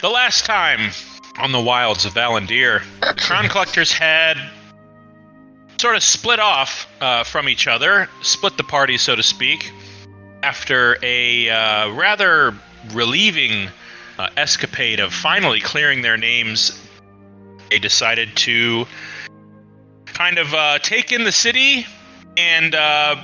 The last time on the wilds of Valandiir, the crown collectors had sort of split off from each other, split the party, so to speak, after a rather relieving escapade of finally clearing their names. They decided to kind of take in the city, and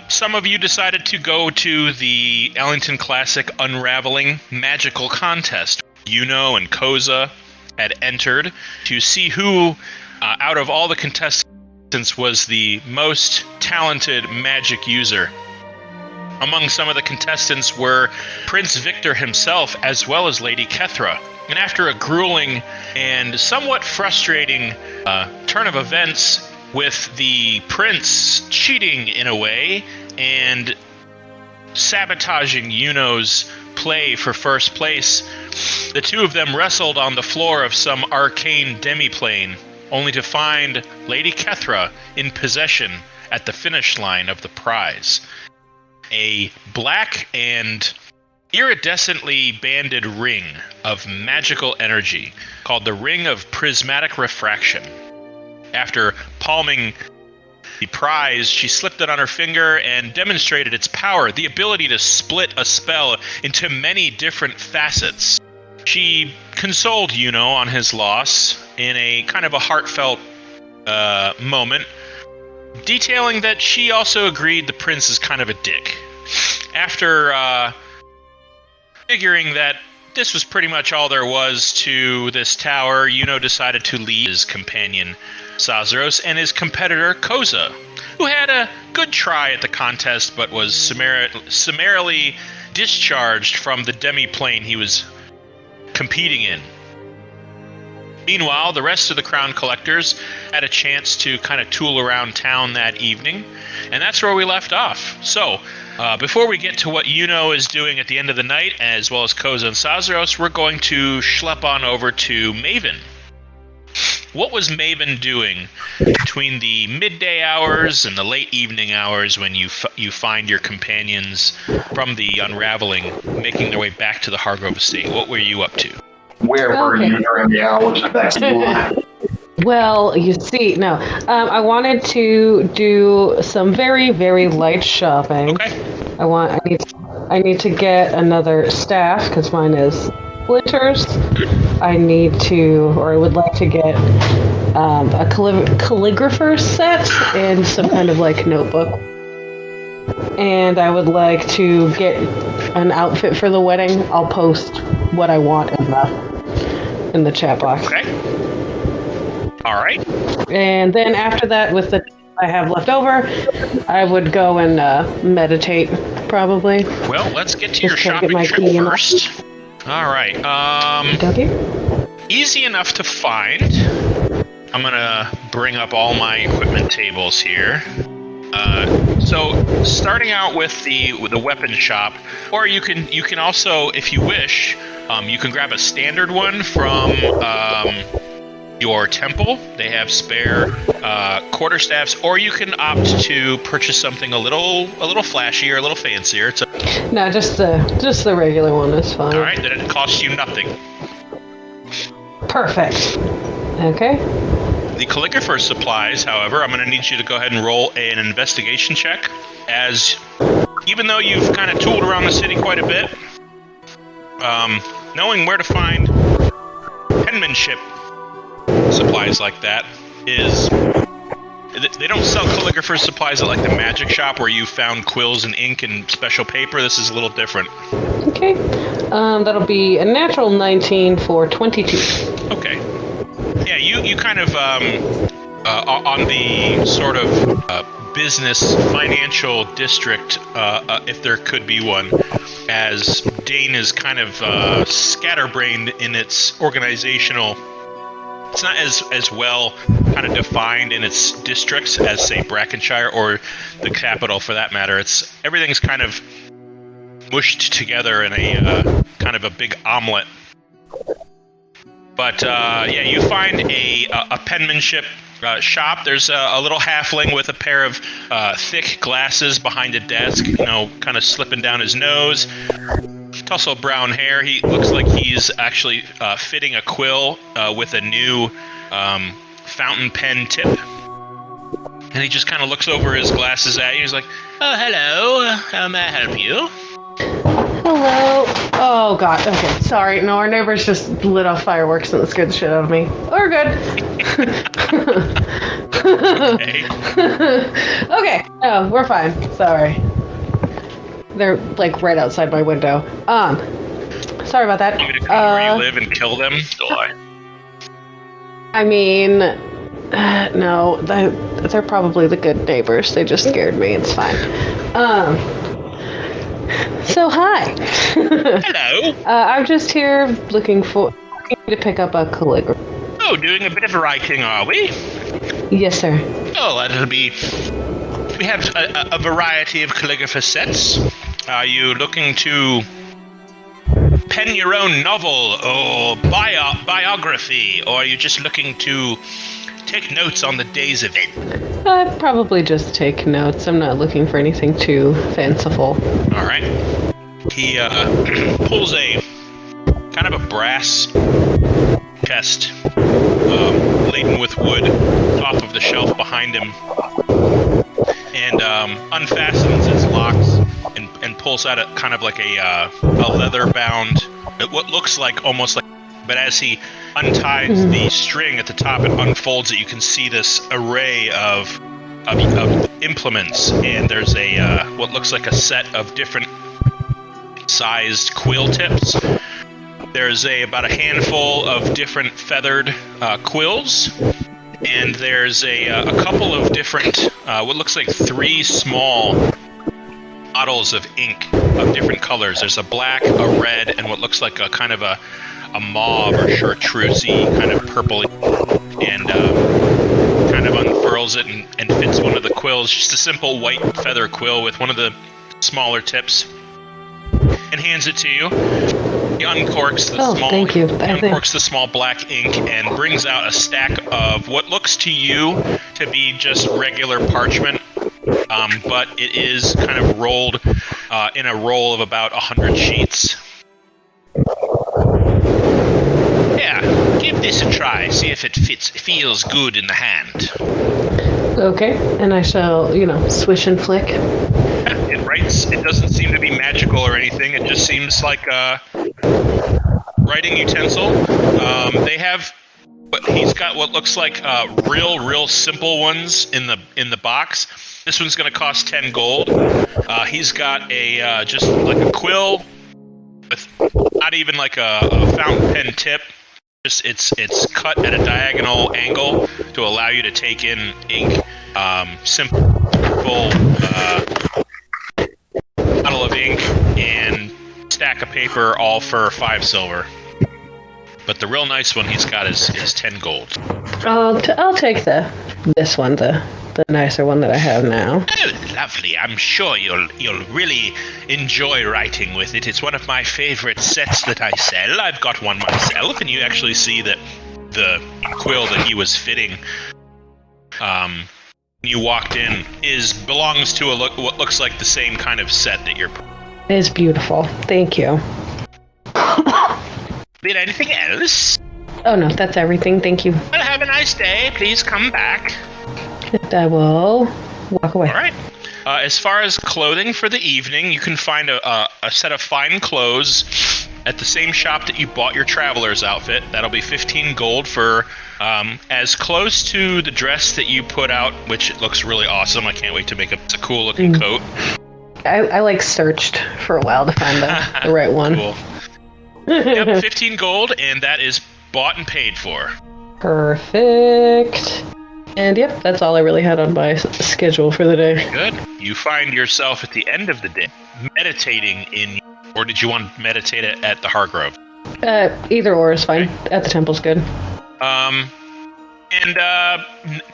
some of you decided to go to the Ellington Classic Unraveling magical contest. Yuno and Koza had entered to see who, out of all the contestants, was the most talented magic user. Among some of the contestants were Prince Viktor himself, as well as Lady Kethra. And after a grueling and somewhat frustrating turn of events, with the prince cheating in a way and sabotaging Yuno's play for first place, the two of them wrestled on the floor of some arcane demiplane, only to find Lady Kethra in possession at the finish line of the prize. A black and iridescently banded ring of magical energy called the Ring of Prismatic Refraction. After palming the prize, she slipped it on her finger and demonstrated its power, the ability to split a spell into many different facets. She consoled Yuno on his loss in a kind of a heartfelt moment, detailing that she also agreed the prince is kind of a dick. After figuring that this was pretty much all there was to this tower, Yuno decided to leave his companion Sazros and his competitor Koza, who had a good try at the contest but was summarily discharged from the demi-plane he was competing in. Meanwhile, the rest of the crown collectors had a chance to kind of tool around town that evening, and that's where we left off. So, before we get to what Yuno is doing at the end of the night, as well as Koza and Sazros, we're going to schlep on over to Maven. What was Maven doing between the midday hours and the late evening hours when you find your companions from the Unraveling making their way back to the Hargrove Estate? What were you up to? Where were you during the hours that Well, you see, no. I wanted to do some very, very light shopping. Okay. I need to get another staff because mine is splinters. I would like to get a calligrapher's set and some kind of like notebook. And I would like to get an outfit for the wedding. I'll post what I want in the chat box. Okay. All right. And then after that, with the I have left over, I would go and meditate, probably. Well, let's get to your Just try to shopping get my trip key in. first. All right. Easy enough to find. I'm gonna bring up all my equipment tables here. So starting out with the weapon shop, or you can also, if you wish, you can grab a standard one from your temple. They have spare quarterstaffs, or you can opt to purchase something a little flashier, a little fancier. No, just the regular one is fine. All right, then it costs you nothing. Perfect. Okay. The calligrapher's supplies, however, I'm going to need you to go ahead and roll an investigation check, as even though you've kind of tooled around the city quite a bit, knowing where to find penmanship supplies like that is... They don't sell calligrapher's supplies at like the magic shop where you found quills and ink and special paper. This is a little different. Okay. That'll be a natural 19 for 22. Okay. Yeah, you kind of, on the sort of business financial district, if there could be one, as Dane is kind of scatterbrained in its organizational... It's not as well kind of defined in its districts as, say, Brackenshire or the capital, for that matter. Everything's kind of mushed together in a kind of a big omelet. But yeah, you find a penmanship shop. There's a little halfling with a pair of thick glasses behind a desk, kind of slipping down his nose, tussle brown hair. He looks like he's actually fitting a quill with a new fountain pen tip. And he just kind of looks over his glasses at you. He's like, "Oh, hello. How may I help you?" Hello. Oh, God. Okay, sorry. No, our neighbors just lit off fireworks and it scared the shit out of me. We're good. Okay. Okay. No, we're fine. Sorry. They're, like, right outside my window. Sorry about that. You want me to come where you live and kill them? I mean, no, they're probably the good neighbors. They just scared me. It's fine. So hi. Hello. I'm just here looking to pick up a calligraphy. Oh, doing a bit of writing, are we? Yes, sir. Oh, that'll be... We have a variety of calligrapher sets. Are you looking to pen your own novel or biography, or are you just looking to take notes on the day's event? I'd probably just take notes. I'm not looking for anything too fanciful. All right. He pulls a kind of a brass chest laden with wood off of the shelf behind him, and unfastens its locks and pulls out a kind of like a leather-bound, what looks like almost like, but as he unties the string at the top and unfolds it, you can see this array of implements, and there's a what looks like a set of different sized quill tips. There's about a handful of different feathered quills, and there's a couple of different what looks like 3 small bottles of ink of different colors. There's a black, a red, and what looks like a kind of a mauve or chartreusey kind of purple, and kind of unfurls it and fits one of the quills, just a simple white feather quill with one of the smaller tips, and hands it to you. He uncorks the small black ink and brings out a stack of what looks to you to be just regular parchment, but it is kind of rolled in a roll of about 100 sheets. Yeah, give this a try. See if it feels good in the hand. Okay, and I shall, swish and flick. It writes. It doesn't seem to be magical or anything. It just seems like a writing utensil. He's got what looks like real simple ones in the box. This one's going to cost 10 gold. He's got a just like a quill with not even like a fountain pen tip. Just it's cut at a diagonal angle to allow you to take in ink. Simple bottle of ink and stack of paper, all for 5 silver. But the real nice one he's got is 10 gold. I'll take this one, the nicer one that I have now. Oh, lovely! I'm sure you'll really enjoy writing with it. It's one of my favorite sets that I sell. I've got one myself, and you actually see that the quill that he was fitting, you walked in, belongs to what looks like the same kind of set that you're. It's beautiful. Thank you. Did anything else? Oh no, that's everything. Thank you. Well, have a nice day. Please come back. And I will walk away. All right. As far as clothing for the evening, you can find a set of fine clothes at the same shop that you bought your traveler's outfit. That'll be 15 gold for as close to the dress that you put out, which looks really awesome. I can't wait to make a cool looking coat. I searched for a while to find the right one. Cool. Yep, 15 gold, and that is bought and paid for. Perfect. And yep, that's all I really had on my schedule for the day. Good. You find yourself at the end of the day meditating or did you want to meditate at the Hargrove? Either or is fine. Okay. At the temple's good.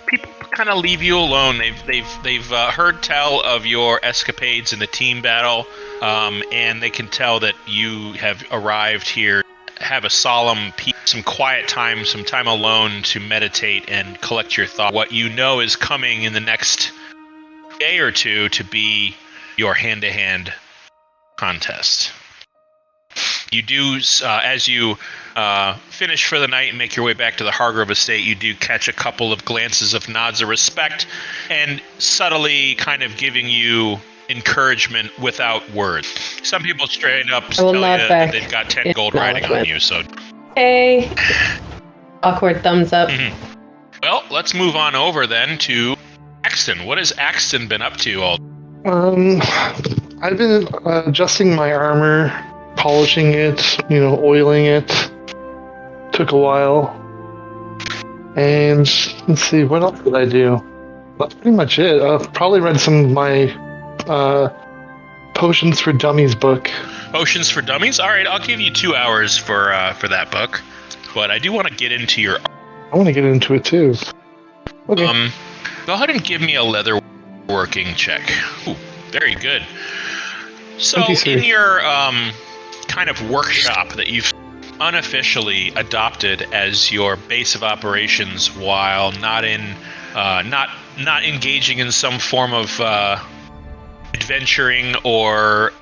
People kind of leave you alone. They've heard tell of your escapades in the team battle, and they can tell that you have arrived here. Have a solemn, some quiet time, some time alone to meditate and collect your thoughts. What you know is coming in the next day or two to be your hand-to-hand contest. You do, as you finish for the night and make your way back to the Hargrove estate, you do catch a couple of glances of nods of respect and subtly kind of giving you encouragement without words. Some people straight up tell you that they've got 10 gold riding on you. So, hey, awkward thumbs up. Mm-hmm. Well, let's move on over then to Axton. What has Axton been up to all? I've been adjusting my armor, polishing it, oiling it. Took a while. And let's see, what else did I do? That's pretty much it. I've probably read some of my Potions for Dummies book. Potions for Dummies? All right, I'll give you 2 hours for that book. But I do want to get into your... I want to get into it too. Okay. Go ahead and give me a leather working check. Ooh, very good. So in your kind of workshop that you've unofficially adopted as your base of operations, while not engaging in some form of adventuring or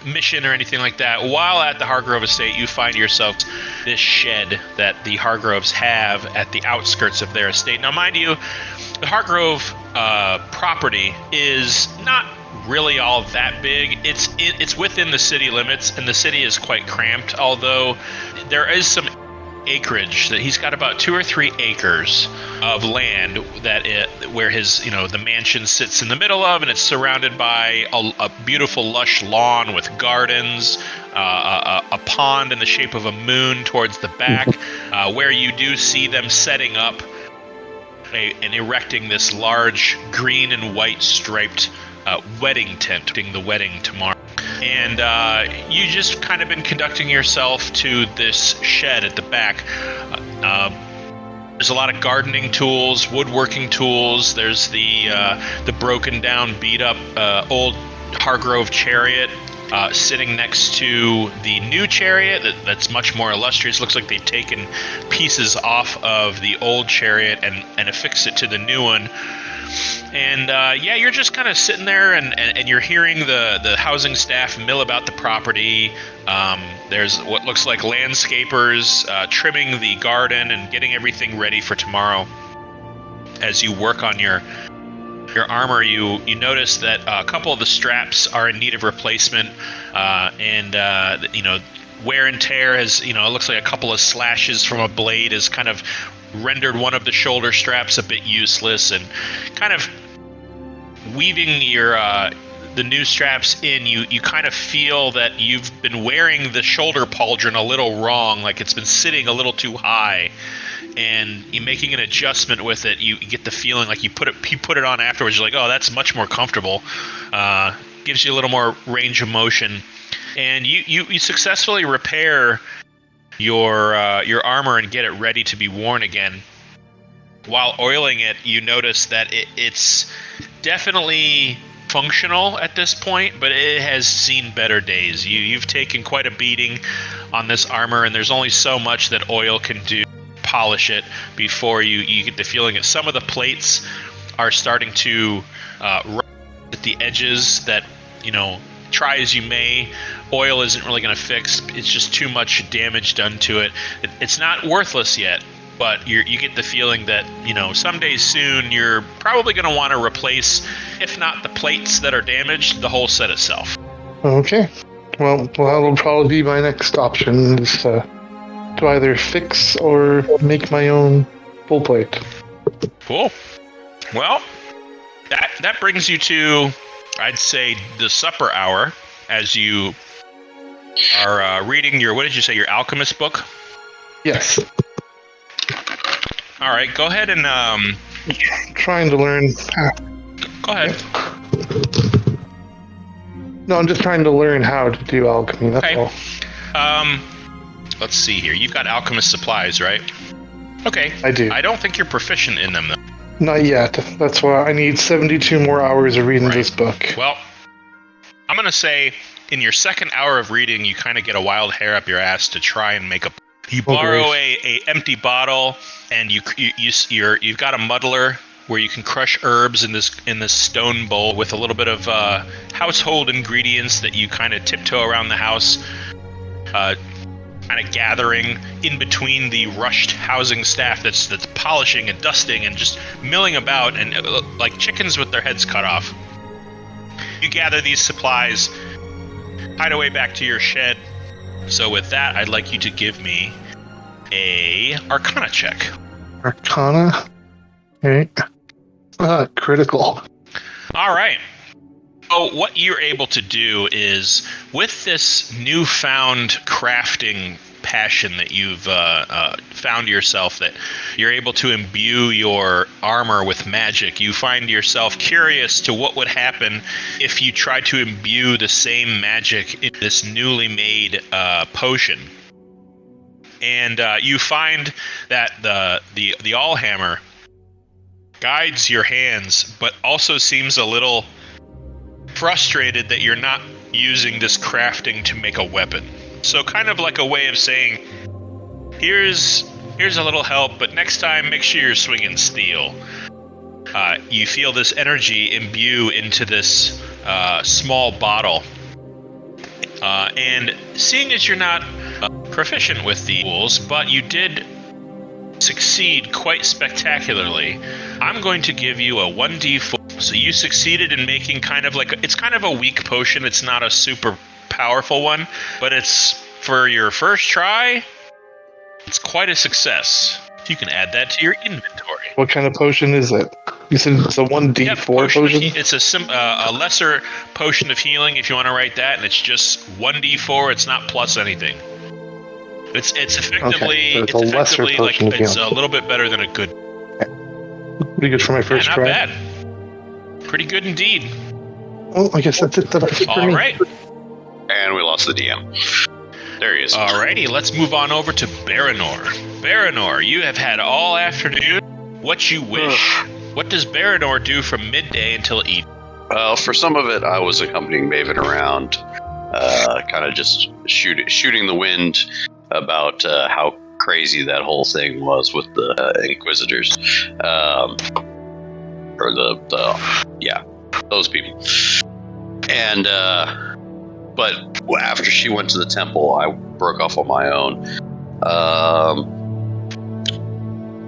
mission or anything like that, while at the Hargrove estate, you find yourself this shed that the Hargroves have at the outskirts of their estate. Now, mind you, the Hargrove property is not really all that big. It's within the city limits, and the city is quite cramped, although there is some acreage. That he's got about 2 or 3 acres of land where his the mansion sits in the middle of, and it's surrounded by a beautiful lush lawn with gardens, a pond in the shape of a moon towards the back, where you do see them setting up and erecting this large green and white striped wedding tent, the wedding tomorrow. And you just kind of been conducting yourself to this shed at the back. There's a lot of gardening tools, woodworking tools. There's the broken down, beat up old Hargrove chariot sitting next to the new chariot that's much more illustrious. Looks like they've taken pieces off of the old chariot and affixed it to the new one. And you're just kind of sitting there and you're hearing the housing staff mill about the property. There's what looks like landscapers trimming the garden and getting everything ready for tomorrow. As you work on your armor, you notice that a couple of the straps are in need of replacement, and wear and tear has, it looks like a couple of slashes from a blade has kind of rendered one of the shoulder straps a bit useless, and kind of weaving the new straps in, you kind of feel that you've been wearing the shoulder pauldron a little wrong, like it's been sitting a little too high, and you making an adjustment with it, you get the feeling like you put it on afterwards, you're like, oh, that's much more comfortable, gives you a little more range of motion, and you successfully repair your armor and get it ready to be worn again. While oiling it, you notice that it's definitely functional at this point, but it has seen better days. You've taken quite a beating on this armor, and there's only so much that oil can do. Polish it before you get the feeling that some of the plates are starting to rust at the edges that, try as you may, oil isn't really going to fix. It's just too much damage done to it. It's not worthless yet, but you get the feeling that, someday soon you're probably going to want to replace, if not the plates that are damaged, the whole set itself. Okay. Well, that'll probably be my next option, is to either fix or make my own full plate. Cool. Well, that brings you to, I'd say, the supper hour, as you are reading your, what did you say, your alchemist book? Yes. All right, go ahead and... trying to learn... Go ahead. No, I'm just trying to learn how to do alchemy, that's all. Let's see here. You've got alchemist supplies, right? Okay. I do. I don't think you're proficient in them, though. Not yet. That's why I need 72 more hours of reading this book. Well, I'm going to say in your second hour of reading, you kind of get a wild hair up your ass to try and make a... You borrow a empty bottle, and you've got a muddler where you can crush herbs in this stone bowl with a little bit of household ingredients that you kind of tiptoe around the house. kind of gathering in between the rushed housing staff that's polishing and dusting and just milling about and like chickens with their heads cut off. You gather these supplies, hide away back to your shed. So with that, I'd like you to give me a Arcana check. Arcana? Okay. Critical. All right. So what you're able to do is, with this newfound crafting passion that you've found yourself, that you're able to imbue your armor with magic, you find yourself curious to what would happen if you tried to imbue the same magic in this newly made potion. And you find that the Allhammer guides your hands, but also seems a little frustrated that you're not using this crafting to make a weapon. So kind of like a way of saying, here's a little help, but next time make sure you're swinging steel. You feel this energy imbue into this small bottle. And seeing as you're not proficient with the tools, but you did succeed quite spectacularly, I'm going to give you a 1d4. So you succeeded in making kind of like it's kind of a weak potion. It's not a super powerful one, but it's, for your first try, it's quite a success. You can add that to your inventory. What kind of potion is it? You said it's a 1d4 potion? It's a lesser potion of healing, if you want to write that, and it's just 1d4. It's not plus anything. It's effectively, okay, so it's it's a little bit better than a good. Pretty good for my first try. Not bad. Pretty good indeed. Oh, I guess that's it. All right. And we lost the DM. There he is. Alrighty, let's move on over to Baranor. Baranor, you have had all afternoon. What you wish. What does Baranor do from midday until evening? Well, for some of it, I was accompanying Maven around, kind of just shooting the wind about how crazy that whole thing was with the Inquisitors. Or those people. And, but after she went to the temple, I broke off on my own.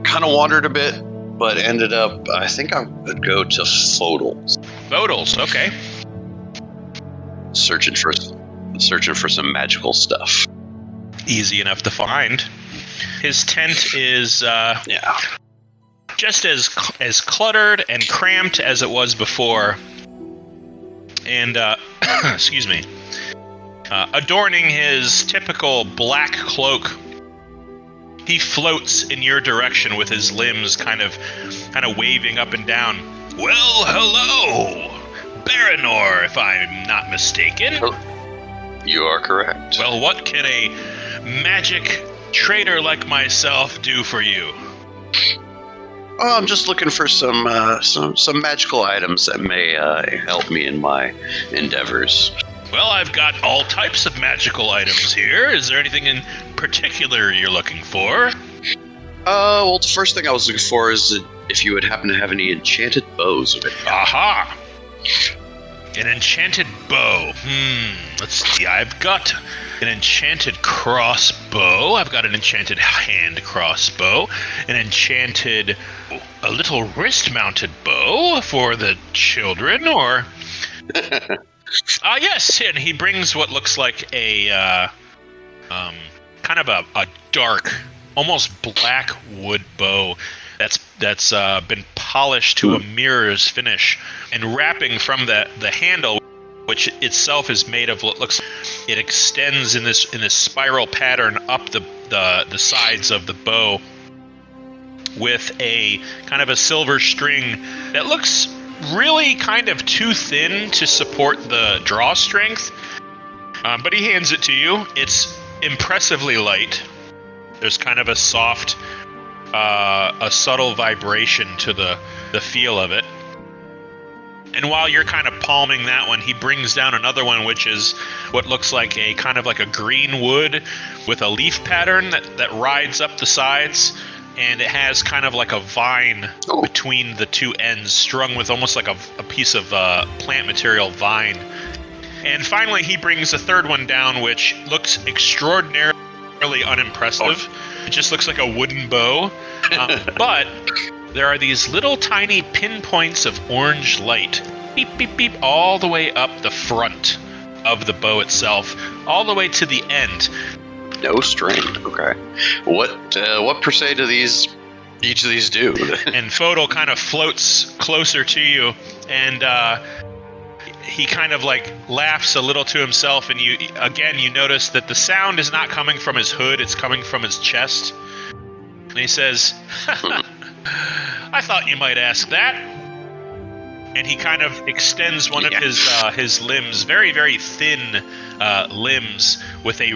Kind of wandered a bit, but ended up, I think I would go to Fodal's. Fodal's, okay. Searching for some magical stuff. Easy enough to find. His tent is, just as cluttered and cramped as it was before. And, excuse me, adorning his typical black cloak, he floats in your direction with his limbs kind of waving up and down. Well, hello, Baranor, if I'm not mistaken. You are correct. Well, what can a magic trader like myself do for you? Oh, I'm just looking for some magical items that may help me in my endeavors. Well, I've got all types of magical items here. Is there anything in particular you're looking for? Well, the first thing I was looking for is if you would happen to have any enchanted bows of it. Aha! An enchanted bow. Let's see. I've got an enchanted crossbow. I've got an enchanted hand crossbow. An enchanted, a little wrist-mounted bow for the children, or... yes, and he brings what looks like a, kind of a dark, almost black wood bow that's been polished to a mirror's finish, and wrapping from the handle, which itself is made of what looks, it extends in this spiral pattern up the sides of the bow with a kind of a silver string that looks really kind of too thin to support the draw strength, but he hands it to you. It's impressively light. There's kind of a soft, a subtle vibration to the feel of it. And while you're kind of palming that one, he brings down another one, which is what looks like a kind of like a green wood with a leaf pattern that rides up the sides. And it has kind of like a vine between the two ends, strung with almost like a piece of plant material vine. And finally, he brings a third one down, which looks extraordinarily unimpressive. It just looks like a wooden bow. But there are these little tiny pinpoints of orange light, beep, beep, beep, all the way up the front of the bow itself, all the way to the end. No string. Okay. What per se do each of these do? And Fodal kind of floats closer to you, and he kind of like laughs a little to himself, and you notice that the sound is not coming from his hood, it's coming from his chest. And he says, I thought you might ask that. And he kind of extends one of his limbs, very, very thin limbs, with a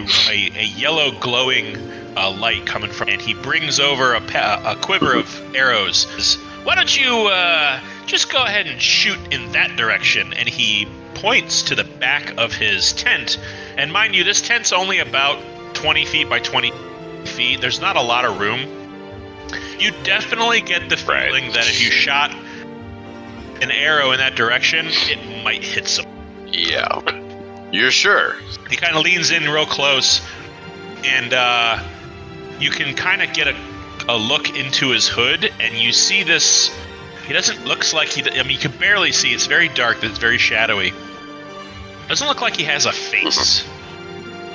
yellow glowing light coming from, and he brings over a quiver of arrows. Why don't you just go ahead and shoot in that direction? And he points to the back of his tent. And mind you, this tent's only about 20 feet by 20 feet. There's not a lot of room. You definitely get the feeling that if you shot an arrow in that direction, it might hit someone. Yeah. You're sure? He kind of leans in real close, and you can kind of get a look into his hood, and you see this. He doesn't looks like he. I mean, you can barely see. It's very dark. It's very shadowy. Doesn't look like he has a face.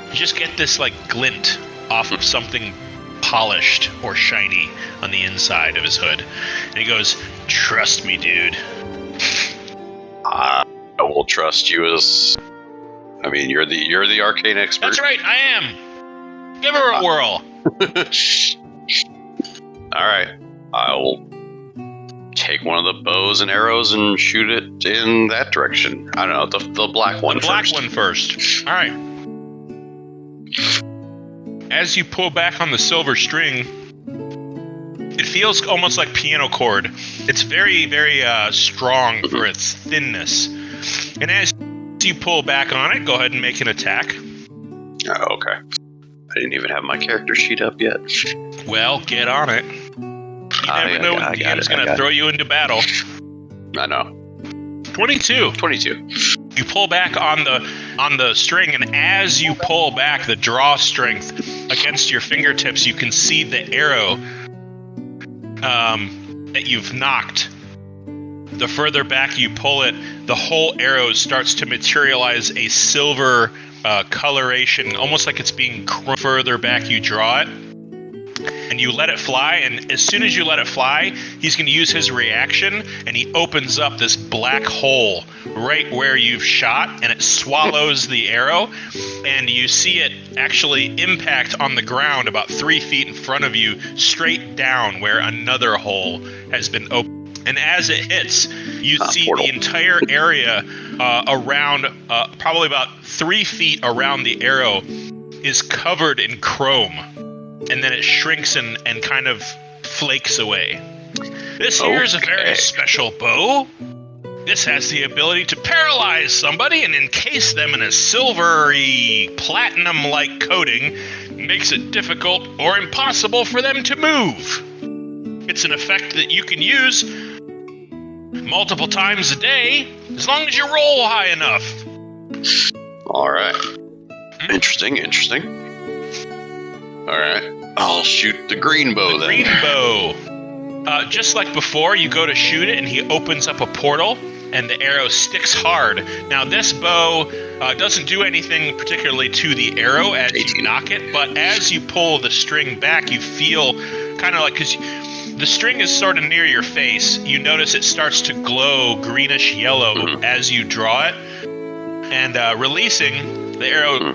You just get this like glint off of something polished or shiny on the inside of his hood, and he goes, "Trust me, dude." I will trust you as. I mean, you're the arcane expert. That's right, I am. Give her a whirl. All right, I will take one of the bows and arrows and shoot it in that direction. I don't know, the black one. The black one first. All right. As you pull back on the silver string, it feels almost like piano cord. It's very, very strong for its thinness. And as you pull back on it, go ahead and make an attack. Oh, okay. I didn't even have my character sheet up yet. Well, get on it. You never know when the game's going to throw you into battle. I know. 22. 22. You pull back on the string, and as you pull back, the draw strength against your fingertips, you can see the arrow that you've knocked. The further back you pull it, the whole arrow starts to materialize a silver coloration, almost like it's being further back you draw it. And you let it fly, and as soon as you let it fly, he's going to use his reaction, and he opens up this black hole right where you've shot, and it swallows the arrow, and you see it actually impact on the ground about 3 feet in front of you, straight down where another hole has been opened. And as it hits, you see portal. The entire area around, probably about 3 feet around the arrow, is covered in chrome. And then it shrinks and kind of flakes away. This here is a very special bow. This has the ability to paralyze somebody and encase them in a silvery, platinum-like coating. Makes it difficult or impossible for them to move. It's an effect that you can use multiple times a day, as long as you roll high enough. All right. Interesting. All right. I'll shoot the green bow then. Green bow. Just like before, you go to shoot it, and he opens up a portal, and the arrow sticks hard. Now, this bow doesn't do anything particularly to the arrow as you knock it, but as you pull the string back, you feel kind of like, because the string is sort of near your face, you notice it starts to glow greenish yellow as you draw it, and releasing, the arrow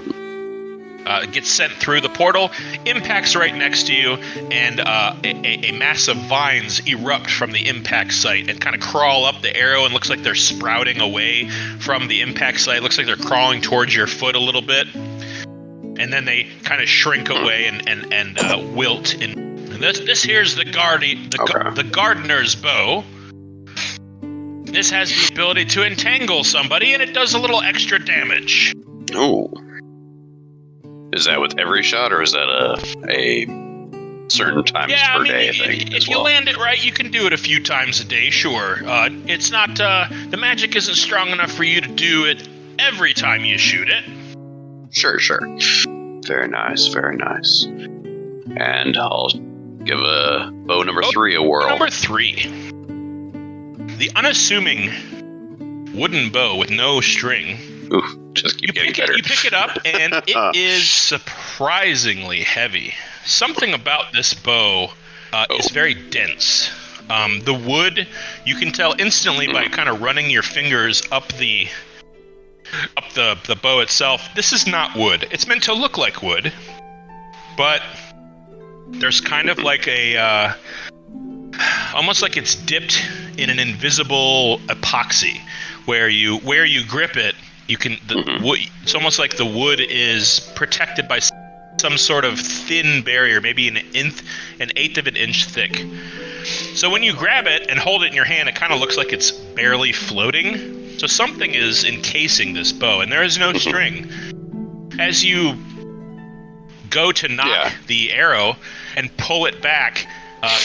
gets sent through the portal, impacts right next to you, and a mass of vines erupt from the impact site and kind of crawl up the arrow, and looks like they're sprouting away from the impact site. Looks like they're crawling towards your foot a little bit, and then they kind of shrink away and wilt. And this here's the gardener's bow. This has the ability to entangle somebody, and it does a little extra damage. Ooh. Is that with every shot, or is that a certain times per day thing? If you land it right, you can do it a few times a day, sure. It's not, the magic isn't strong enough for you to do it every time you shoot it. Sure. Very nice. And I'll give a bow number 3 a whirl. Number 3. The unassuming wooden bow with no string. Ooh, just keep getting better. You pick it up, and it is surprisingly heavy. Something about this bow is very dense. The wood, you can tell instantly by kind of running your fingers up the bow itself. This is not wood. It's meant to look like wood, but there's kind of like a almost like it's dipped in an invisible epoxy, where you grip it, you can wood, it's almost like the wood is protected by some sort of thin barrier, maybe an eighth of an inch thick. So when you grab it and hold it in your hand, it kind of looks like it's barely floating. So something is encasing this bow, and there is no string. As you go to knock the arrow and pull it back,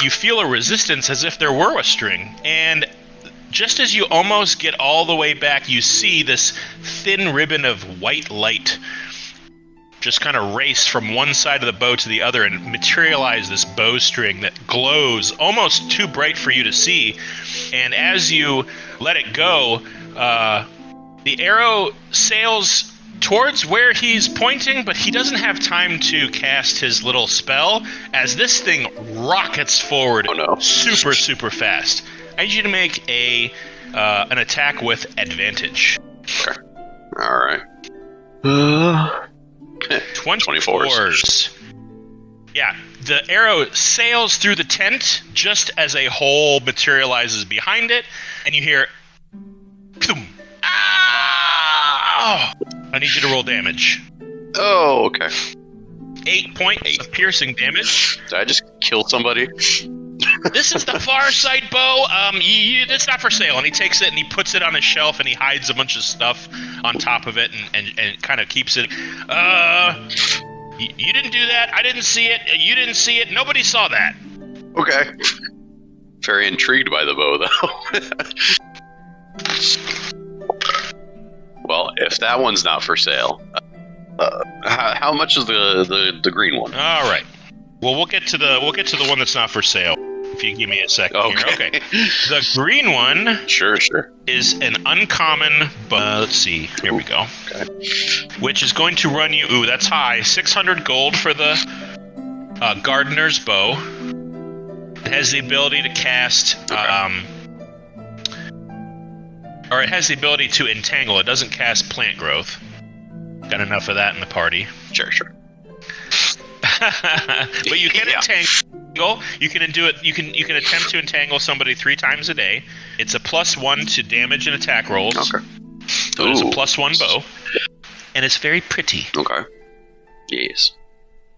you feel a resistance as if there were a string. And just as you almost get all the way back, you see this thin ribbon of white light just kind of race from one side of the bow to the other and materialize this bowstring that glows almost too bright for you to see. And as you let it go, the arrow sails towards where he's pointing, but he doesn't have time to cast his little spell as this thing rockets forward super, super fast. I need you to make an attack with advantage. Okay. All right. 24s. Yeah, the arrow sails through the tent just as a hole materializes behind it, and you hear, boom. Ah! I need you to roll damage. Oh, okay. 8 points of piercing damage. Did I just kill somebody? This is the far sight bow. It's not for sale. And he takes it and he puts it on a shelf and he hides a bunch of stuff on top of it and kind of keeps it. You didn't do that. I didn't see it. You didn't see it. Nobody saw that. Okay. Very intrigued by the bow, though. Well, if that one's not for sale, how much is the green one? All right. Well, we'll get to the one that's not for sale. If you give me a second here. Okay. The green one sure is an uncommon, but let's see. Here we go. Okay. Which is going to run you, that's high, 600 gold for the gardener's bow. It has the ability to cast, or it has the ability to entangle. It doesn't cast plant growth. Got enough of that in the party. Sure. But you can entangle. You can do it. You can attempt to entangle somebody 3 times a day. It's a +1 to damage and attack rolls. Okay. So it's a +1 bow, and it's very pretty. Okay. Yes.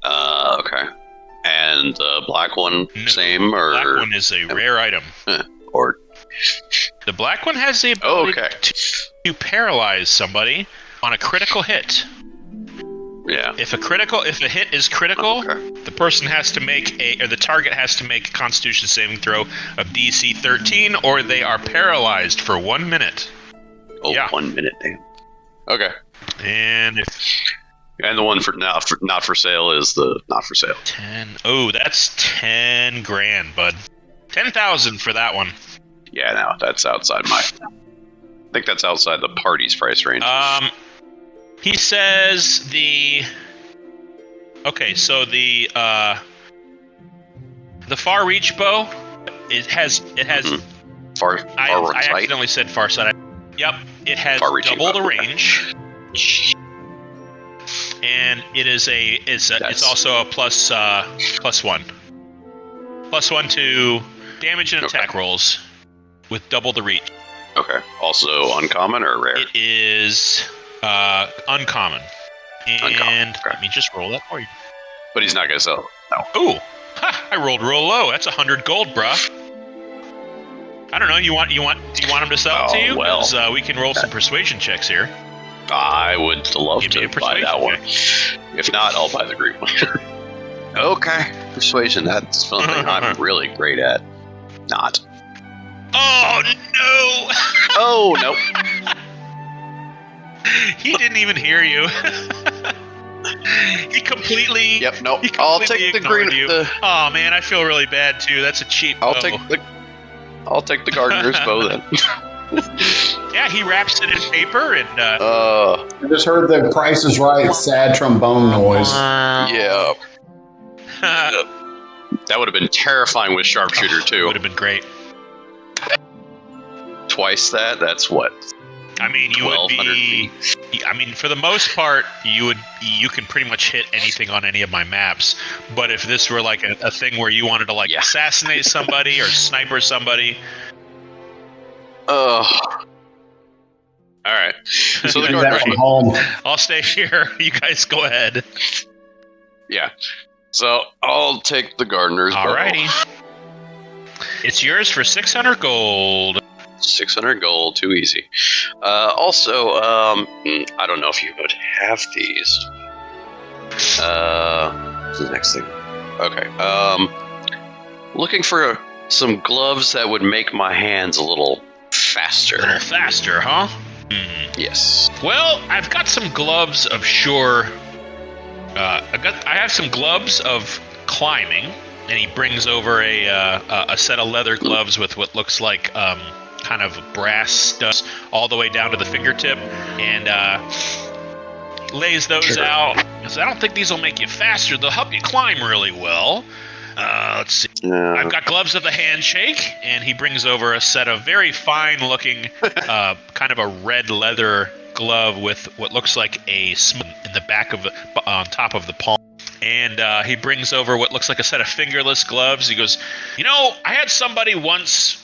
Okay. And the black one, same or? The black one is a rare item. Or the black one has the ability to paralyze somebody on a critical hit. Yeah. If a hit is critical, the person has to make the target has to make a Constitution saving throw of DC 13, or they are paralyzed for 1 minute. Oh, yeah. 1 minute, damn. Okay. And the one for not for sale is the not for sale. 10. Oh, that's 10 grand, bud. 10,000 for that one. Yeah, no, that's outside I think that's outside the party's price range. He says the far reach bow, it has far I accidentally said far sight. Yep, it has double the range, and it's also a +1 to damage and attack rolls with double the reach. Okay. Also uncommon or rare? It is uncommon. And let me just roll that for you. But he's not gonna sell it. No. Ooh, I rolled real low. That's 100 gold, bruh. I don't know. Do you want him to sell it to you? Well, we can roll some persuasion checks here. I would love to buy that one. If not, I'll buy the green one. Okay, persuasion. That's something I'm really great at. Not. Oh no! Oh no! He didn't even hear you. He completely. Yep. No. He I'll completely take the ignored green. you. Oh man, I feel really bad too. That's a cheap. I'll bow. take the gardener's bow then. Yeah, he wraps it in paper and. I just heard the Price is Right sad trombone noise. Yeah. That would have been terrifying with sharpshooter too. Would have been great. Twice that. That's what. I mean, you would 1,200 be. feet. I mean, for the most part, you can pretty much hit anything on any of my maps. But if this were like a thing where you wanted to like assassinate somebody or sniper somebody. All right. So the Do that from home. I'll stay here. You guys go ahead. Yeah. So I'll take the gardener's bow. Alrighty. It's yours for 600 gold. 600 gold, too easy. Also, I don't know if you would have these. What's the next thing? Okay. Looking for some gloves that would make my hands a little faster. A little faster, huh? Yes. Well, I've got some gloves of sure. I have some gloves of climbing, and he brings over a set of leather gloves with what looks like kind of brass studs all the way down to the fingertip, and lays those out. Because I don't think these will make you faster. They'll help you climb really well. Let's see. I've got gloves of the handshake, and he brings over a set of very fine-looking, kind of a red leather glove with what looks like a smooth in the back of on top of the palm. And he brings over what looks like a set of fingerless gloves. He goes, I had somebody once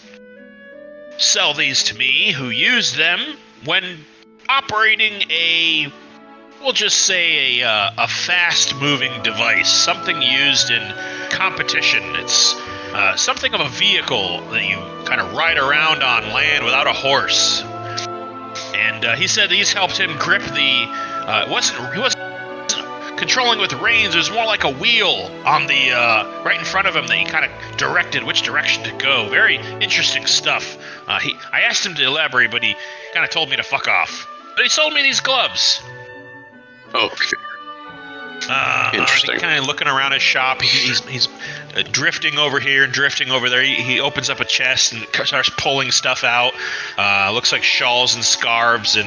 sell these to me who used them when operating we'll just say a fast-moving device, something used in competition. It's something of a vehicle that you kind of ride around on land without a horse. And he said these helped him grip he wasn't controlling with reins. It was more like a wheel on the right in front of him that he kind of directed which direction to go. Very interesting stuff. I asked him to elaborate, but he kind of told me to fuck off. But he sold me these gloves. Okay. Interesting. Kind of looking around his shop. He's drifting over here and drifting over there. He opens up a chest and starts pulling stuff out. Looks like shawls and scarves and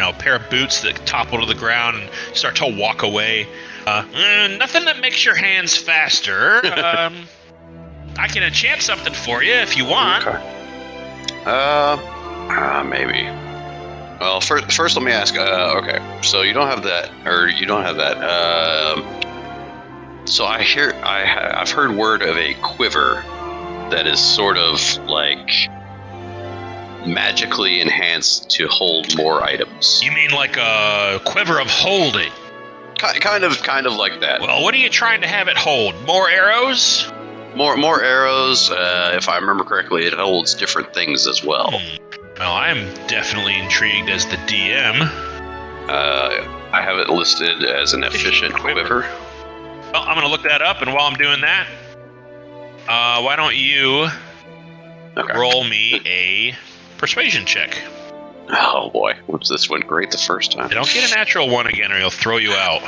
a pair of boots that topple to the ground and start to walk away. Nothing that makes your hands faster. I can enchant something for you if you want. Okay. Maybe. Well, first let me ask. Okay, so you don't have that, or you don't have that. So I've heard word of a quiver that is sort of like magically enhanced to hold more items. You mean like a quiver of holding? Kind of like that. Well, what are you trying to have it hold? More arrows? More arrows. If I remember correctly, it holds different things as well. Well, I'm definitely intrigued as the DM. I have it listed as an efficient quiver. Well, I'm going to look that up, and while I'm doing that, why don't you roll me a persuasion check? Oh boy, this went great the first time. Don't get a natural one again, or he'll throw you out.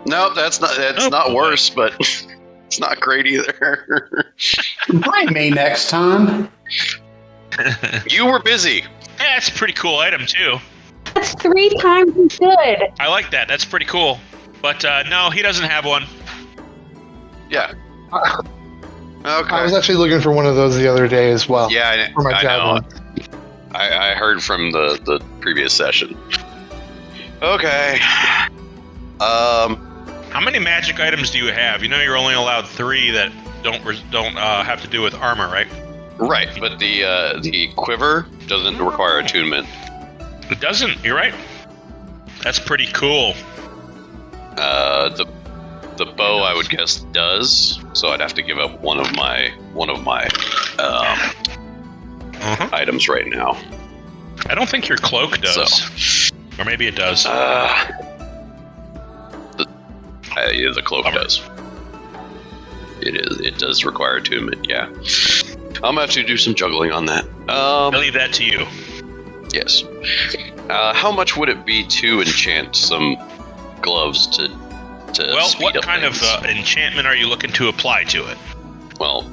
No, that's not worse, but it's not great either. Remind me next time. You were busy. Yeah, that's a pretty cool item, too. That's 3 times as good. I like that. That's pretty cool. But no, he doesn't have one. Yeah. Okay. I was actually looking for one of those the other day as well. Yeah, for my I javelin. know. I heard from the previous session. Okay. How many magic items do you have? You know you're only allowed 3 that don't have to do with armor, right? Right, but the quiver doesn't require attunement. It doesn't. You're right. That's pretty cool. The bow, I would guess, does. So I'd have to give up one of my items right now. I don't think your cloak does. Or maybe it does. The cloak does. It does require attunement, yeah. I'm gonna have to do some juggling on that. I'll leave that to you. Yes. How much would it be to enchant some gloves to speed what up kind things? of enchantment are you looking to apply to it? Well,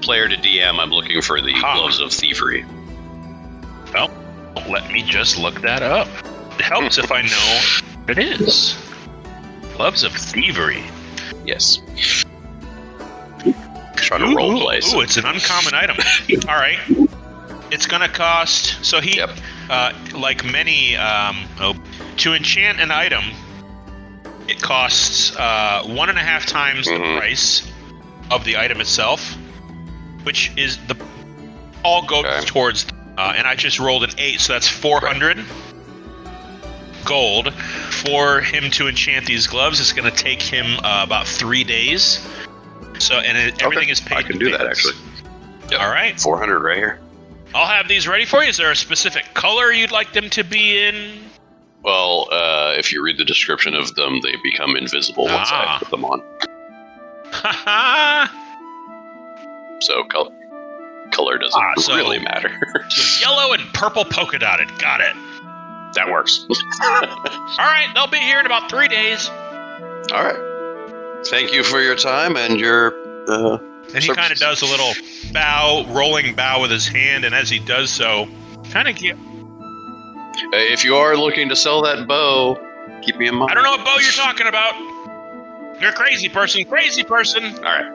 player to DM, I'm looking for the gloves of thievery. Well, let me just look that up. It helps if I know what it is. Gloves of thievery. Yes. Trying to role play. Ooh, it's an uncommon item. All right. It's going to cost... So he, like many... to enchant an item, it costs 1.5 times the price of the item itself, which is all goes towards... and I just rolled an 8, so that's 400 gold. For him to enchant these gloves, it's going to take him about 3 days. So, and everything is paid. I can do that, actually. Yep. All right. 400 right here. I'll have these ready for you. Is there a specific color you'd like them to be in? Well, if you read the description of them, they become invisible once I put them on. Haha. So color doesn't really matter. So yellow and purple polka dotted. Got it. That works. All right, they'll be here in about 3 days. All right. Thank you for your time and your And he kind of does a little rolling bow with his hand, and as he does so, kind of get... If you are looking to sell that bow, keep me in mind. I don't know what bow you're talking about. You're a crazy person. All right.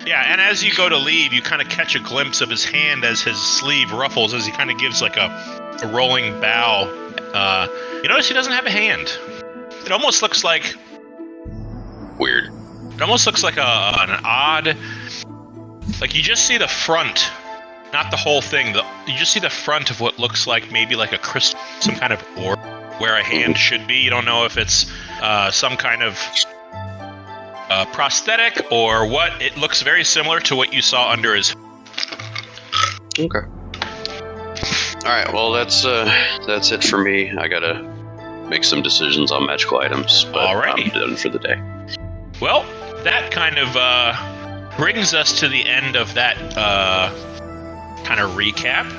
Yeah, and as you go to leave, you kind of catch a glimpse of his hand as his sleeve ruffles, as he kind of gives like a rolling bow. You notice he doesn't have a hand. It almost looks like... Weird. It almost looks like an odd... Like, you just see the front, not the whole thing. You just see the front of what looks like maybe like a crystal, some kind of orb, where a hand should be. You don't know if it's some kind of prosthetic or what. It looks very similar to what you saw under his... Okay. All right, well, that's it for me. I gotta make some decisions on magical items, but I'm done for the day. Well, that kind of brings us to the end of that kind of recap.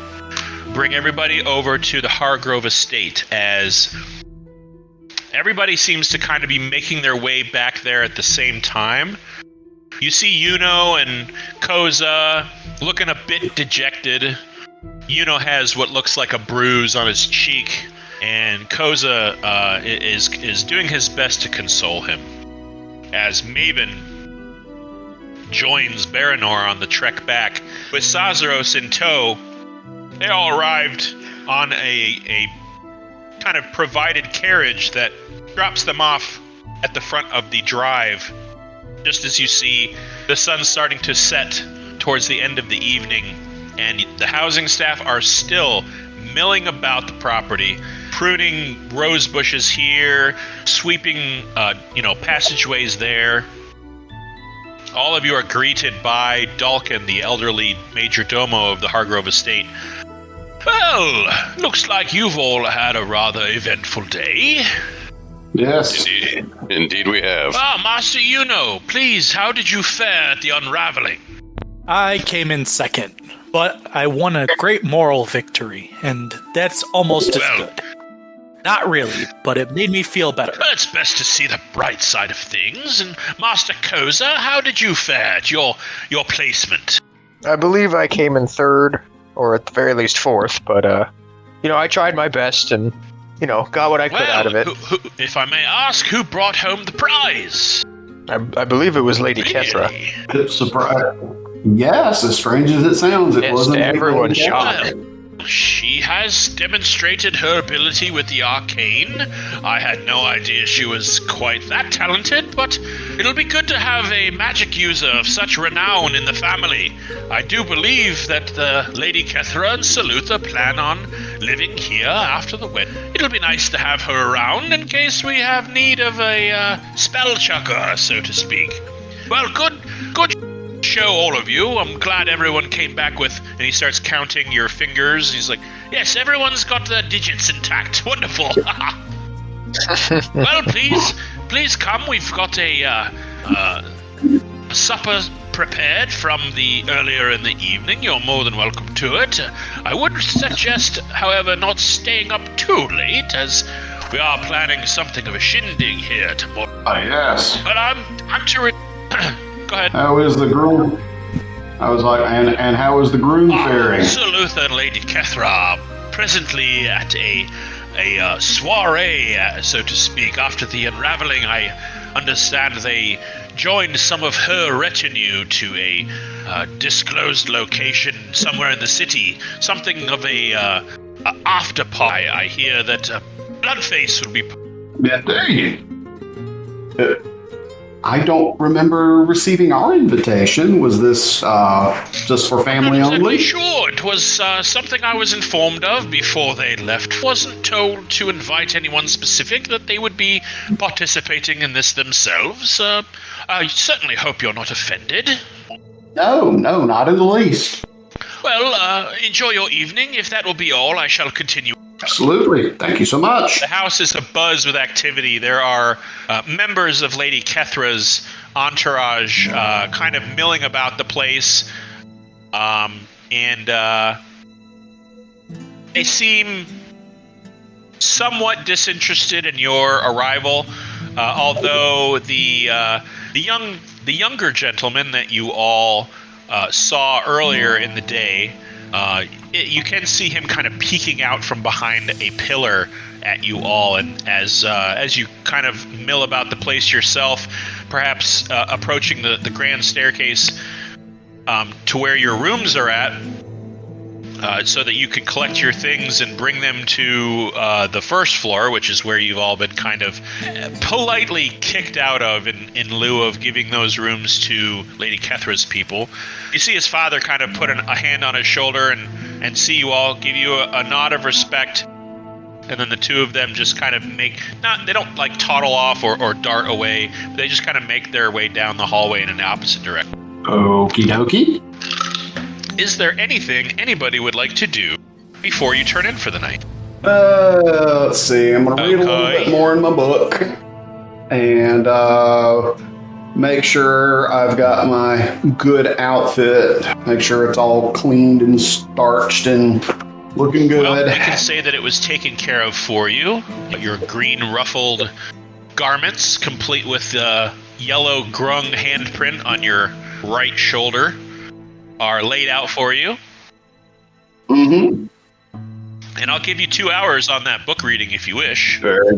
Bring everybody over to the Hargrove estate, as everybody seems to kind of be making their way back there at the same time. You see Yuno and Koza looking a bit dejected. Yuno has what looks like a bruise on his cheek, and Koza is doing his best to console him. As Maven joins Baranor on the trek back with Sazaros in tow, they all arrived on a kind of provided carriage that drops them off at the front of the drive. Just as you see the sun starting to set towards the end of the evening, and the housing staff are still milling about the property, pruning rose bushes here, sweeping, passageways there. All of you are greeted by Dalkin, the elderly major domo of the Hargrove estate. Well, looks like you've all had a rather eventful day. Yes. Indeed we have. Master Yuno, please, how did you fare at the Unraveling? I came in second, but I won a great moral victory, and that's almost as good. Not really, but it made me feel better. Well, it's best to see the bright side of things. And Master Koza, how did you fare at your placement? I believe I came in third, or at the very least fourth, but, I tried my best and, got what I could out of it. Who, if I may ask, who brought home the prize? I believe it was Lady Kethra. Surprise. Yes, as strange as it sounds, it wasn't. Everyone's shocked. She has demonstrated her ability with the arcane. I had no idea she was quite that talented, but it'll be good to have a magic user of such renown in the family. I do believe that the Lady Kethra and Sir Luther plan on living here after the wedding. It'll be nice to have her around in case we have need of a spell chucker, so to speak. Well, good show, all of you. I'm glad everyone came back with, and he starts counting your fingers. He's like, yes, everyone's got their digits intact. Wonderful. Well, please come. We've got a supper prepared from the earlier in the evening. You're more than welcome to it. I would suggest, however, not staying up too late, as we are planning something of a shindig here tomorrow. Yes. But I'm to go ahead. How is the groom? I was like, and how is the groom faring? Sir Luther and Lady Kethra are presently at a soiree, so to speak. After the Unraveling, I understand they joined some of her retinue to a disclosed location somewhere in the city. Something of a after party. I hear that Bloodface would be... Indeed. I don't remember receiving our invitation. Was this just for family I'm not only? exactly sure. It was something I was informed of before they left. Wasn't told to invite anyone specific, that they would be participating in this themselves. I certainly hope you're not offended. No, not in the least. Well, enjoy your evening. If that will be all, I shall continue. Absolutely. Thank you so much. The house is abuzz with activity. There are members of Lady Kethra's entourage kind of milling about the place. And they seem somewhat disinterested in your arrival, although the younger gentleman that you all saw earlier in the day, you can see him kind of peeking out from behind a pillar at you all, and as you kind of mill about the place yourself, perhaps approaching the grand staircase to where your rooms are at, so that you can collect your things and bring them to the first floor, which is where you've all been kind of politely kicked out of in lieu of giving those rooms to Lady Kethra's people. You see his father kind of put a hand on his shoulder and see you all, give you a nod of respect, and then the two of them just kind of they don't like toddle off or dart away, but they just kind of make their way down the hallway in an opposite direction. Okie dokie. Is there anything anybody would like to do before you turn in for the night? Let's see. I'm going to read a little Okay. bit more in my book and make sure I've got my good outfit. Make sure it's all cleaned and starched and looking good. Well, you can say that it was taken care of for you. Your green ruffled garments, complete with the yellow grung handprint on your right shoulder, are laid out for you. Mm-hmm. And I'll give you 2 hours on that book reading if you wish. Sure.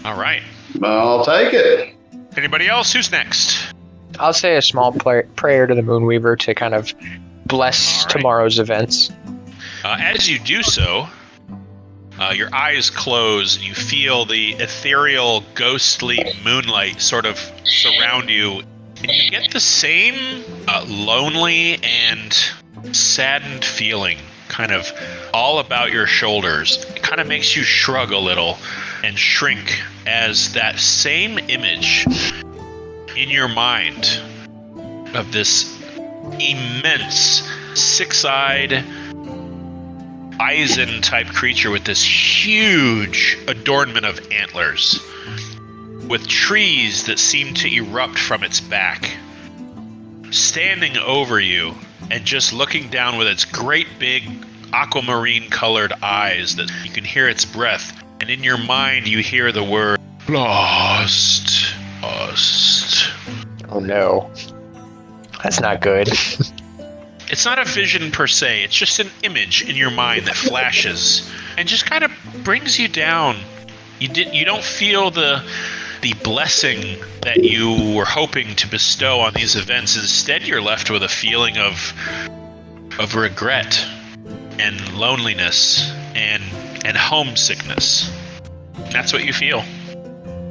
All right. I'll take it. Anybody else? Who's next? I'll say a small prayer to the Moonweaver to kind of bless All right. tomorrow's events. As you do so, your eyes close and you feel the ethereal, ghostly moonlight sort of surround you. And you get the same lonely and saddened feeling kind of all about your shoulders. It kind of makes you shrug a little and shrink as that same image in your mind of this immense, six-eyed, bison-type creature with this huge adornment of antlers, with trees that seem to erupt from its back, standing over you and just looking down with its great big aquamarine-colored eyes that you can hear its breath, and in your mind you hear the word, lost. Oh no. That's not good. It's not a vision per se, it's just an image in your mind that flashes and just kind of brings you down. You don't feel the blessing that you were hoping to bestow on these events. Instead, you're left with a feeling of regret and loneliness and homesickness. That's what you feel.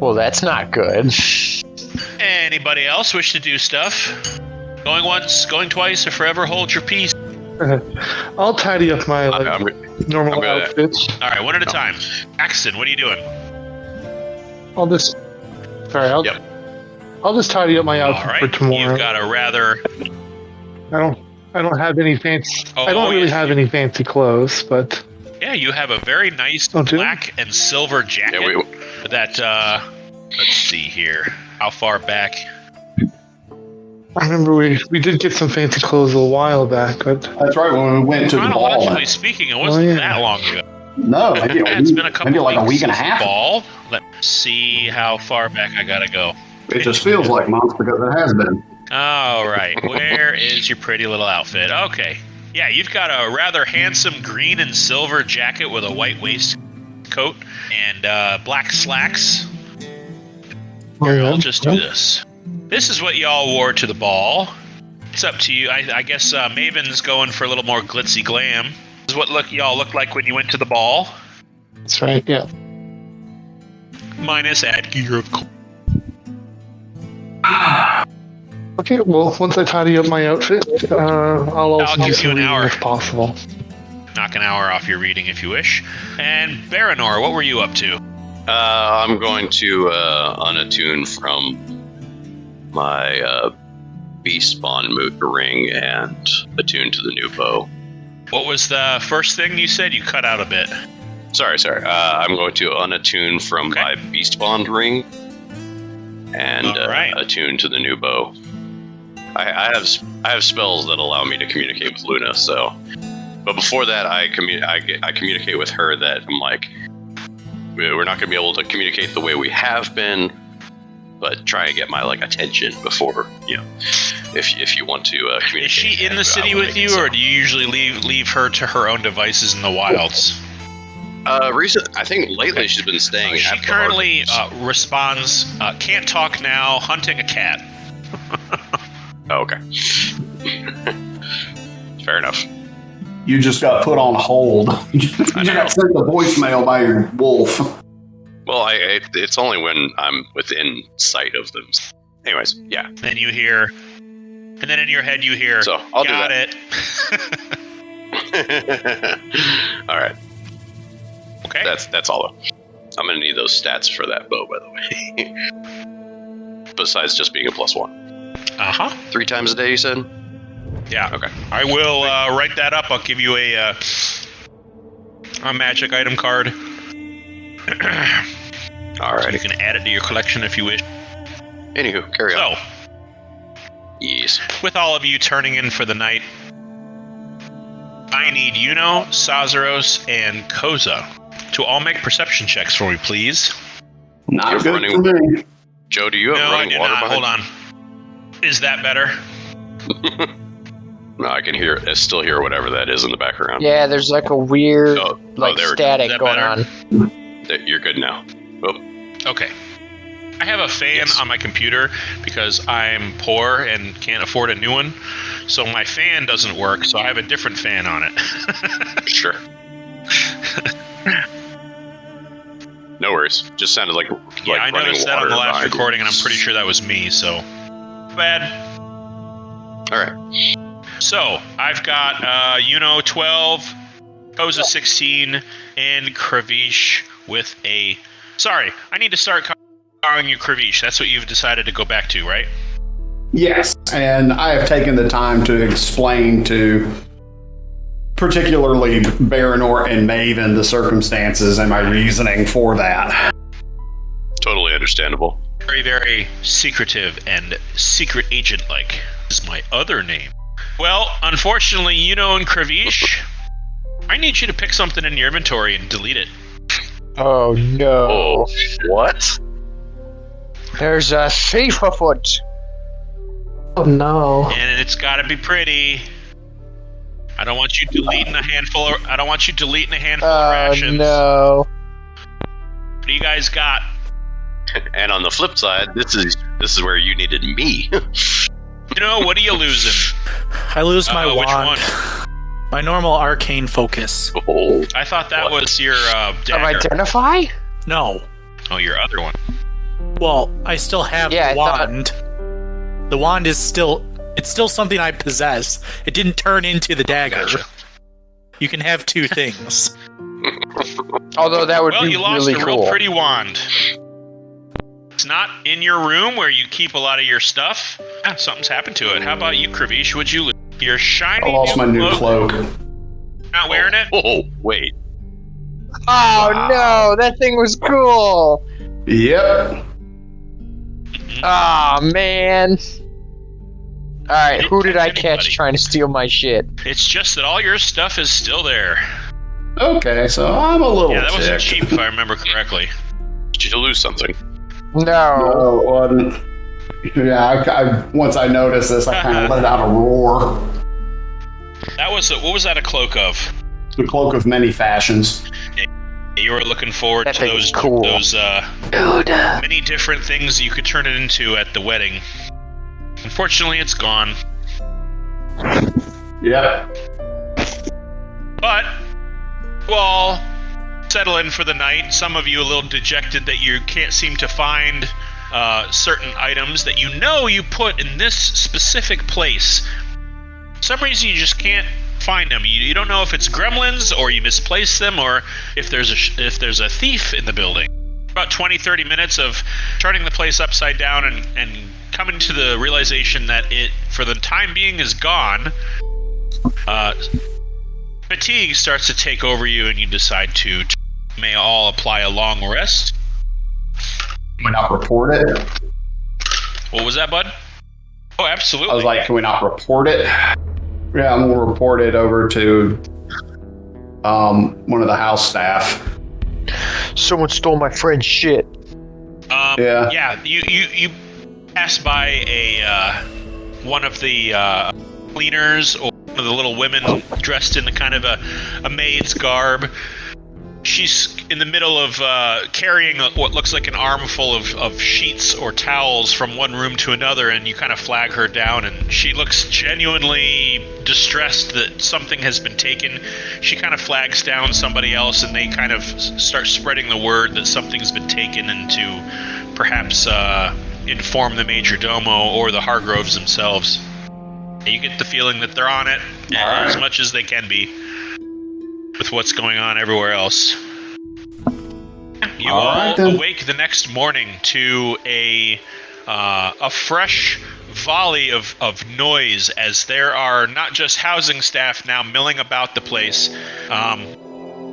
Well, that's not good. Anybody else wish to do stuff? Going once, going twice, or forever hold your peace. I'll tidy up my normal I'm gonna- outfits. All right, one at a time. Axton, what are you doing? I'll just Yep. I'll just tidy up my All outfit right, for tomorrow. you've got a rather... I don't have any fancy. Oh, I don't really yes, have any fancy clothes, but Yeah, you have a very nice Oh, do you? black and silver jacket that, let's see here. How far back? I remember we did get some fancy clothes a while back, but That's right, when we went to the ball. Chronologically speaking, it wasn't that long ago. No, maybe It's been a couple maybe like a week and a since the half. Ball. Let's see how far back I gotta go. It just feels like months because it has been. All right, where is your pretty little outfit? Okay, yeah, you've got a rather handsome green and silver jacket with a white waistcoat and black slacks. Here, I'll just do this. This is what y'all wore to the ball. It's up to you. I guess Maven's going for a little more glitzy glam. This is what y'all looked like when you went to the ball. that's right. Yeah. Minus add gear, of course. Okay. Well, once I tidy up my outfit, I'll also give do some you an reading hour. if possible. Knock an hour off your reading if you wish. And Baranor, what were you up to? I'm going to unattune from my beast spawn ring and attune to the new bow. What was the first thing you said? You cut out a bit. Sorry. I'm going to unattune from my beast bond ring and attune to the new bow. I have spells that allow me to communicate with Luna. So, but before that, I communicate with her that I'm like, we're not going to be able to communicate the way we have been, but try and get my attention before if you want to communicate. Is she in the city with you, or do you usually leave her to her own devices in the wilds? I think lately she's been staying. She at the currently Hardwoods. responds, "Can't talk now. Hunting a cat." Oh, okay. Fair enough. You just got put on hold. You just got sent a voicemail by your wolf. Well, it's only when I'm within sight of them. Anyways, yeah. Then you hear, and then in your head you hear, So I'll "Got do it." that. All right. Okay. That's all. I'm gonna need those stats for that bow, by the way. Besides just being a +1. 3 times a day, you said? Yeah. Okay. I will write that up. I'll give you a magic item card. Alright. You can add it to your collection if you wish. Anywho, carry on. So, Yes. with all of you turning in for the night, I need Yuno, Sazaros, and Koza to all make perception checks for me, please. Not You're good running- for me. Joe, do you have No, I running do water not. behind? Hold on. Is that better? No, I still hear whatever that is in the background. Yeah, there's like a weird there we go. static Is that going better? on. You're good now. Oh, Okay. I have a fan Yes. on my computer because I'm poor and can't afford a new one. So my fan doesn't work, so I have a different fan on it. sure. No worries. Just sounded like Yeah, I running noticed that on water the last behind you. recording, and I'm pretty sure that was me, so... Bad. All right. So, I've got Yuno 12, Koza 16, and Kravish with a... Sorry, I need to start calling you Kravish. That's what you've decided to go back to, right? Yes, and I have taken the time to explain to particularly Baranor and Maven the circumstances and my reasoning for that. Totally understandable. Very, very secretive and secret agent-like is my other name. Well, unfortunately, Yuno and Kravish, I need you to pick something in your inventory and delete it. Oh no. Oh, what? There's a thief afoot. Oh no. And it's got to be pretty. I don't want you deleting a handful of rations. No. What do you guys got? And on the flip side, this is where you needed me. Yuno, what are you losing? I lose my Which wand. one? My normal arcane focus. Oh, I thought that was your Of dagger. identify? No. Oh, your other one. Well, I still have Yeah, the I thought- wand. The wand is still... It's still something I possess. It didn't turn into the dagger. Gotcha. You can have two things. Although that would Well, be you lost really a cool. real pretty wand. It's not in your room where you keep a lot of your stuff. Ah, something's happened to it. How about you, Kravish? Would you lose? Your shiny I lost my new cloak. Not wearing it? oh, wait. Oh no, that thing was cool. Yep. Oh man. Alright, who did I Anybody. catch trying to steal my shit? It's just that all your stuff is still there. Okay, so I'm a little Yeah, that wasn't ticked. cheap if I remember correctly. Did you lose something? No. No, it wasn't. Yeah, I once I noticed this, I kind of let out a roar. That was what was that a cloak of? The cloak of many fashions. You were looking forward That to thing those is cool. many different things you could turn it into at the wedding. Unfortunately, it's gone. Yep. But we'll all settle in for the night. Some of you a little dejected that you can't seem to find certain items that you know you put in this specific place. For some reason you just can't find them. You don't know if it's gremlins or you misplaced them or if there's a thief in the building. About 20-30 minutes of turning the place upside down and coming to the realization that it for the time being is gone. Fatigue starts to take over you and you decide to may all apply a long rest. Can we not report it? What was that, bud? Oh, absolutely. I was like, can we not report it? Yeah, I'm gonna report it over to one of the house staff. Someone stole my friend's shit. Yeah. Yeah, you pass by one of the cleaners or one of the little women dressed in the kind of a maid's garb. She's in the middle of carrying what looks like an armful of sheets or towels from one room to another, and you kind of flag her down, and she looks genuinely distressed that something has been taken. She kind of flags down somebody else, and they kind of start spreading the word that something's been taken, and to perhaps inform the major domo or the Hargroves themselves. You get the feeling that they're on it as much as they can be with what's going on everywhere else. You all awake the next morning to a fresh volley of noise as there are not just housing staff now milling about the place,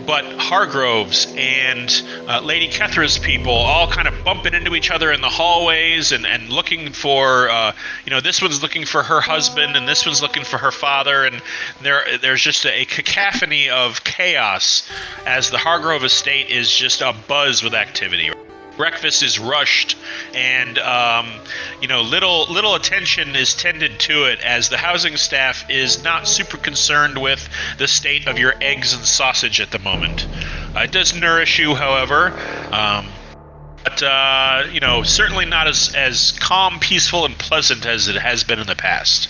but Hargroves and Lady Kethra's people all kind of bumping into each other in the hallways and looking for, this one's looking for her husband and this one's looking for her father, and there's just a cacophony of chaos as the Hargrove estate is just abuzz with activity. Breakfast is rushed, and little attention is tended to it as the housing staff is not super concerned with the state of your eggs and sausage at the moment. It does nourish you, however, but certainly not as calm, peaceful, and pleasant as it has been in the past.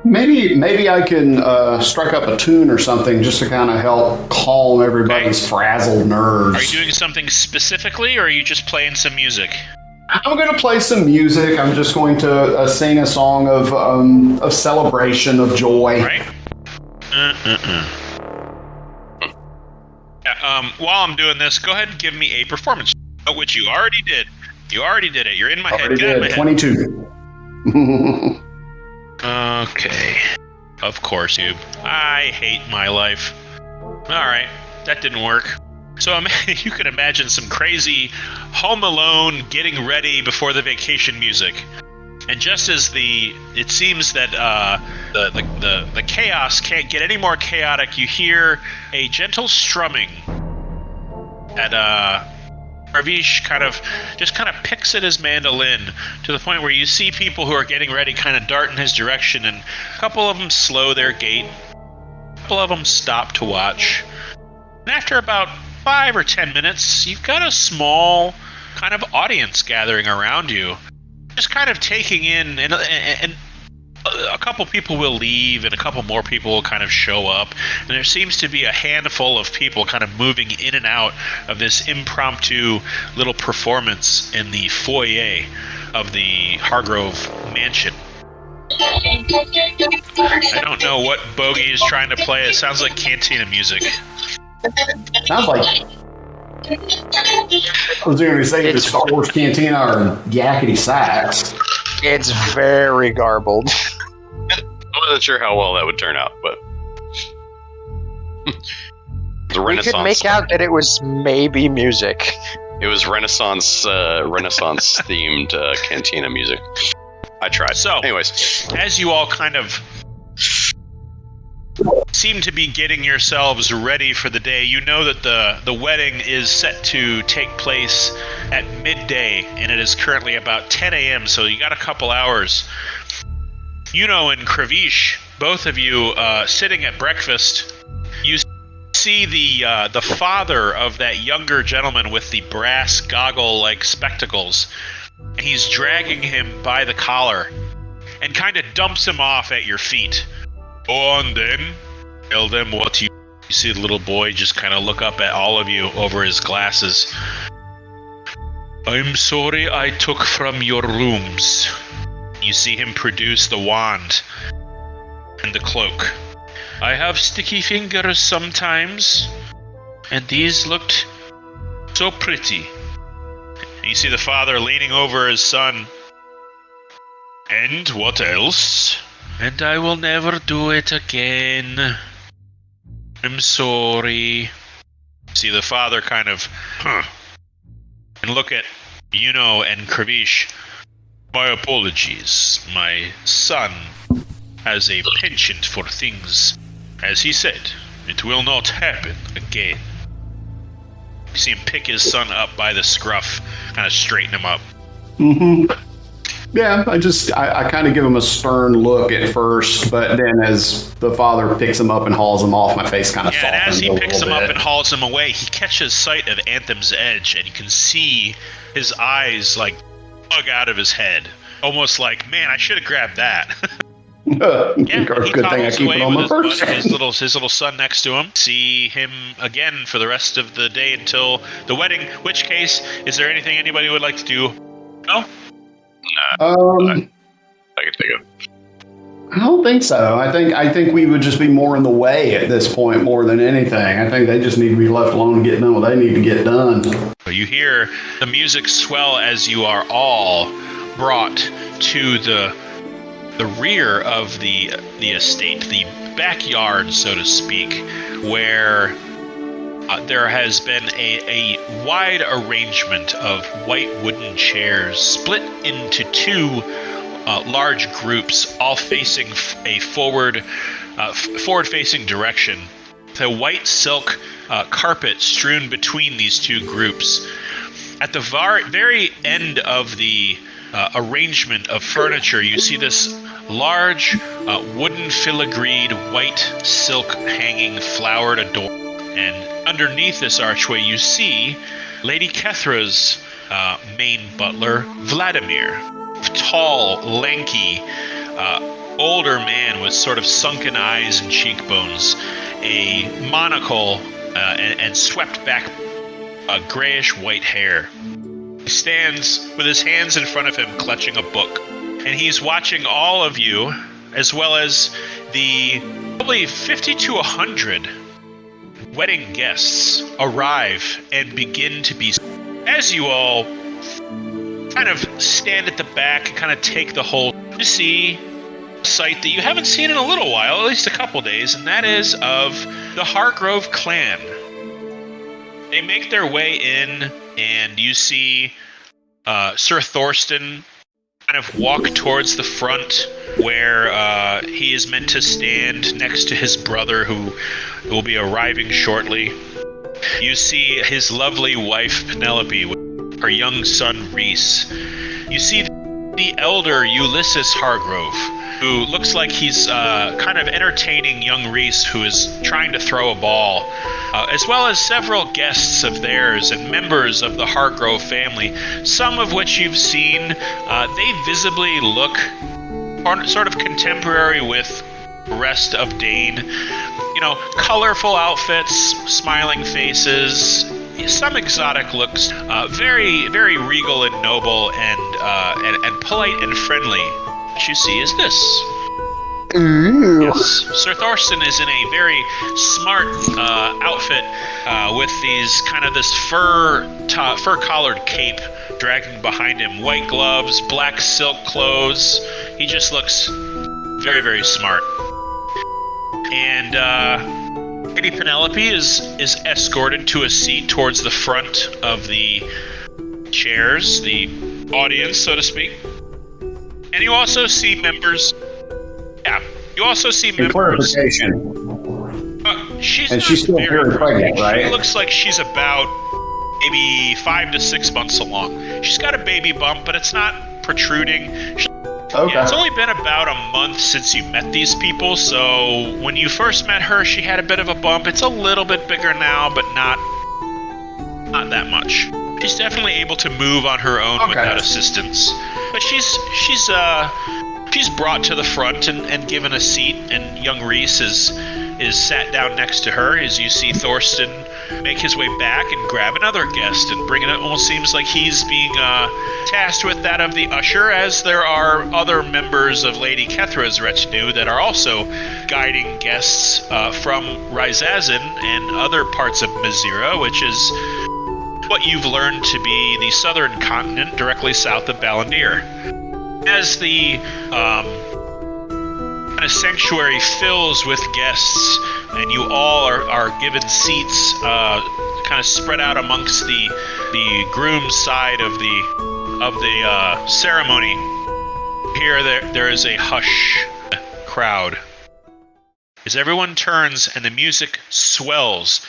Maybe I can strike up a tune or something just to kind of help calm everybody's frazzled nerves. Are you doing something specifically, or are you just playing some music? I'm going to play some music. I'm just going to sing a song of celebration, of joy. Right. While I'm doing this, go ahead and give me a performance, which you already did. You already did it. You're in my head. Get out of my head. 22. Okay. Of course, you. I hate my life. Alright, that didn't work. So you can imagine some crazy Home Alone getting ready before the vacation music. And just as it seems that the chaos can't get any more chaotic, you hear a gentle strumming at Ravish kind of picks at his mandolin to the point where you see people who are getting ready kind of dart in his direction, and a couple of them slow their gait, a couple of them stop to watch. And after about 5 or 10 minutes, you've got a small kind of audience gathering around you, just kind of taking in, and a couple people will leave and a couple more people will kind of show up, and there seems to be a handful of people kind of moving in and out of this impromptu little performance in the foyer of the Hargrove mansion. I don't know what Bogey is trying to play. It sounds like cantina music. Sounds like... I was going to say the Star Wars Cantina or Yakety Sax. It's very garbled. I wasn't sure how well that would turn out, but the We could make out that it was maybe music. It was Renaissance themed cantina music. I tried. So, anyways, as you all kind of seem to be getting yourselves ready for the day, you know that the wedding is set to take place at midday, and it is currently about 10 a.m., so you got a couple hours. Yuno and Kravish, both of you sitting at breakfast, you see the father of that younger gentleman with the brass goggle-like spectacles, and he's dragging him by the collar and kind of dumps him off at your feet. Go on then, tell them what you see. The little boy just kind of look up at all of you over his glasses. I'm sorry I took from your rooms. You see him produce the wand and the cloak. I have sticky fingers sometimes, and these looked so pretty. And you see the father leaning over his son. And what else? And I will never do it again. I'm sorry. See the father kind of, and look at Yuno and Kravish. My apologies. My son has a penchant for things. As he said, it will not happen again. You see him pick his son up by the scruff, kind of straighten him up. Mm-hmm. Yeah, I kind of give him a stern look at first, but then as the father picks him up and hauls him off, my face kind of softens. And as he picks him bit. up and hauls him away, he catches sight of Anthem's edge, and you can see his eyes like bug out of his head. Almost like, man, I should have grabbed that. Good thing I keep it on my person. His little son next to him. See him again for the rest of the day until the wedding. Which case, is there anything anybody would like to do? No? I can think of. I don't think so. I think we would just be more in the way at this point more than anything. I think they just need to be left alone and get done what they need to get done. You hear the music swell as you are all brought to the rear of the estate, the backyard, so to speak, where there has been a wide arrangement of white wooden chairs split into two large groups, all facing a forward-facing direction. The white silk carpet strewn between these two groups. At the very end of the arrangement of furniture, you see this large wooden filigreed white silk hanging flowered door. And underneath this archway, you see Lady Kethra's main butler, Valandiir. Tall, lanky, older man with sort of sunken eyes and cheekbones, a monocle, and swept back grayish-white hair. He stands with his hands in front of him, clutching a book. And he's watching all of you, as well as the probably 50 to 100 wedding guests arrive and begin to be... As you all kind of stand at the back and kind of take the whole... You see a sight that you haven't seen in a little while, at least a couple days, and that is of the Hargrove clan. They make their way in, and you see Sir Thorsten kind of walk towards the front where he is meant to stand next to his brother who will be arriving shortly. You see his lovely wife Penelope with her young son Rhys. You see the elder Ulysses Hargrove, who looks like he's kind of entertaining young Rhys, who is trying to throw a ball, as well as several guests of theirs and members of the Hargrove family, some of which you've seen. They visibly look sort of contemporary with the rest of Dane. You know, colorful outfits, smiling faces, some exotic looks, very, very regal and noble and polite and friendly. What you see is this. Ooh. Yes, Sir Thorsten is in a very smart outfit with this fur collared cape dragging behind him, white gloves, black silk clothes. He just looks very, very smart. And Lady Penelope is escorted to a seat towards the front of the chairs, the audience, so to speak. And you also see members. Yeah, you also see members. Clarification. She's still very pregnant, right? She looks like she's about maybe 5 to 6 months along. She's got a baby bump, but it's not protruding. Okay. Yeah, it's only been about a month since you met these people, so when you first met her, she had a bit of a bump. It's a little bit bigger now, but not that much. She's definitely able to move on her own without assistance. But she's brought to the front and given a seat, and young Reese is sat down next to her as you see Thorsten make his way back and grab another guest and bring it. It almost seems like he's being tasked with that of the usher, as there are other members of Lady Kethra's retinue that are also guiding guests from Ryzazen and other parts of Mazira, which is what you've learned to be the southern continent directly south of Valandiir. As the kind of sanctuary fills with guests, and you all are given seats, kind of spread out amongst the groom side of the ceremony. Here, there is a hush crowd as everyone turns and the music swells.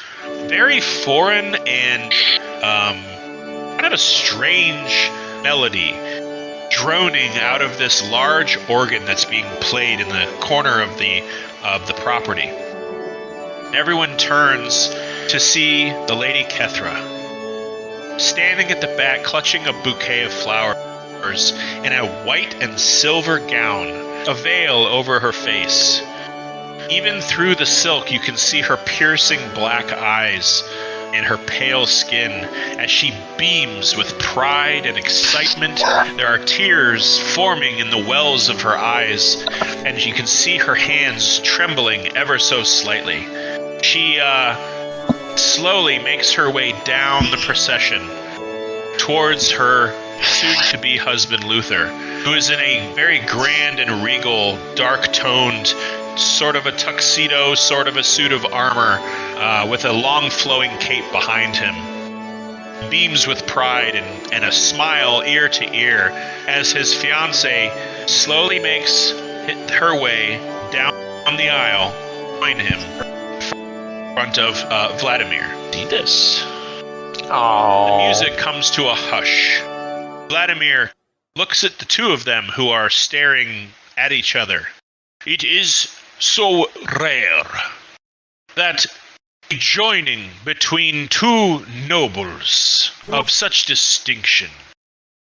Very foreign and kind of a strange melody droning out of this large organ that's being played in the corner of the property. Everyone turns to see the Lady Kethra standing at the back, clutching a bouquet of flowers in a white and silver gown, a veil over her face. Even through the silk, you can see her piercing black eyes and her pale skin as she beams with pride and excitement. There are tears forming in the wells of her eyes, and you can see her hands trembling ever so slightly. She slowly makes her way down the procession towards her soon-to-be husband Luther, who is in a very grand and regal, dark-toned, sort of a tuxedo, sort of a suit of armor, with a long flowing cape behind him. Beams with pride and a smile ear to ear as his fiancée slowly makes her way down the aisle behind him in front of Vladimir. See this. Oh. The music comes to a hush. Vladimir looks at the two of them who are staring at each other. It is so rare that a joining between two nobles of such distinction,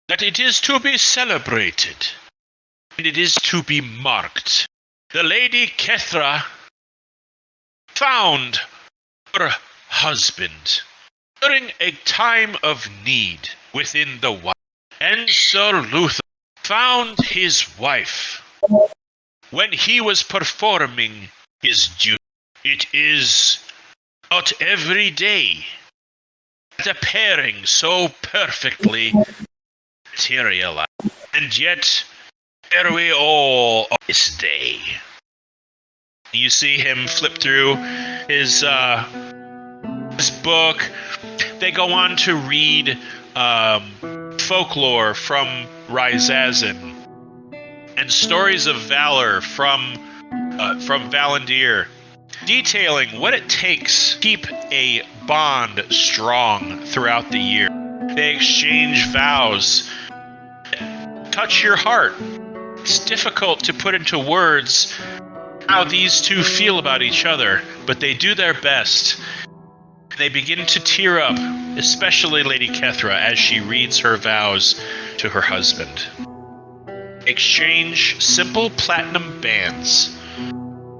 that it is to be celebrated, and it is to be marked. The Lady Kethra found her husband during a time of need within the wild, and Sir Luther found his wife when he was performing his duty. It is not every day that a pairing so perfectly materialized, and yet here we all on this day. You see him flip through his book. They go on to read folklore from Ryzazen and stories of valor from Valandiir, detailing what it takes to keep a bond strong throughout the year. They exchange vows that touch your heart. It's difficult to put into words how these two feel about each other, but they do their best. They begin to tear up, especially Lady Kethra, as she reads her vows to her husband. Exchange simple platinum bands,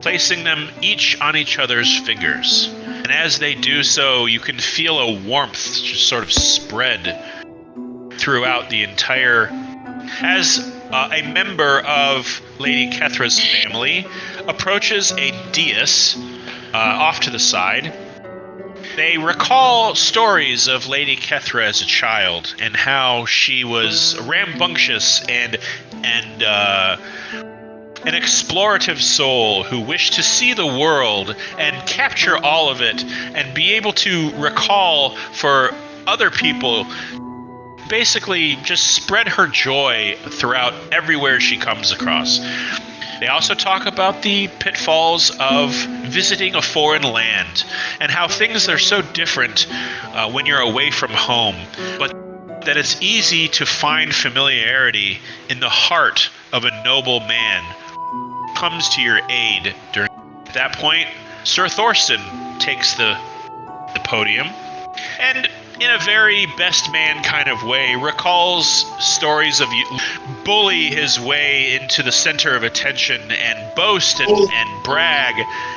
placing them each on each other's fingers. And as they do so, you can feel a warmth just sort of spread throughout the entire. As a member of Lady Kethra's family approaches a dais off to the side, they recall stories of Lady Kethra as a child and how she was rambunctious and an explorative soul who wished to see the world and capture all of it and be able to recall for other people, basically just spread her joy throughout everywhere she comes across. They also talk about the pitfalls of visiting a foreign land and how things are so different when you're away from home, but that it's easy to find familiarity in the heart of a noble man who comes to your aid during. At that point, Sir Thorsten takes the podium and, in a very best man kind of way, recalls stories of you bully his way into the center of attention and boast and brag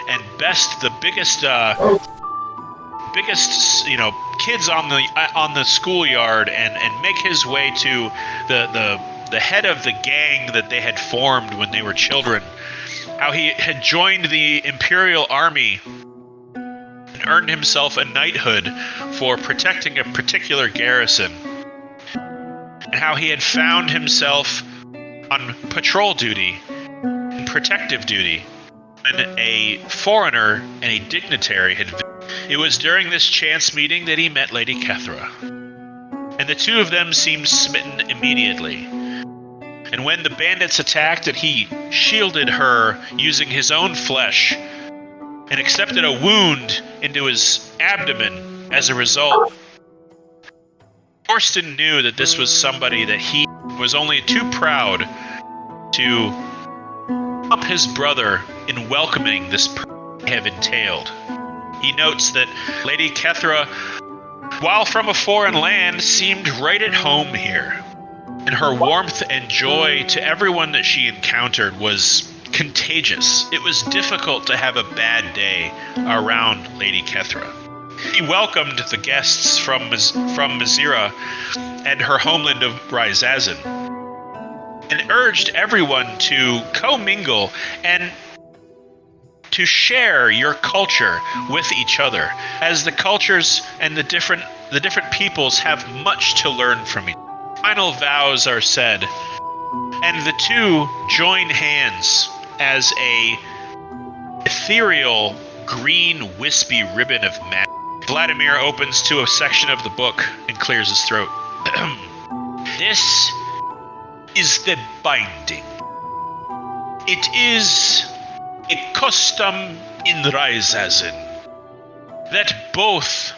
and best the biggest kids on the schoolyard and make his way to the head of the gang that they had formed when they were children. How he had joined the Imperial Army and earned himself a knighthood for protecting a particular garrison. And how he had found himself on patrol duty and protective duty when a foreigner and a dignitary had visited. It was during this chance meeting that he met Lady Kethra, and the two of them seemed smitten immediately. And when the bandits attacked, that he shielded her using his own flesh and accepted a wound into his abdomen as a result. Thorsten knew that this was somebody that he was only too proud to help his brother in welcoming this have entailed. He notes that Lady Kethra, while from a foreign land, seemed right at home here. And her warmth and joy to everyone that she encountered was contagious. It was difficult to have a bad day around Lady Kethra. He welcomed the guests from Mazira and her homeland of Ryazazin, and urged everyone to commingle and to share your culture with each other, as the cultures and the different peoples have much to learn from each other. Final vows are said, and the two join hands as a ethereal green wispy ribbon of magic. Vladimir opens to a section of the book and clears his throat. This is the binding. It is a custom in Ryazazin that both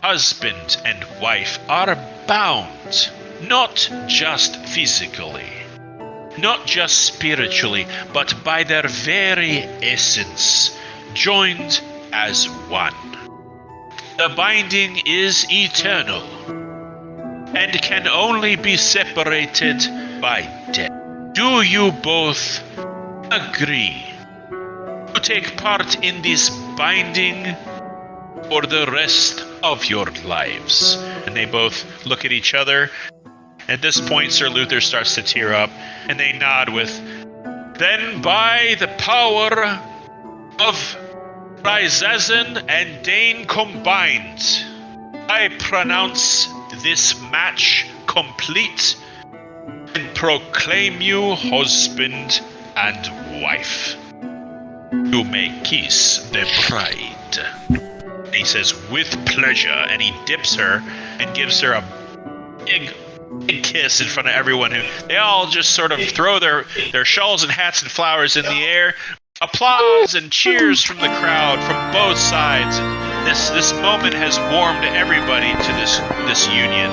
husband and wife are bound, not just physically, not just spiritually, but by their very essence, joined as one. The binding is eternal and can only be separated by death. Do you both agree to take part in this binding for the rest of your lives? And they both look at each other. At this point, Sir Luther starts to tear up, and they nod with, "Then by the power of Ryazazin and Dane combined, I pronounce this match complete and proclaim you husband and wife. You may kiss the bride." And he says, "With pleasure," and he dips her and gives her a big kiss in front of everyone. They all just sort of throw their shawls and hats and flowers in the air. Applause and cheers from the crowd from both sides. This moment has warmed everybody to this union.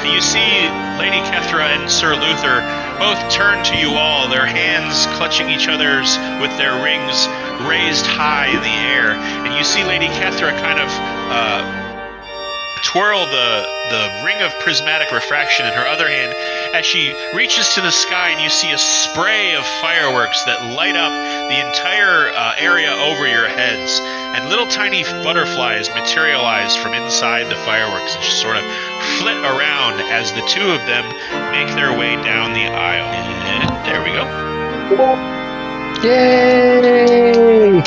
You see Lady Kethra and Sir Luther both turn to you all, their hands clutching each other's with their rings raised high in the air. And you see Lady Kethra kind of twirl the ring of prismatic refraction in her other hand as she reaches to the sky, and you see a spray of fireworks that light up the entire area over your heads, and little tiny butterflies materialize from inside the fireworks and just sort of flit around as the two of them make their way down the aisle. And there we go. Yay!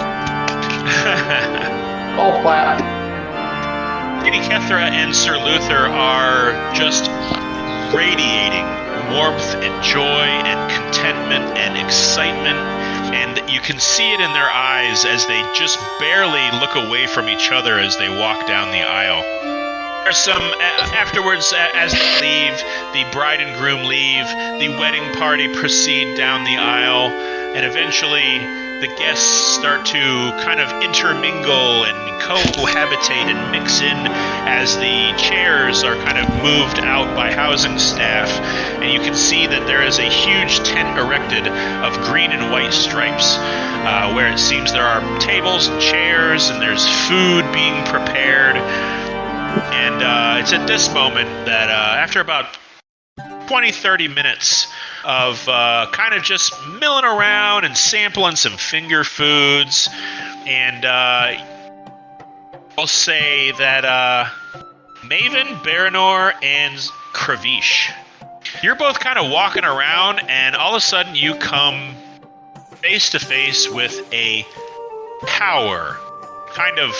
All clap. Lady Kethra and Sir Luther are just radiating warmth and joy and contentment and excitement, and you can see it in their eyes as they just barely look away from each other as they walk down the aisle. There's some, afterwards, as they leave, the bride and groom leave, the wedding party proceed down the aisle, and eventually the guests start to kind of intermingle and cohabitate and mix in as the chairs are kind of moved out by housing staff, and you can see that there is a huge tent erected of green and white stripes, where it seems there are tables and chairs and there's food being prepared. And it's at this moment that after about 20-30 minutes of kind of just milling around and sampling some finger foods, and I'll say that Maven, Baranor, and Kravish, you're both kind of walking around, and all of a sudden you come face to face with a tower, kind of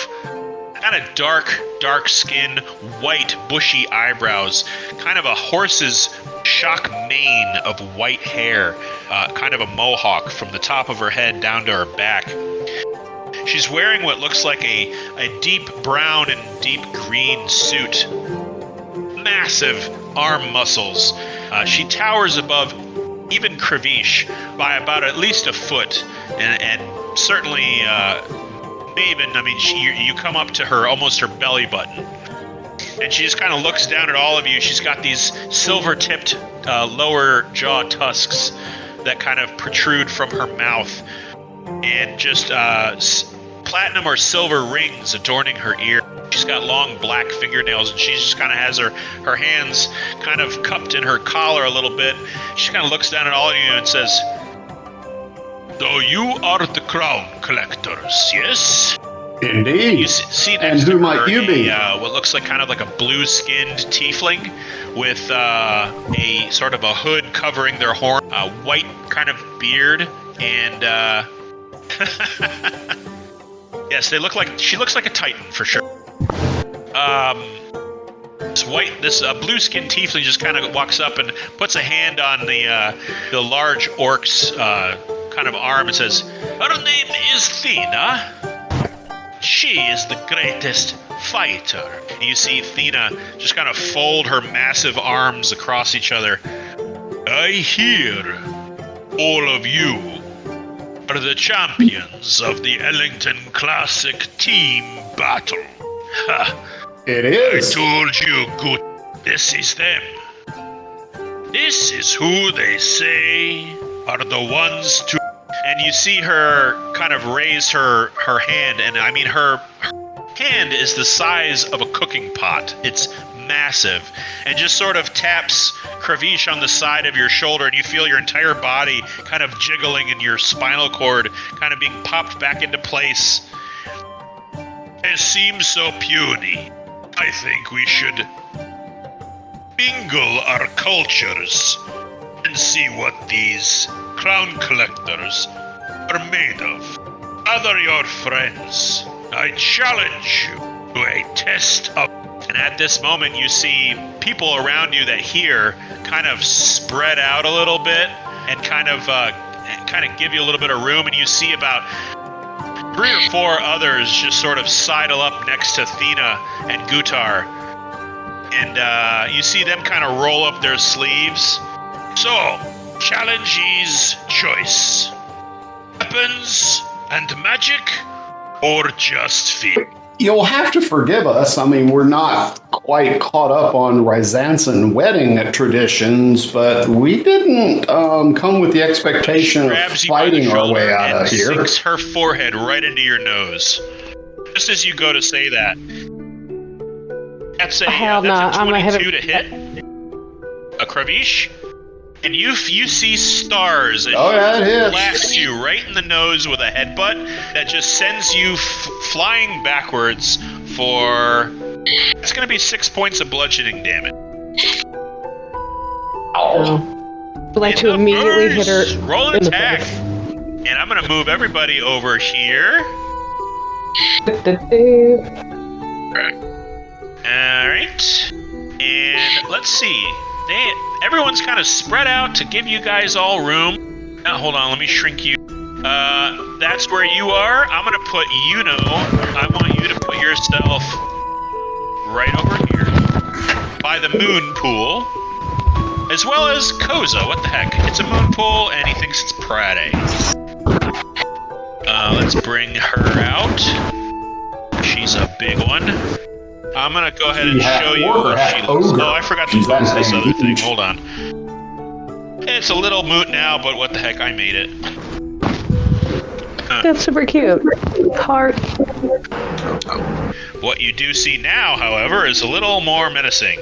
dark skin, white, bushy eyebrows, kind of a horse's shock mane of white hair, kind of a mohawk from the top of her head down to her back. She's wearing what looks like a deep brown and deep green suit. Massive arm muscles. She towers above even Kravish by about at least a foot, and certainly Maven, I mean, you come up to her, almost her belly button, and she just kind of looks down at all of you. She's got these silver-tipped lower jaw tusks that kind of protrude from her mouth, and just platinum or silver rings adorning her ear. She's got long black fingernails, and she just kind of has her hands kind of cupped in her collar a little bit. She kind of looks down at all of you and says, "So you are the crown collectors, yes?" Indeed. You see and who might you be? What looks like kind of like a blue-skinned tiefling with a sort of a hood covering their horn, a white kind of beard, and yes, she looks like a titan for sure. This blue-skinned tiefling just kind of walks up and puts a hand on the large orc's kind of arm and says, "Her name is Thena. She is the greatest fighter." And you see Thena just kind of fold her massive arms across each other. "I hear all of you are the champions of the Ellington Classic Team Battle." Ha! It is. I told you, good. This is them. This is who they say are the ones to... And you see her kind of raise her hand, and I mean her hand is the size of a cooking pot. It's massive, and just sort of taps Kravish on the side of your shoulder, and you feel your entire body kind of jiggling and your spinal cord kind of being popped back into place. "It seems so puny. I think we should mingle our cultures and see what these crown collectors are made of. Gather your friends. I challenge you to a test of..." And at this moment, you see people around you that hear kind of spread out a little bit and kind of give you a little bit of room, and you see about 3 or 4 others just sort of sidle up next to Thena and Gutar, and you see them kind of roll up their sleeves. "So, challengee's choice. Weapons and magic, or just fear?" You'll have to forgive us. I mean, we're not quite caught up on Ryzanson wedding traditions, but we didn't come with the expectation of fighting our way out of here. Sinks her forehead right into your nose. Just as you go to say that. That's a 22 to hit. A Kravish. And you see stars as it blasts you right in the nose with a headbutt that just sends you flying backwards for... It's going to be 6 points of bludgeoning damage. I'd like to immediately hit her. Roll an attack. And I'm going to move everybody over here. Alright. And let's see. everyone's kind of spread out to give you guys all room. Now, hold on, let me shrink you. That's where you are. I'm gonna put Yuno. I want you to put yourself right over here by the moon pool, as well as Koza. What the heck? It's a moon pool, and he thinks it's Friday. Let's bring her out. She's a big one. I'm gonna go ahead and show you what she looks like. Oh, I forgot to close this other thing. Hold on. It's a little moot now, but what the heck? I made it. That's super cute. Heart. What you do see now, however, is a little more menacing.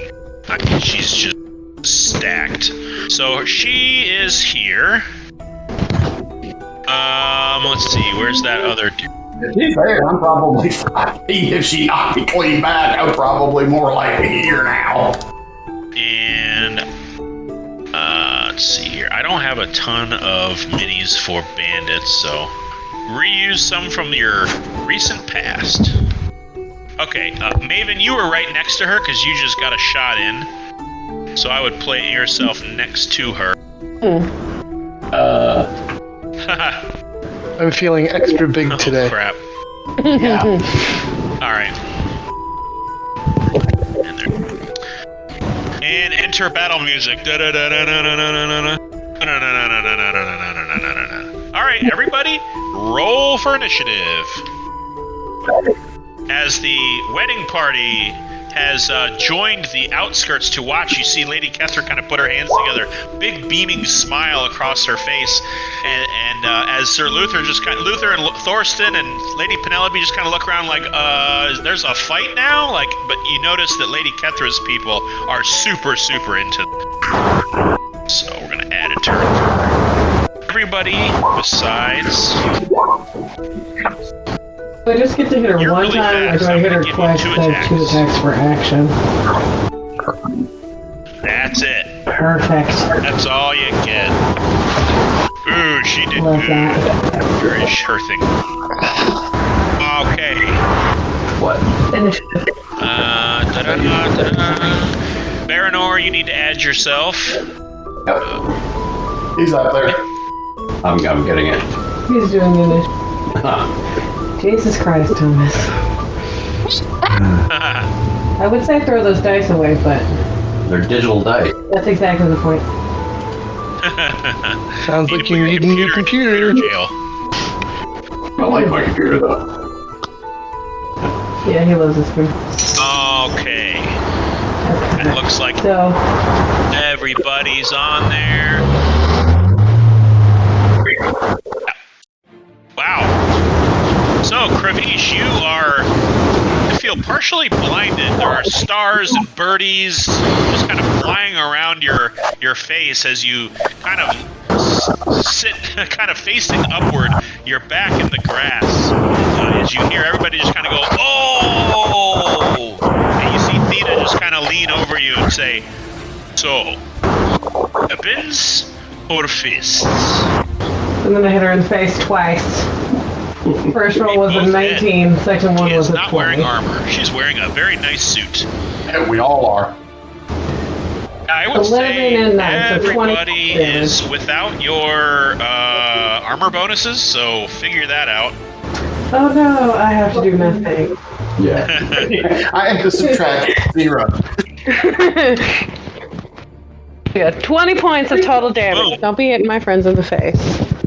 She's just stacked. So she is here. Let's see. Where's that other dude? To be fair, I'm probably 5 feet. If she knocked me clean back, I'm probably more like here now. And let's see here. I don't have a ton of minis for bandits, so reuse some from your recent past. Okay, Maven, you were right next to her because you just got a shot in. So I would play yourself next to her. I'm feeling extra big today. Oh, crap. Yeah. Alright. And enter battle music. Alright, everybody, roll for initiative. As the wedding party has joined the outskirts to watch, you see Lady Kethra kind of put her hands together, big beaming smile across her face, and as Sir Luther Luther and Thorsten and Lady Penelope just kind of look around like, there's a fight now? But you notice that Lady Kethra's people are super, super into it. So we're going to add it to her. Everybody besides... Do I just get to hit her You're one really time, fast. or do I I'm hit gonna her give you twice? 2 I have 2 attacks for action. That's it. Perfect. That's all you get. Ooh, she did Love good. that. Very sure thing. Okay. What? Initiative. Baranor, you need to add yourself. Yep. He's up there. I'm getting it. He's doing initiative. Jesus Christ, Thomas. I would say throw those dice away, but They're digital dice. that's exactly the point. Sounds like you need a new computer. Jail. I like my computer though. Yeah, he loves this game. Okay. It looks like So, everybody's on there. Wow. So, Kravish, you feel partially blinded. There are stars and birdies just kind of flying around your face as you kind of sit kind of facing upward, your back in the grass. As you hear everybody just kind of go, oh! And you see Thena just kind of lean over you and say, so, weapons or fists? I'm gonna hit her in the face twice. First roll was a 19, second one She was is a not 20. wearing armor. She's wearing a very nice suit. Yeah, we all are. I would 11 say and 9, so 20 everybody is without your armor bonuses, so figure that out. Oh no, I have to do nothing. Yeah. I have to subtract 0. Yeah, 20 points of total damage. Don't be hitting my friends in the face.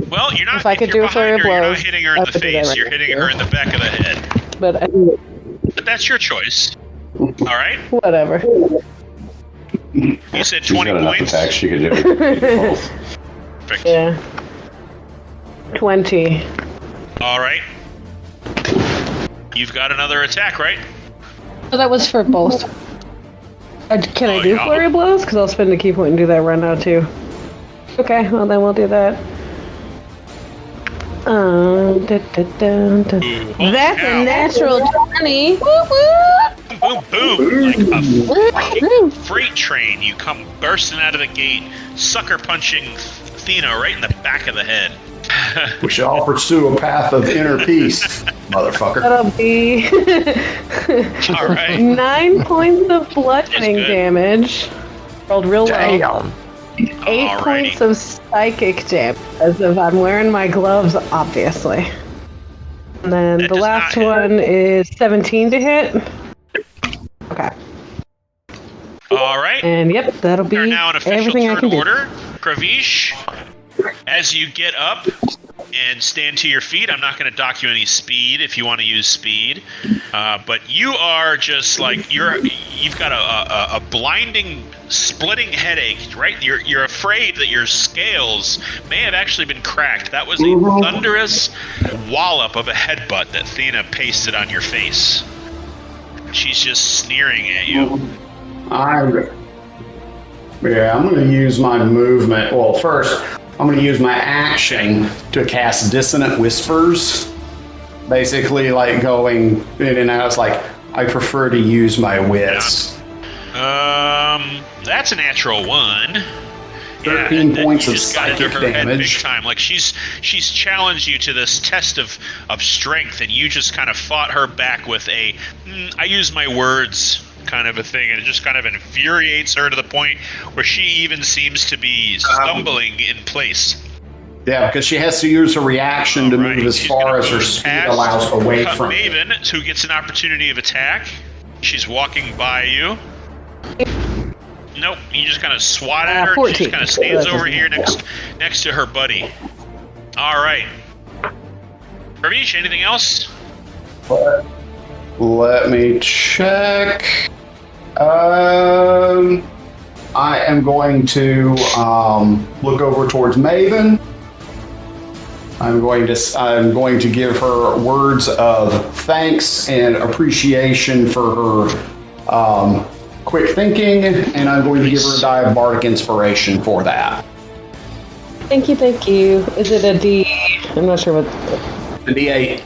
Well, you're not. If I could you're do a flurry behind of her, you're not blows, hitting her in I the would do that face. right You're now. hitting her in the back of the head. But But that's your choice. All right. whatever. You said 20 points. Attacks she could do. Perfect. Yeah. 20. All right. You've got another attack, right? So that was for both. Can I do yeah. flurry of blows? Because I'll spend a key point and do that right now too. Okay, well then we'll do that. That's a natural 20. Woo woo! Boom, boom! Like a fucking freight train, you come bursting out of the gate, sucker punching Thena right in the back of the head. We should all pursue a path of inner peace, motherfucker. That'll be All right. 9 points of bludgeoning good. damage. Rolled real well. Damn. 8 Alrighty. points of psychic damage, as if I'm wearing my gloves, obviously. And then That the does last not hit. one is 17 to hit. Okay. All right. And yep, that'll We are be now in official everything I turn can do. order. Kravish, as you get up and stand to your feet, I'm not going to dock you any speed if you want to use speed, but you are just like you've got a blinding, splitting headache, right? You're afraid that your scales may have actually been cracked. That was a thunderous wallop of a headbutt that Thena pasted on your face. She's just sneering at you. I'm going to use my movement. Well, first, I'm going to use my action to cast Dissonant Whispers. Basically, like going in and out. It's like, I prefer to use my wits. That's a natural 1. 13 points you of just got into psychic her head big damage. time. Like she's challenged you to this test of strength, and you just kind of fought her back with a I use my words kind of a thing, and it just kind of infuriates her to the point where she even seems to be stumbling in place. Yeah, because she has to use her reaction to Alright, move as she's far gonna as her move speed past allows away from it. Maven, who gets an opportunity of attack. She's walking by you. Nope, you just kind of swat at her. 14. She just kind of stands over here next to her buddy. All right. Ravish, anything else? Let me check. I am going to look over towards Maven. I'm going to give her words of thanks and appreciation for her quick thinking, and I'm going to give her a die of bardic inspiration for that. Thank you, thank you. Is it a D? I'm not sure what. A D8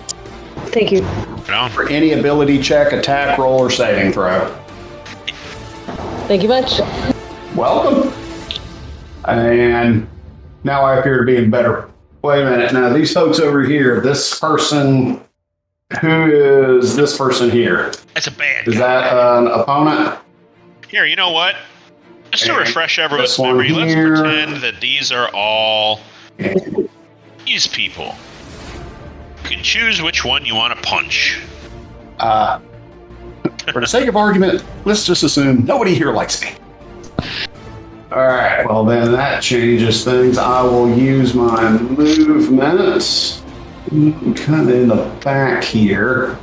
Thank you. for any ability check, attack, roll, or saving throw. Thank you much. Welcome. And now I appear to be in better. Wait a minute. Now, these folks over here, this person, who is this person here? That's a bad Is guy. that an opponent? Here, you know what? Just to And refresh everyone's this one memory, let's here. pretend that these are all these people. You can choose which one you want to punch. For the sake of argument, let's just assume nobody here likes me. All right, well then that changes things. I will use my movement kind of in the back here.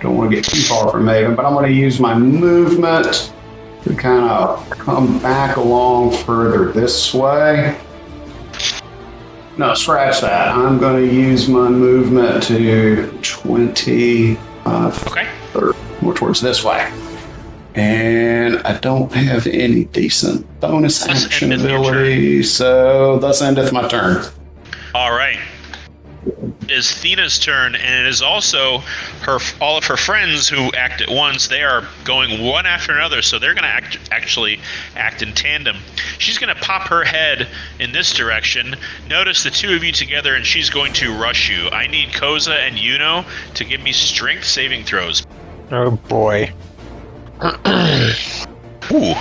Don't want to get too far from Maven, but I'm going to use my movement to kind of come back along further this way. No, scratch that. I'm going to use my movement to 20, Okay. 30, more towards this way. And I don't have any decent bonus Thus action endeth your ability, so thus endeth my turn. All right. It is Thena's turn, and it is also all of her friends who act at once. They are going one after another, so they're going to actually act in tandem. She's going to pop her head in this direction. Notice the two of you together, and she's going to rush you. I need Koza and Yuno to give me strength saving throws. Oh boy. Ooh.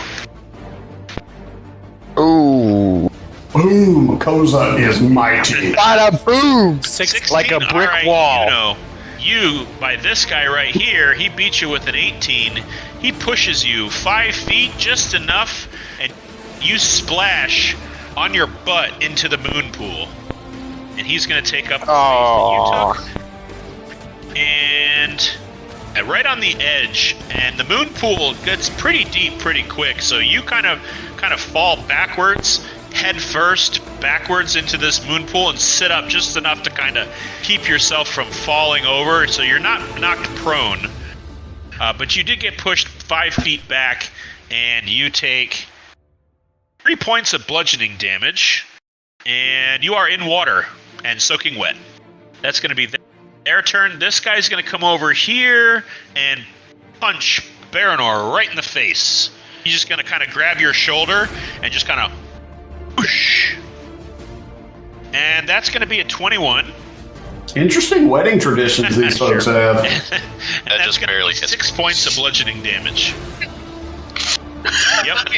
Ooh. Boom! Koza is mighty. Bada boom! 16, Like a brick all right, wall. You, by this guy right here, he beat you with an 18. He pushes you 5 feet, just enough, and you splash on your butt into the moon pool. And he's going to take up the Oh. space that you took. And right on the edge, and the moon pool gets pretty deep pretty quick, so you kind of fall backwards, head first, backwards into this moon pool, and sit up just enough to kind of keep yourself from falling over, so you're not knocked prone. But you did get pushed 5 feet back, and you take 3 points of bludgeoning damage, and you are in water and soaking wet. That's going to be their turn. This guy's going to come over here and punch Baranor right in the face. He's just going to kind of grab your shoulder and just kind of whoosh. And that's going to be a 21. Interesting wedding traditions these folks have. And That that's just gonna barely be hits 6 me. points of bludgeoning damage. Yep.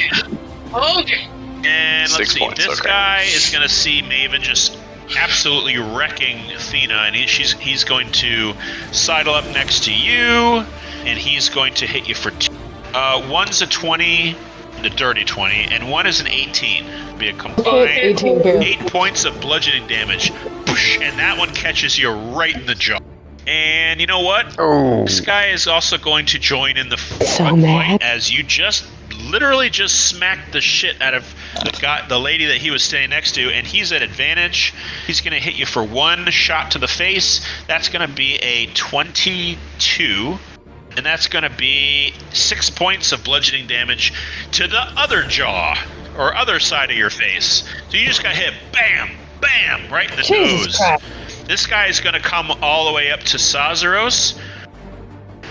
Okay. And let's 6 see. points, This okay. guy is going to see Maven just absolutely wrecking Athena, and he's going to sidle up next to you, and he's going to hit you for 2. One's a 20, the dirty 20, and one is an 18. Be a combined 18 here. 8 points of bludgeoning damage. Boosh, and that one catches you right in the jaw. And you know what? Oh. This guy is also going to join in the So fight mad. as you literally just smacked the shit out of the lady that he was standing next to, and he's at advantage. He's going to hit you for 1 shot to the face. That's going to be a 22, and that's going to be 6 points of bludgeoning damage to the other jaw, or other side of your face. So you just got hit, bam, bam, right in the Jesus nose. Christ. This guy is going to come all the way up to Sazaros,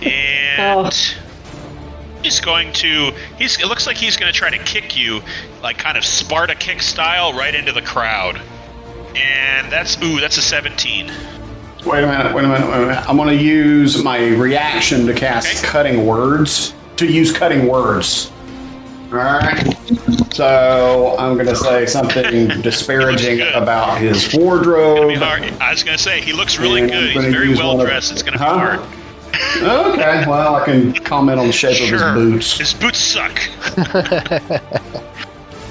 and it looks like he's going to try to kick you, like kind of Sparta kick style, right into the crowd. And that's a 17. Wait a minute. I'm going to use my reaction to cast Cutting Words. All right. So I'm going to say something disparaging about his wardrobe. I was going to say, he looks really And good. I'm He's gonna very use well one of- dressed. It's going to be Huh? hard. Okay, well, I can comment on the shape of his boots. His boots suck.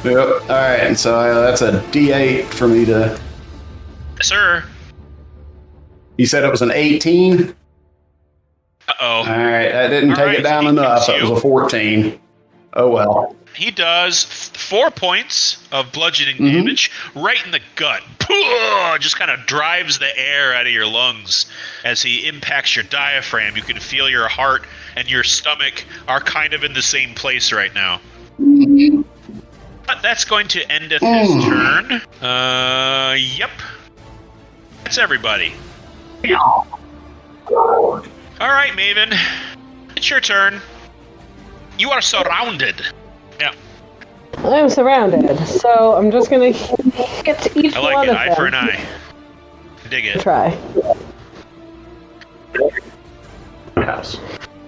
Yep. All right, and so that's a D8 for me to. Sir. You said it was an 18? Uh-oh. All right, that didn't All take right, it down he enough. hits It was you. a 14. Oh, well. He does 4 points of bludgeoning Mm-hmm. damage right in the gut. Just kind of drives the air out of your lungs as he impacts your diaphragm. You can feel your heart and your stomach are kind of in the same place right now. But that's going to end his turn. Yep. That's everybody. All right, Maven. It's your turn. You are surrounded. Yeah. I'm surrounded, so I'm just gonna hit each I like one it. of Eye them. for an eye. Dig it. Try. Yes.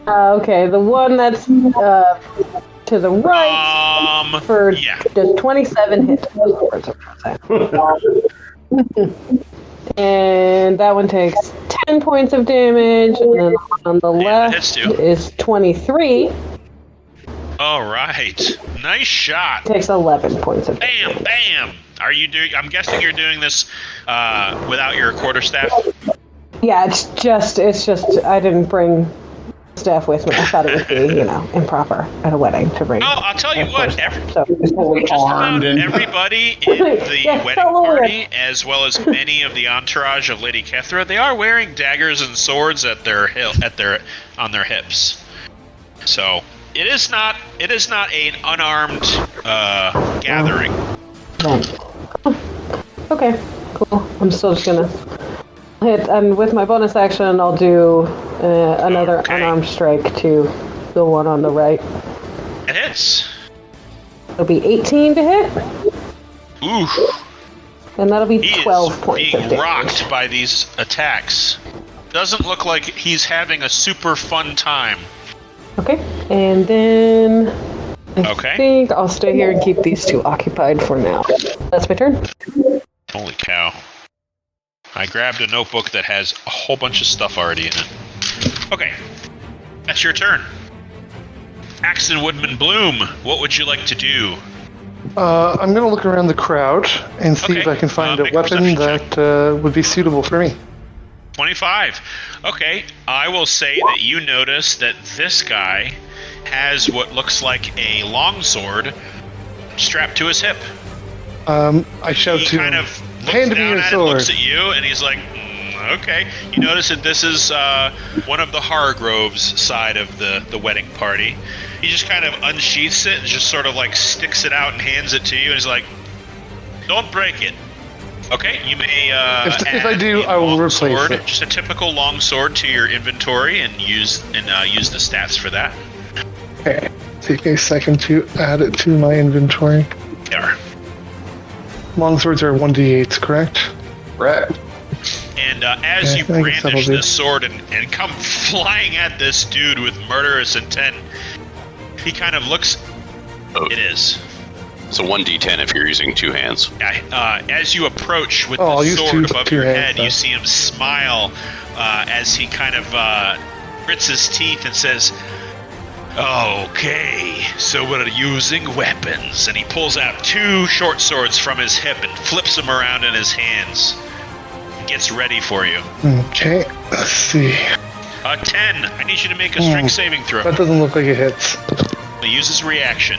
Okay, the one that's to the right for yeah. just 27 hits. And that one takes 10 points of damage, and then on the that hits left too. is 23. All right. Nice shot. Takes 11 points of damage. Bam, bam. Are you doing? I'm guessing you're doing this without your quarterstaff. Yeah, it's just I didn't bring staff with me. I thought it would be, improper at a wedding to bring. Oh, I'll tell you what. So, Just Armed about and- everybody in the Yeah, wedding hello. party, as well as many of the entourage of Lady Kethra, they are wearing daggers and swords on their hips. So it is not an unarmed gathering. okay, cool. I'm still just gonna hit, and with my bonus action, I'll do another Okay. unarmed strike to the one on the right. It hits. It'll be 18 to hit, Ooh, and that'll be he 12 is points of being damage. rocked by these attacks. Doesn't look like he's having a super fun time. Okay, and then I Okay. think I'll stay here and keep these two occupied for now. That's my turn. Holy cow. I grabbed a notebook that has a whole bunch of stuff already in it. Okay. That's your turn. Axton Woodman Bloom, what would you like to do? I'm going to look around the crowd and see Okay, if I can find a make a weapon perception that would be suitable for me. 25. Okay, I will say that you notice that this guy has what looks like a longsword strapped to his hip. I shout He to kind him, of looks hand me down your at it, sword. looks at you, and he's like, okay. You notice that this is one of the Hargroves side of the wedding party. He just kind of unsheaths it and just sort of like sticks it out and hands it to you, and he's like, don't break it. Okay, you may If I add do, a I will long replace sword, it. just a typical long sword to your inventory, and use the stats for that. Okay, take a second to add it to my inventory. There. Longswords are 1d8s, correct? Correct. And as Yeah, you I think that'll brandish do. this sword and come flying at this dude with murderous intent, he kind of looks. Oh. It is. So 1d10 if you're using two hands. As you approach with I'll the use sword two above your hands, head, then. you see him smile as he kind of grits his teeth and says, "Okay, so we're using weapons." And he pulls out two short swords from his hip and flips them around in his hands. And gets ready for you. Okay, let's see. 10. I need you to make a strength saving throw. That doesn't look like it hits. He uses reaction.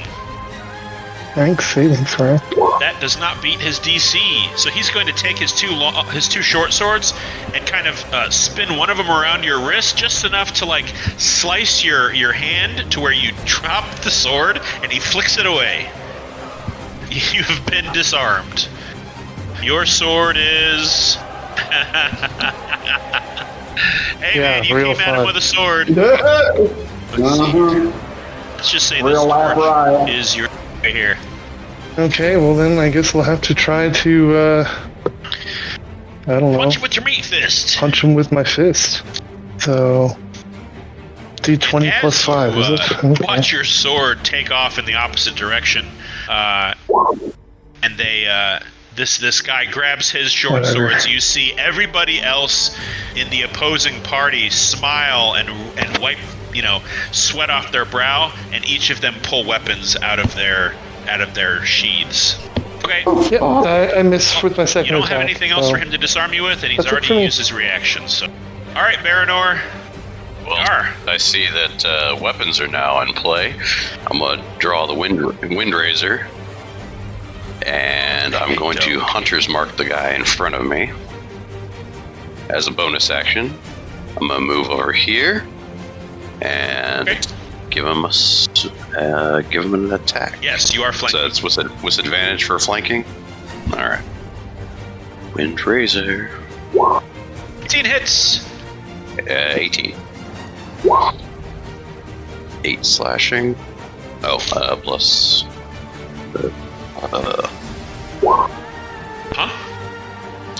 Strength saving throw. That does not beat his DC. So he's going to take his two short swords and kind of spin one of them around your wrist just enough to like slice your hand to where you drop the sword, and he flicks it away. You have been disarmed. Your sword is... Hey man, you real came at him fun. with a sword. Uh-huh. Let's just say Real this life torch riot. is your right here. Okay, well then I guess we'll have to try to, I don't know, Punch with your meat fist. punch him with my fist. So, D20 As plus 5, you, is it? Okay. Watch your sword take off in the opposite direction, and they this guy grabs his short Whatever. swords. You see everybody else in the opposing party smile and wipe sweat off their brow, and each of them pull weapons out of their sheaths. Okay. Yep, I missed with my second You don't attack. have anything else so- for him to disarm you with, and he's That's it already for me. used his reaction. So, all right, Baranor. Well, Gar. I see that weapons are now in play. I'm going to draw the wind razor, and I'm going to hunter's mark the guy in front of me. As a bonus action, I'm going to move over here and Okay. give him an attack. Yes, you are So flanking. that's with advantage for flanking. All right. Wind razor. 18 hits. 18. 8 slashing. Oh, plus. Huh?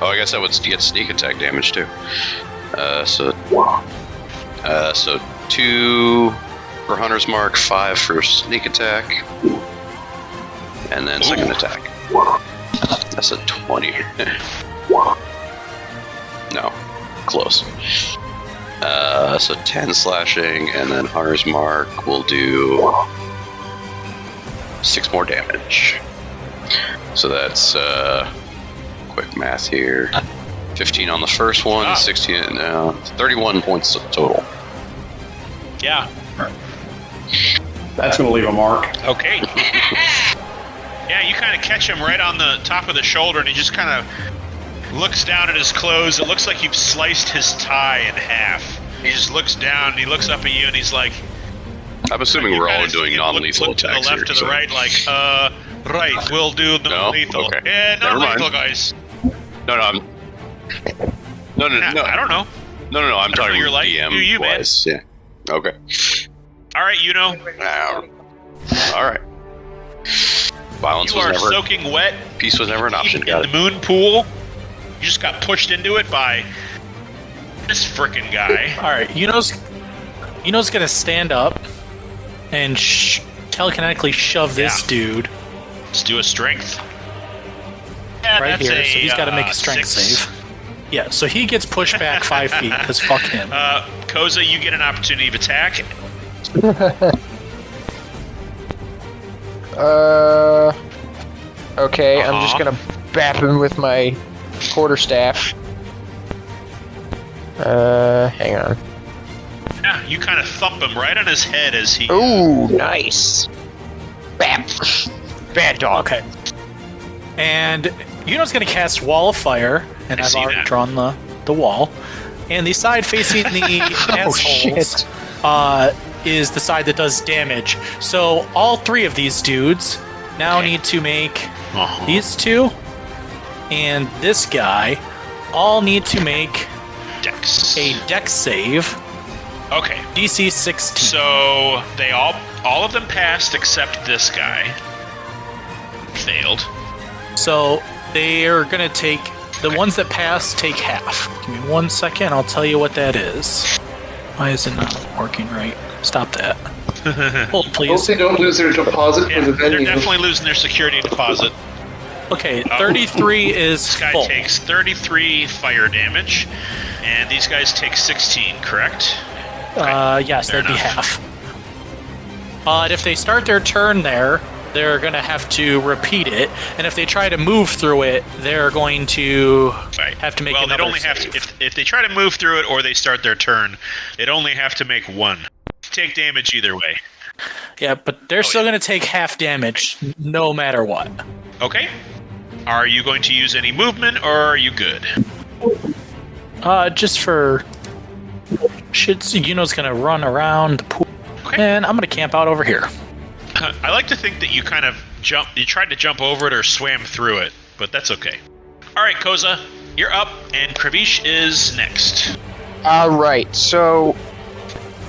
Oh, I guess that would get sneak attack damage too. So 2 for hunter's mark, 5 for sneak attack, and then second attack. That's a 20. No, close. So 10 slashing, and then hunter's mark will do 6 more damage. So that's quick math here. 15 on the first one, Wow. 16 now, 31 points total. Yeah. That's going to leave a mark. Okay. Yeah, you kind of catch him right on the top of the shoulder, and he just kind of looks down at his clothes. It looks like you've sliced his tie in half. He just looks down, and he looks up at you, and he's like... I'm assuming you we're all kinda see doing him non-lethal look to the attacks left, here. to the so- right, like, right, we'll do non-lethal. Okay. Yeah, Never mind. non-lethal, guys. No, No, I don't know. No, I'm talking your life. DM Do you, man. wise. Yeah. Okay. All right, Yuno. All right. Violence You was are never. soaking wet Peace was never an option. in Got the it. moon pool. You just got pushed into it by this frickin' guy. All right, Yuno's gonna stand up and telekinetically shove this Yeah. dude Let's do a strength. Yeah, right that's here. So he's got to make a 6. strength save. Yeah, so he gets pushed back 5 feet because fuck him. Koza, you get an opportunity of attack. Okay, I'm just Uh-huh. gonna bap him with my quarterstaff. Hang on. Yeah, you kind of thump him right on his head as he... Ooh, nice. Bap. Bad dog. Okay. And Yuno's going to cast Wall of Fire, and I I've see already that. drawn the wall. And the side facing the assholes shit. is the side that does damage. So all 3 of these dudes now need to make Uh-huh. these 2 and this guy all need to make Dex. a dex save, Okay. DC 16. So they all of them passed except this guy. Failed. So they are going to take, the ones that pass take half. Give me 1 second, I'll tell you what that is. Why is it not working right? Stop that. Hold, Hope please. they don't lose their deposit Yeah, for the they're venue. definitely losing their security deposit. Okay, 33 is This guy full. takes 33 fire damage, and these guys take 16, correct? Yes, fair that'd be enough. half. And if they start their turn there, they're going to have to repeat it. And if they try to move through it, they're going to Right. have to make well, another they'd only have save. to, if they try to move through it or they start their turn, they'd only have to make one. Take damage either way. Yeah, but they're still going to take half damage no matter what. Okay. Are you going to use any movement, or are you good? Just for shits, Yuno's going to run around the pool. Okay. And I'm going to camp out over here. I like to think that you kind of you tried to jump over it or swam through it, but that's okay. All right, Koza, you're up, and Kravish is next. Alright, so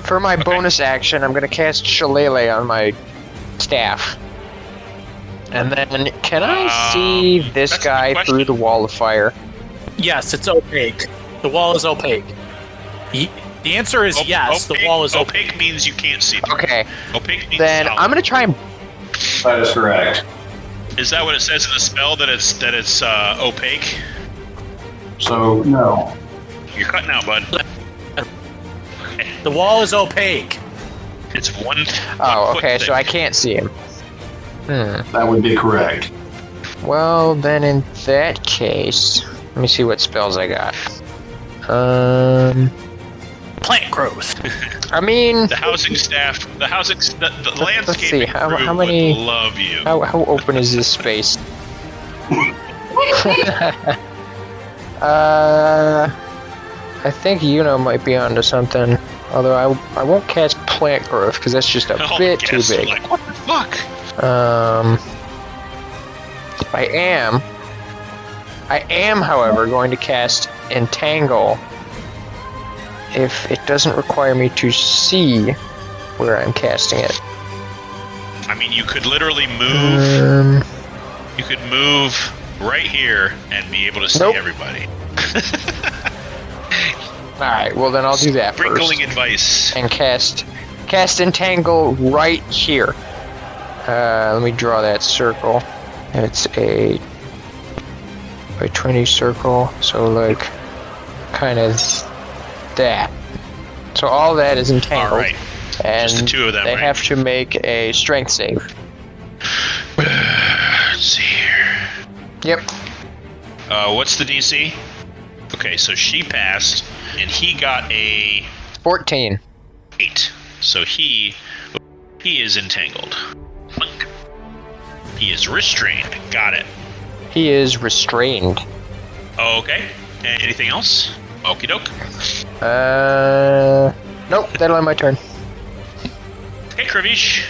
for my bonus action, I'm going to cast Shillelagh on my staff. And then, can I see this that's a good guy question. through the wall of fire? Yes, it's opaque. The wall is opaque. The answer is yes, the wall is opaque. Opaque means you can't see through. Okay, Opaque means then solid. I'm going to try and... That is correct. Is that what it says in the spell, that it's opaque? So, no. You're cutting out, bud. The wall is opaque. It's one. Oh, foot okay, thick. so I can't see him. That would be correct. Well, then in that case... Let me see what spells I got. Plant growth. I mean... The housing staff, the see, landscaping how crew many- would love you. How open is this space? I think Yuno might be onto something. Although I won't cast plant growth because that's just a All bit the too guests are big. Like, what the fuck? I am, however, going to cast Entangle if it doesn't require me to see where I'm casting it. I mean, you could literally move. Um, You could move right here and be able to see Nope. everybody. Alright, well then I'll do that Sprinkling first. advice. And cast Entangle right here. Let me draw that circle. It's a by 20 circle, so like kind of that. So all that is entangled, All right. and Just the two of them, they right? have to make a strength save. Let's see here. Yep. What's the DC? Okay, so she passed, and he got a 14. 8. So he is entangled. Clunk. He is restrained. Got it. He is restrained. Okay. Anything else? Okie doke. Nope, that'll end my turn. Okay, Kravish.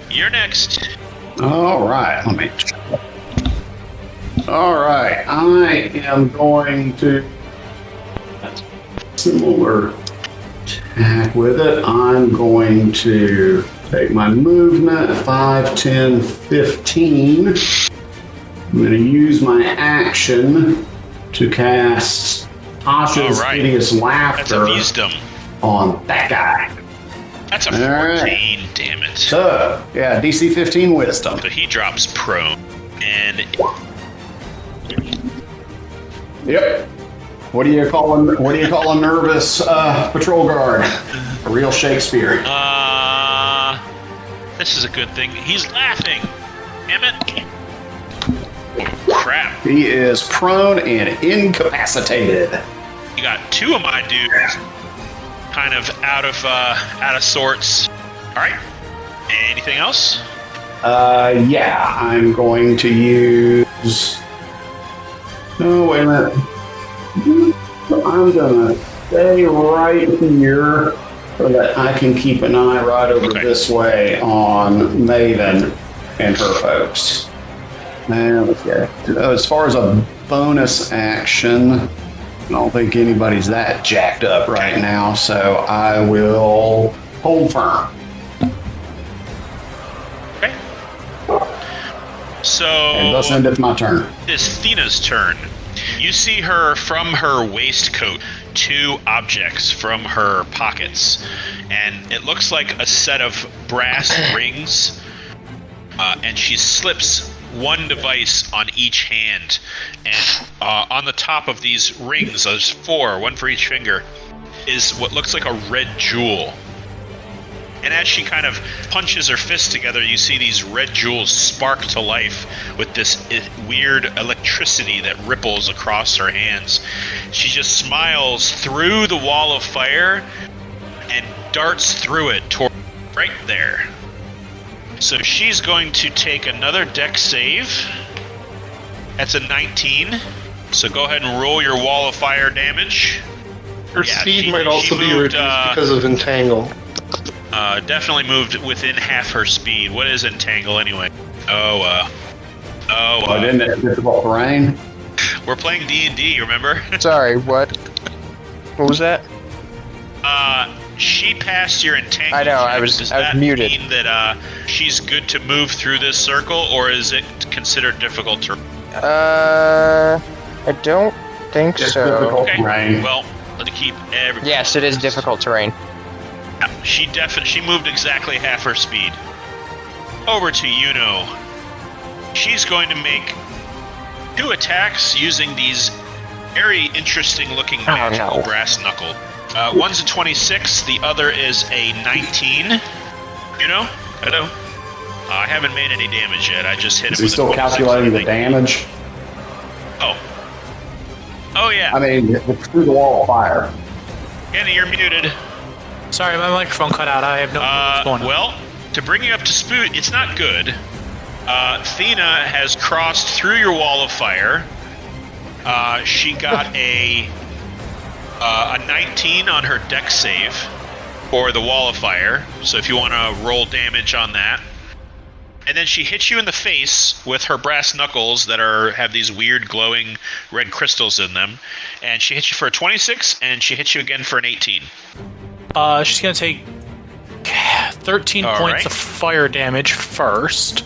You're next. All right, let me check. All right, I am going to similar attack with it. I'm going to take my movement 5, 10, 15. I'm going to use my action to cast Tasha's All right. Hideous That's a Laughter wisdom. on that guy. That's a All 14. right. Damn it. So, yeah, DC 15 Wisdom. So he drops prone. And Yep. What do you call a nervous patrol guard? A real Shakespeare. this is a good thing. He's laughing. Damn it. Crap. He is prone and incapacitated. You got two of my dudes kind of out of sorts. All right. Anything else? Yeah, I'm going to use. Oh, wait a minute. I'm gonna stay right here so that I can keep an eye right over Okay. this way on Maven and her folks. Now, let's get as far as a bonus action. I don't think anybody's that jacked up right now, so I will hold firm. Okay. So And thus endeth my turn. it's Thena's turn. You see her from her waistcoat, 2 objects from her pockets, and it looks like a set of brass rings, and she slips one device on each hand, and on the top of these rings, there's 4, one for each finger, is what looks like a red jewel. And as she kind of punches her fists together, you see these red jewels spark to life with this weird electricity that ripples across her hands. She just smiles through the wall of fire and darts through it toward right there. So she's going to take another dex save. That's a 19. So go ahead and roll your wall of fire damage. Her speed might also be reduced because of entangle. Definitely moved within half her speed. What is entangle anyway? Isn't it difficult terrain? We're playing D&D, remember? Sorry, what? What was that? She passed your entangle. I know, check. I was Does that muted. mean that she's good to move through this circle, or is it considered difficult to? I don't think It's so. difficult Okay. terrain. Well, let's keep everything. Yes, it is difficult terrain. She moved exactly half her speed. Over to Yuno. She's going to make 2 attacks using these very interesting looking magical brass knuckle. One's a 26, the other is a 19. Yuno? Hello? I haven't made any damage yet, I just hit him Is he with a still 26 calculating the and a damage? Oh yeah. I mean, it's through the wall of fire. Kenny, you're muted. Sorry, my microphone cut out. I have no idea what's going on. Well, to bring you up to speed, it's not good. Thena has crossed through your wall of fire. She got a 19 on her dex save for the wall of fire. So if you want to roll damage on that. And then she hits you in the face with her brass knuckles that have these weird glowing red crystals in them. And she hits you for a 26, and she hits you again for an 18. She's gonna take 13 All points right. of fire damage first,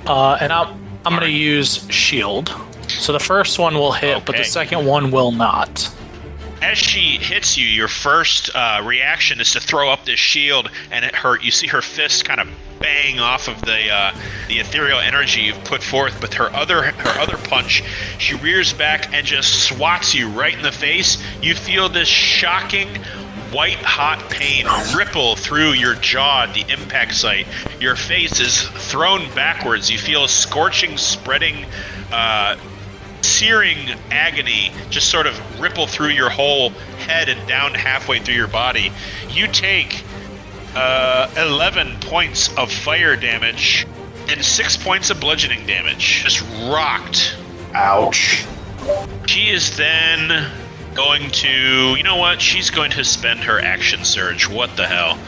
and I'm gonna use shield. So the first one will hit, but the Okay. second one will not. As she hits you, your first reaction is to throw up this shield, and you see her fist kind of bang off of the ethereal energy you've put forth. But her other punch, she rears back and just swats you right in the face. You feel this shocking white hot pain ripple through your jaw at the impact site. Your face is thrown backwards. You feel a scorching, spreading, searing agony just sort of ripple through your whole head and down halfway through your body. You take 11 points of fire damage and 6 points of bludgeoning damage. Just rocked. Ouch. She is then going to, you know what? She's going to spend her action surge. What the hell?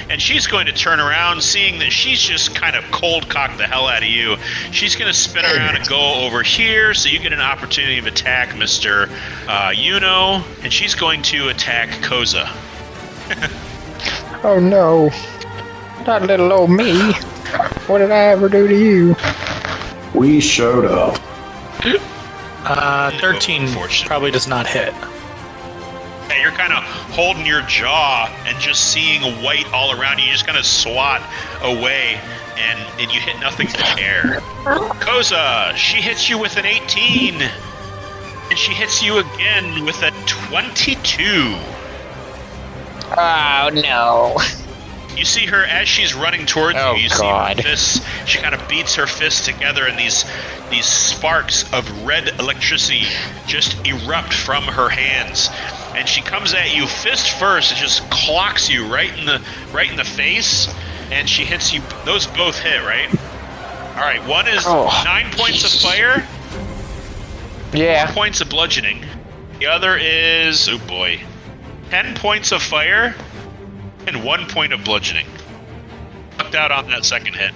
And she's going to turn around, seeing that she's just kind of cold cocked the hell out of you. She's going to spin around and go over here, so you get an opportunity of attack, Mr. Yuno, and she's going to attack Koza. Oh no. Not little old me. What did I ever do to you? We showed up. 13 unfortunately. probably does not hit. Yeah, you're kind of holding your jaw and just seeing white all around you. You just kind of swat away, and you hit nothing but air. Koza, she hits you with an 18, and she hits you again with a 22. Oh no. You see her as she's running towards Oh, you. You God. see her fists. She kind of beats her fists together, and these sparks of red electricity just erupt from her hands. And she comes at you fist first and just clocks you right in the face. And she hits you. Those both hit, right? All right. One is 9 points of fire. Yeah. 4 points of bludgeoning. The other is 10 points of fire. And 1 point of bludgeoning. Lucked out on that second hit.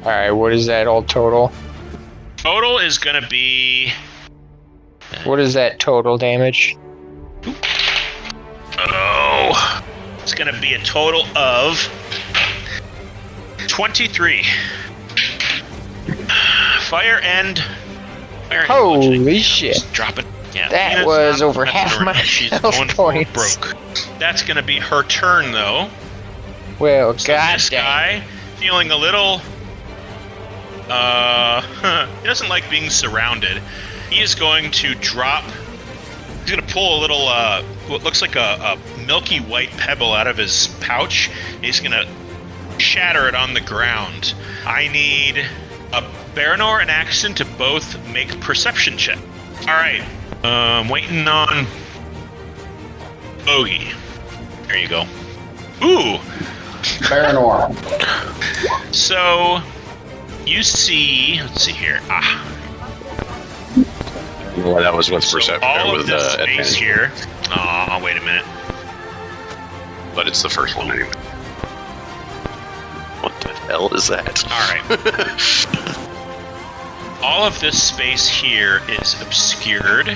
Alright, what is that all total? Total is gonna be. What is that total damage? Oh. It's gonna be a total of 23. Fire and. Holy bludgeoning. shit. Just drop it. Yeah, That Tina's was not over messing half around. my She's health going full points. broke. That's going to be her turn, though. Well, So god this dang. guy, feeling a little... he doesn't like being surrounded. He is going to drop... He's going to pull a little, what looks like a milky white pebble out of his pouch. He's going to shatter it on the ground. I need a Baranor and Axton to both make perception check. Alright. Waiting on Bogey. There you go. Ooh! Baranor. So, you see... Let's see here. Well, that was with So perception. all with of this space advantage. here... Oh, wait a minute. But it's the first one anyway. What the hell is that? Alright. All of this space here is obscured.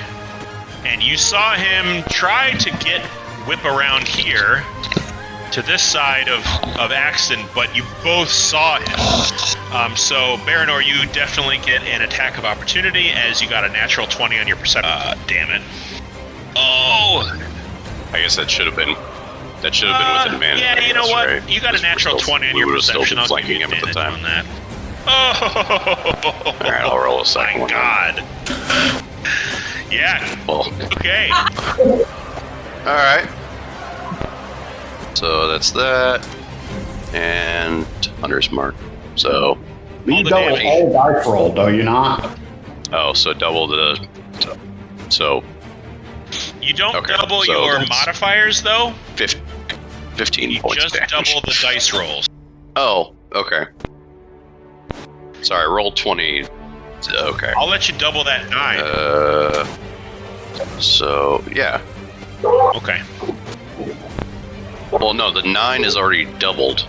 And you saw him try to whip around here to this side of Axton, but you both saw him. So, Baranor, you definitely get an attack of opportunity as you got a natural 20 on your perception. Damn it. Oh! I guess that should have been. That should have been with advantage. Yeah, I you know guess, what? right? You got a natural 20 on your perception. I'll give you flanking him at the advantage time. on that. Oh! All right, I'll roll a second My one. God. Yeah. Well, Okay. all right. So that's that, and Hunter's Mark. So, You All the double damage. all dice roll, do you not? so double the. So You don't Okay, double so your that's- modifiers, though. 15 You points just of damage. double the dice rolls. Oh, okay. Sorry, roll 20. Okay. I'll let you double that 9. So yeah. Okay. Well, no, the 9 is already doubled.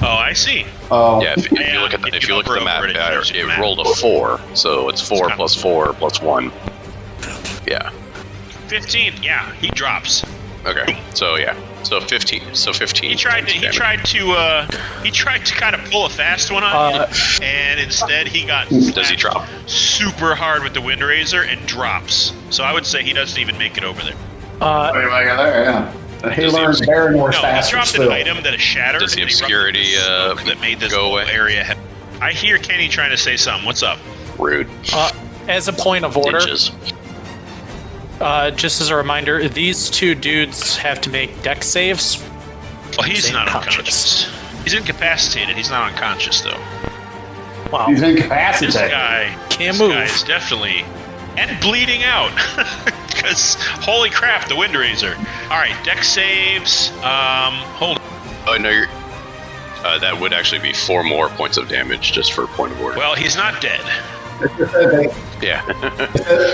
Oh, I see. Oh, Yeah, if you Yeah, look at if you the hover map, over it, it shows you the it map. rolled a 4, so it's 4 It's plus 4 plus 1. Yeah. 15. Yeah, he drops. Okay. So yeah. So 15. So 15. He tried to. damage. He tried to kind of pull a fast one on you, and instead he got. Does he drop? Super hard with the wind razor and drops. So I would say he doesn't even make it over there. anyway, there, yeah. He Does he learns obscure- Baranor No, he faster dropped still. an item that is shattered. Does the and he obscurity, rubbed the smoke that made this go whole away? area. I hear Kenny trying to say something. What's up? Rude. As a point of order, Ninjas. just as a reminder, these two dudes have to make dex saves. Well, he's Same not conscious. unconscious. He's incapacitated. He's not unconscious though. Wow. He's This incapacitated. guy, Can't this move. guy is definitely and bleeding out because holy crap, the wind razor. All right, dex saves. Hold on. Oh no, you're. That would actually be 4 more points of damage just for point of order. Well, he's not dead. Yeah.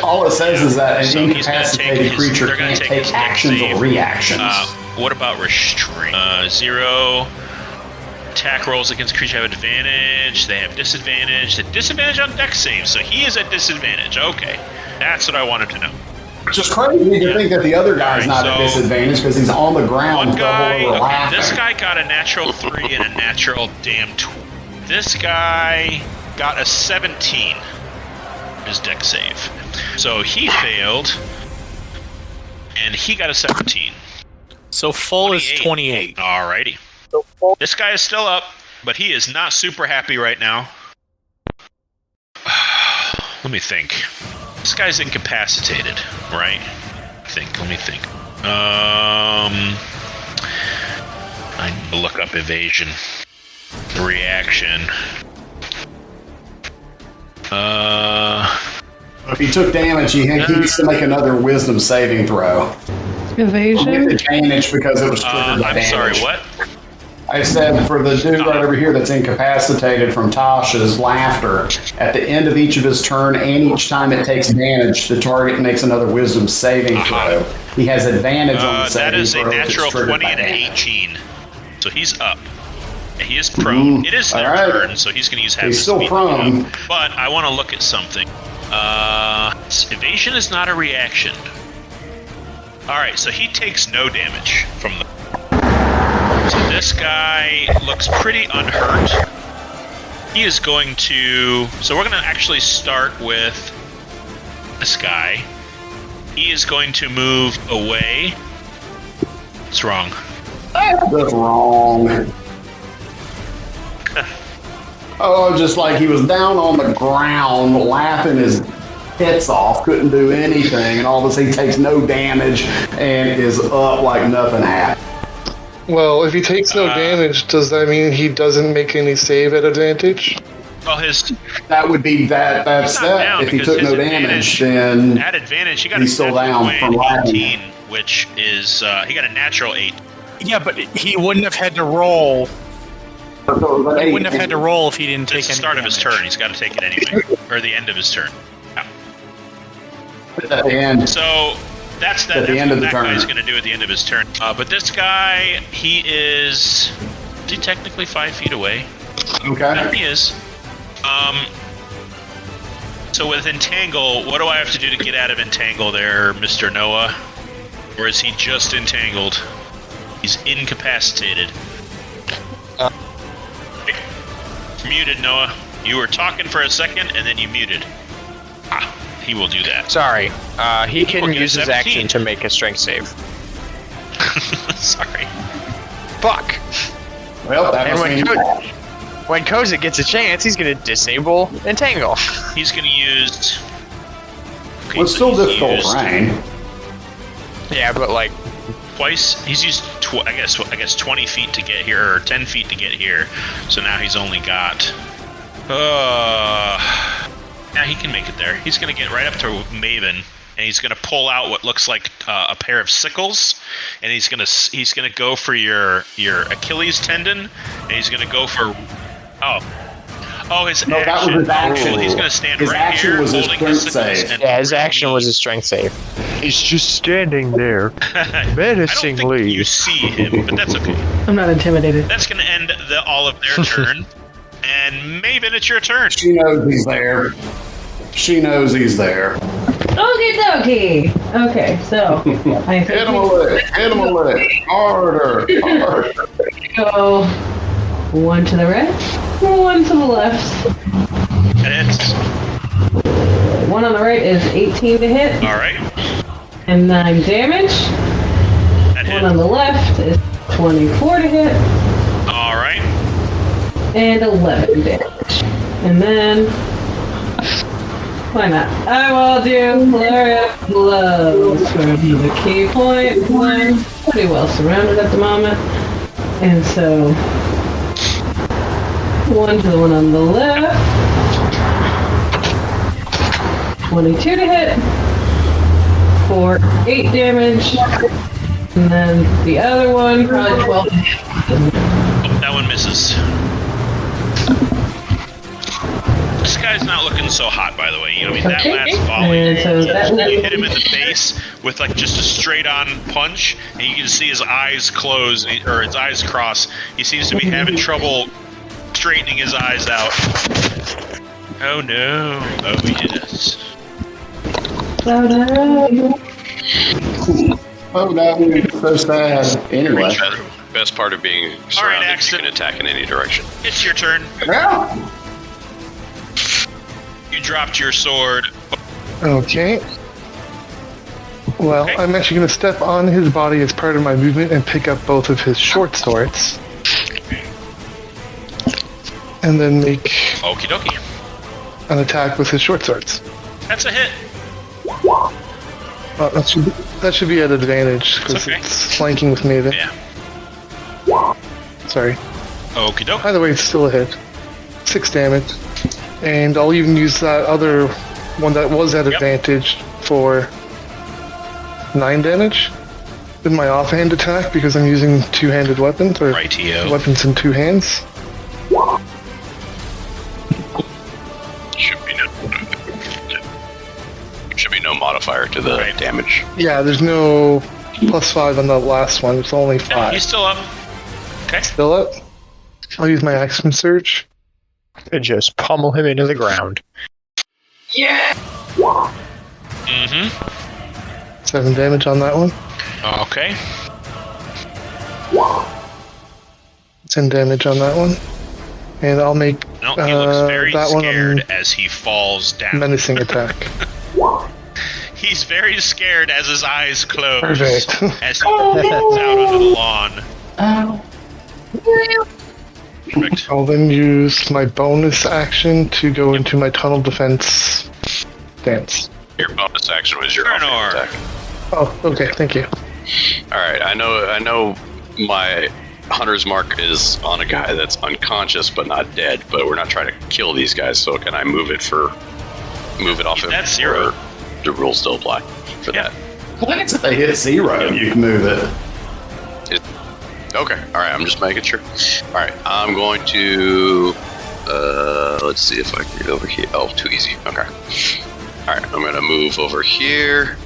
All it says is that an So he's gonna take incapacitated his- creature they're gonna can't take take his dex actions save. or reactions. What about restraint? 0. Attack rolls against creature have advantage. They have disadvantage. The disadvantage on dex saves, so he is at disadvantage. Okay, that's what I wanted to know. Which is crazy to think that the other guy's Alright, not at so- disadvantage because he's on the ground One guy, double over okay, laughing. this guy got a natural 3 and a natural damn 20. This guy got a 17. His dex save. So he failed, and he got a 17. So full is 28. Alrighty. This guy is still up, but he is not super happy right now. Let me think. This guy's incapacitated, right? Let me think. I need to look up evasion. Reaction. If he took damage, he needs to make another wisdom saving throw. Evasion? With advantage because it was triggered by I'm damage. sorry, what? I said for the dude right over here that's incapacitated from Tasha's laughter, at the end of each of his turn and each time it takes damage, the target makes another wisdom saving throw. He has advantage on the That saving is a throw if it's natural triggered 20 by and an damage. 18. So he's up. He is prone. It is their alright. turn, so he's going to use half He's his still speed. prone. But I want to look at something. Evasion is not a reaction. Alright, so he takes no damage from the... So this guy looks pretty unhurt. He is going to... So we're going to actually start with this guy. He is going to move away. What's wrong? That's wrong. Oh, just like he was down on the ground, laughing his hits off, couldn't do anything, and all of a sudden he takes no damage and is up like nothing happened. Well, if he takes no damage, does that mean he doesn't make any save at advantage? Well, that would be that's that. If he took no damage, then at advantage, he got he's still down from 18, which is he got a natural 8. Yeah, but he wouldn't have had to roll. He wouldn't have had to roll if he didn't take any damage. It's the start of his turn. He's got to take it anyway, or the end of his turn. At the end. So that's at the end of the turn. Guy's going to do at the end of his turn. But this guy, is he technically 5 feet away? Okay. Yeah, he is. So with entangle, what do I have to do to get out of entangle there, Mr. Noah? Or is he just entangled? He's incapacitated. Muted, Noah. You were talking for a second, and then you muted. He will do that. Sorry. He can use his action to make a strength save. Sorry. Fuck. Well, that and when Koza gets a chance, he's going to disable Entangle. He's going to use... Okay, well, it's still difficult terrain. Yeah, but like... Twice. He's used, I guess 20 feet to get here, or 10 feet to get here. So now he's only got... Yeah, he can make it there. He's going to get right up to Maven, and he's going to pull out what looks like a pair of sickles, and he's going to go for your Achilles tendon, and he's going to go for his action. That was his action. He's going to stand his right here was holding his sickles. Yeah, his action was his strength save. He's just standing there, menacingly. I don't think you see him, but that's okay. I'm not intimidated. That's going to end all of their turn. And Maven, it's your turn. She knows he's there. She knows he's there. Okie dokie. Okay, so I think hit him a lick. Harder. Go one to the right, one to the left. Hits. One on the right is 18 to hit. All right. And 9 damage. That hit. One on the left is 24 to hit. All right. And 11 damage. And then, why not? I will do Flurry of Blows for the key point. I'm pretty well surrounded at the moment. And so, one to the one on the left. 22 to hit. For 8 damage. And then the other one, probably 12 to hit. That one misses. This guy's not looking so hot, by the way. You know, that last volley, so that hit him in the face with like just a straight-on punch, and you can see his eyes close or his eyes cross. He seems to be having trouble straightening his eyes out. Oh no! Oh yes. Oh no! Oh no! So sad. Anyway. Best part of being surrounded, you can attack in any direction. It's your turn. Yeah. You dropped your sword. Okay. Well, Okay. I'm actually going to step on his body as part of my movement and pick up both of his short swords. And then make Okie dokie. an attack with his short swords. That's a hit. That should be at advantage because okay. it's flanking with Maven. Yeah. Sorry. Okie dokie. Either way, it's still a hit. 6 damage. And I'll even use that other one that was at advantage for 9 damage with my offhand attack because I'm using two-handed weapons or Rightio. weapons in two hands. Should be no modifier to the damage. Yeah, there's no +5 on the last one. It's only 5. Yeah, he's still up. Okay. Still up? I'll use my action surge. And just pummel him into the ground. Yeah! Mm-hmm. 7 damage on that one. Okay. 10 damage on that one. And I'll make No, he looks very that one scared as he falls down. menacing attack. He's very scared as his eyes close. Perfect. As he heads out onto the lawn. Perfect. I'll then use my bonus action to go into my tunnel defense stance. Your bonus action was your Bernor. attack. Oh, okay, thank you. Alright, I know my hunter's mark is on a guy that's unconscious but not dead, but we're not trying to kill these guys, so can I move it off him? That's 0. Or the rules still apply for that? If they hit 0, you can move it. Okay, alright, I'm just making sure. Alright, I'm going to let's see if I can get over here. Oh, too easy. Okay. Alright, I'm gonna move over here.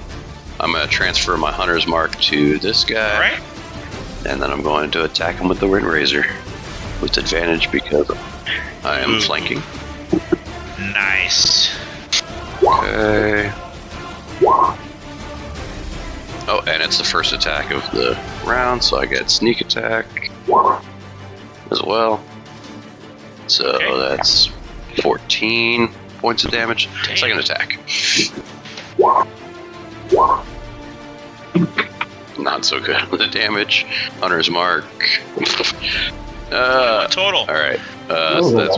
I'm gonna transfer my hunter's mark to this guy. Alright. And then I'm going to attack him with the Wind Razor with advantage because I am flanking. Nice. Okay. Oh, and it's the first attack of the round, so I get sneak attack as well. So Okay. that's 14 points of damage. Dang. Second attack. Not so good with the damage. Hunter's mark. Total. Alright. So that's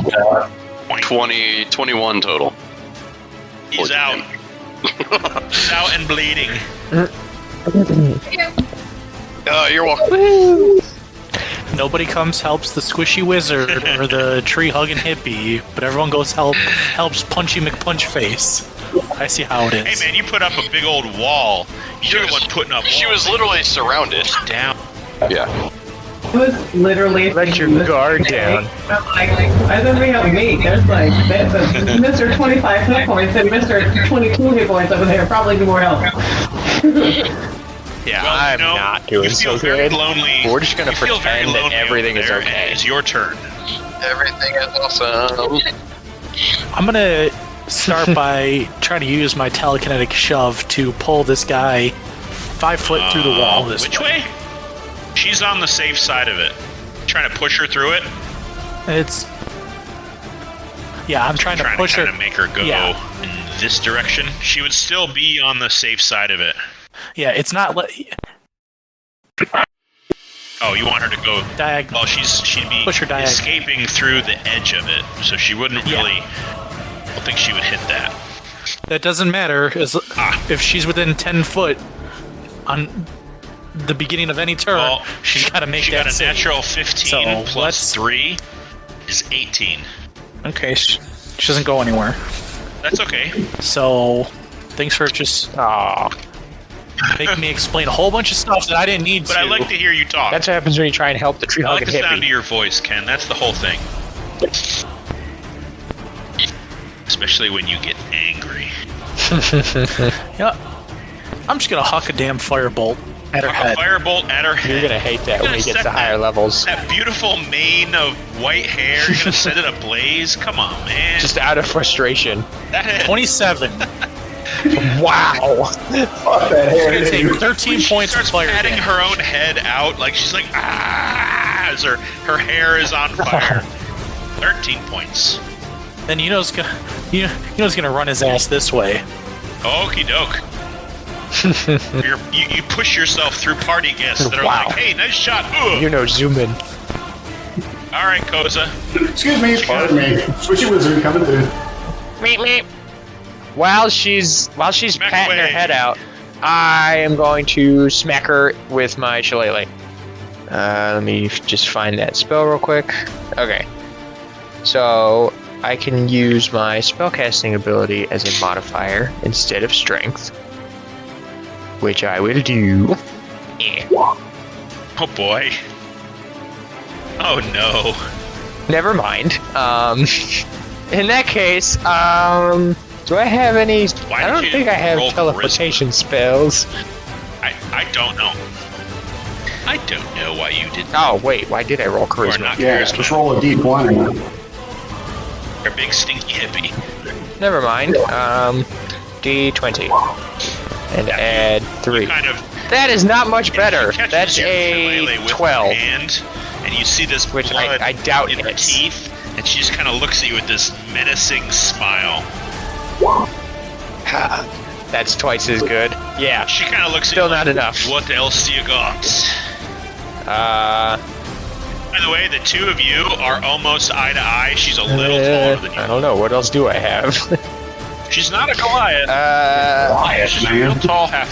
21 total. He's out. He's out and bleeding. You're welcome. Nobody comes helps the squishy wizard or the tree hugging hippie, but everyone goes helps Punchy McPunchface. I see how it is. Hey man, you put up a big old wall. You're the one putting up walls. She was literally surrounded. down. Yeah. It was literally. Let your guard down. I'm like, why doesn't we have me? There's like Mr. 25 hit points and Mr. 22 hit points over there. Probably need more help. Yeah, Well, I'm you know, not doing you feel so very good. lonely. We're just gonna You feel very pretend that lonely everything over is there, okay. and it's your turn. Everything is awesome. I'm gonna start by trying to use my telekinetic shove to pull this guy 5 foot through the wall. This Which way? She's on the safe side of it. Trying to push her through it. It's I'm trying to push her. To make her go Yeah. in this direction. She would still be on the safe side of it. Yeah, it's not. Oh, you want her to go Diagonal. Well, she'd be Push her diagonal. escaping through the edge of it, so she wouldn't really. I don't think she would hit that. That doesn't matter. If she's within 10 foot on the beginning of any turn, Well, she's got to make She that got a save. natural 15 So, plus let's- 3 is 18. Okay, she doesn't go anywhere. That's okay. So, thanks for just making me explain a whole bunch of stuff that I didn't need But to. I like to hear you talk. That's what happens when you try and help the tree I like hugging the sound of hippie. your voice, Ken. That's the whole thing. Especially when you get angry. Yeah. I'm just gonna huck a damn firebolt at her A head. firebolt at her head. You're gonna hate that when we get to higher levels. That beautiful mane of white hair, you're gonna set it ablaze? Come on, man. Just out of frustration. That head. 27. Wow. Fuck that hair. It's gonna take 13 points of starts fire patting damage. her own head out like she's like, ah, as her hair is on fire. 13 points. Then Yuno's gonna run his ass this way. Okie doke. you push yourself through party guests that are Wow. like, hey, nice shot. Ugh. You know, zoom in. All right, Koza. Excuse me, pardon me. Swishy Wizard coming through. Meep meep. While she's Smack patting her away. head out, I am going to smack her with my shillelagh. Let me just find that spell real quick. Okay. So I can use my spellcasting ability as a modifier instead of strength, which I will do. Yeah. Oh boy. Oh no. Never mind. In that case, do I have any? Why I did don't you think I have roll teleportation spells. I don't know. I don't know why you did Oh wait, why did I roll You are charisma? not Yeah, charisma. just roll a d20. You're a big stinky hippie. Never mind. D20 and add 3. Kind of. That is not much better. She catches That's your shillelagh a with her 12. hand, and you see this Which blood I doubt in her hits. teeth, and she just kind of looks at you with this menacing smile. That's twice as good. Yeah. She kind of looks Still at you not like, enough. What else do you got? By the way, the two of you are almost eye to eye. She's a little taller than you. I don't know. What else do I have? She's not a Goliath. She's a real tall half.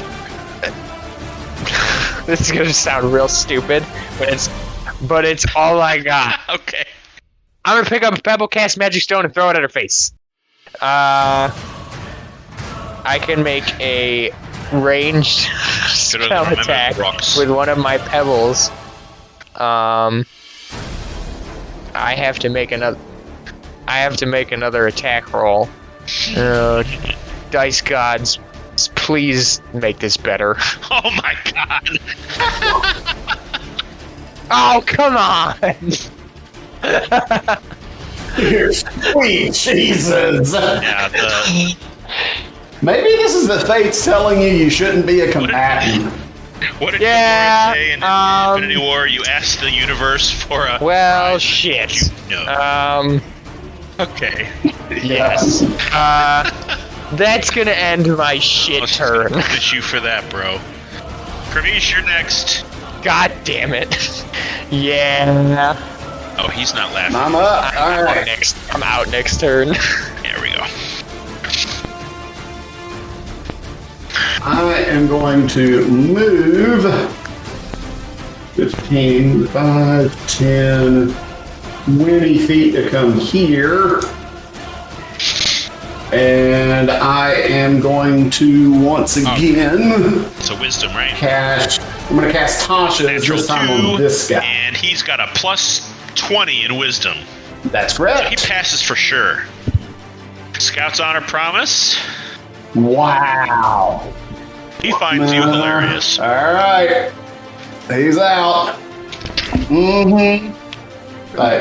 This is gonna sound real stupid, but it's all I got. Okay. I'm gonna pick up a pebble, cast magic stone, and throw it at her face. I can make a ranged spell attack with one of my pebbles. I have to make another attack roll. Dice gods, please make this better. Oh my god. Oh, come on! Sweet Jesus. Yeah, Maybe this is the fates telling you shouldn't be a combatant. what did Yeah, Gamora say in Infinity War? You asked the universe for a... Well, shit. No. Okay. Yes. That's gonna end my shit turn. At you for that, bro. Pravish, you're next. God damn it. Yeah. Oh, he's not laughing. I'm up. All right. I'm out next turn. There we go. I am going to move 15, 5, 10, 20 feet to come here. And I am going to once again It's a wisdom, right? I'm going to cast Tasha this time on this guy. And he's got a plus 20 in wisdom. That's He correct. passes for sure. Scout's honor promise. Wow. He finds you hilarious. All right. He's out. Mm-hmm.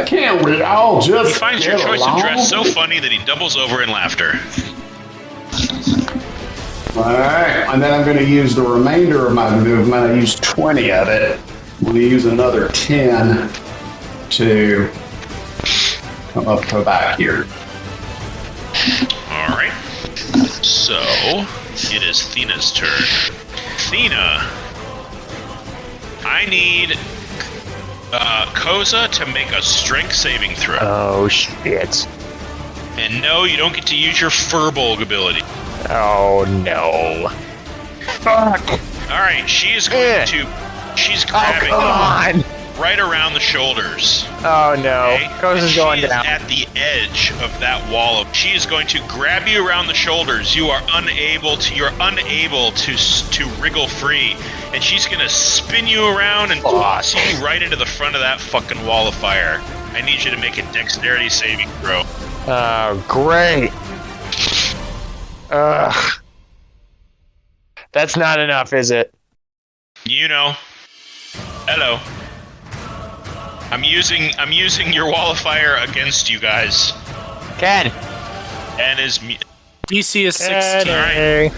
Can't we all He just finds get your choice along? of dress so funny that he doubles over in laughter. Alright, and then I'm going to use the remainder of my movement. I used 20 of it. I'm going to use another 10 to come up to back here. Alright. So, it is Thena's turn. Thena, I need Koza to make a strength saving throw. Oh, shit. And no, you don't get to use your Furbolg ability. Oh, no. Fuck. Alright, she is going to... She's grabbing Come on. right around the shoulders. Oh, no. Okay? Koza's going She is down. at the edge of that wall. She is going to grab you around the shoulders. You're unable to wriggle free. And she's going to spin you around and toss you right into the front of that fucking wall of fire. I need you to make a dexterity saving throw. Oh, great. Ugh. That's not enough, is it? Yuno. Hello. I'm using your wall of fire against you guys. Ken. And is DC is 16. Hey.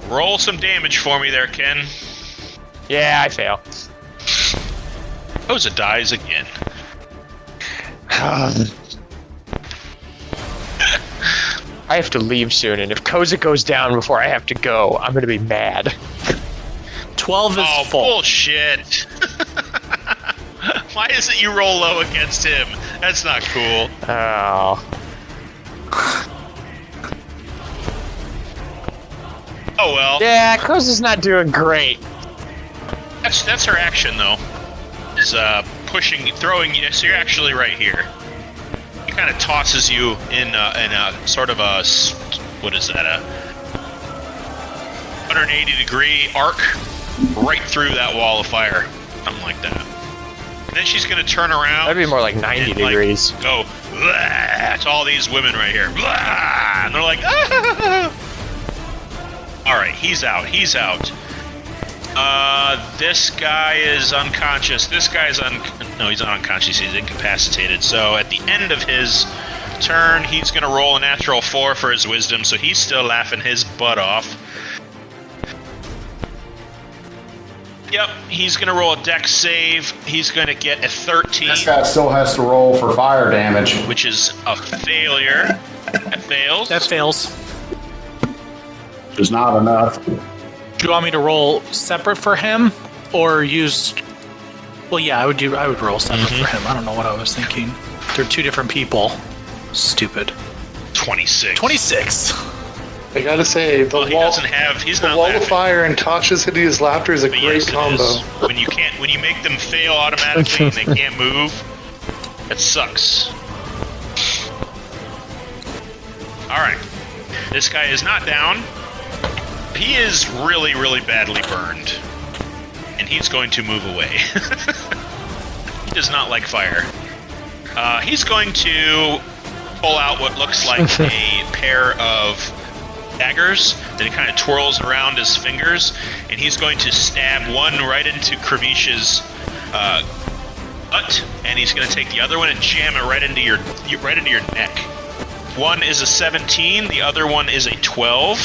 roll some damage for me there, Ken. Yeah, I fail. Koza dies again. I have to leave soon, and if Koza goes down before I have to go, I'm gonna be mad. 12 is full. Bullshit. Why is it you roll low against him? That's not cool. Oh. Oh well. Yeah, Koza's not doing great. That's her action though. Is pushing, throwing you. So you're actually right here. He kind of tosses you in a sort of a, what is that? A 180-degree arc right through that wall of fire, something like that. And then she's gonna turn around. That'd be more like 90 and, degrees. Go "Blah," to all these women right here, "Blah," and they're like, "Ah!" All right, he's out. He's out. This guy is unconscious. This guy's no, he's not unconscious. He's incapacitated. So at the end of his turn, he's gonna roll a natural 4 for his wisdom. So he's still laughing his butt off. Yep, he's gonna roll a dex save. He's gonna get a 13. This guy still has to roll for fire damage. Which is a failure. That fails. That fails. Is not enough. Do you want me to roll separate for him, or use? Well, yeah, I would roll separate for him. I don't know what I was thinking. They're two different people. Stupid. 26. 26. I gotta say, the he's the not wall laughing. of fire and Tasha's hideous laughter is a But great yes, it combo. is. When you make them fail automatically and they can't move, that sucks. Alright. This guy is not down. He is really, really badly burned. And he's going to move away. He does not like fire. He's going to pull out what looks like a pair of daggers that he kind of twirls around his fingers, and he's going to stab one right into Kravish's gut, and he's going to take the other one and jam it right into your neck. One is a 17, the other one is a 12.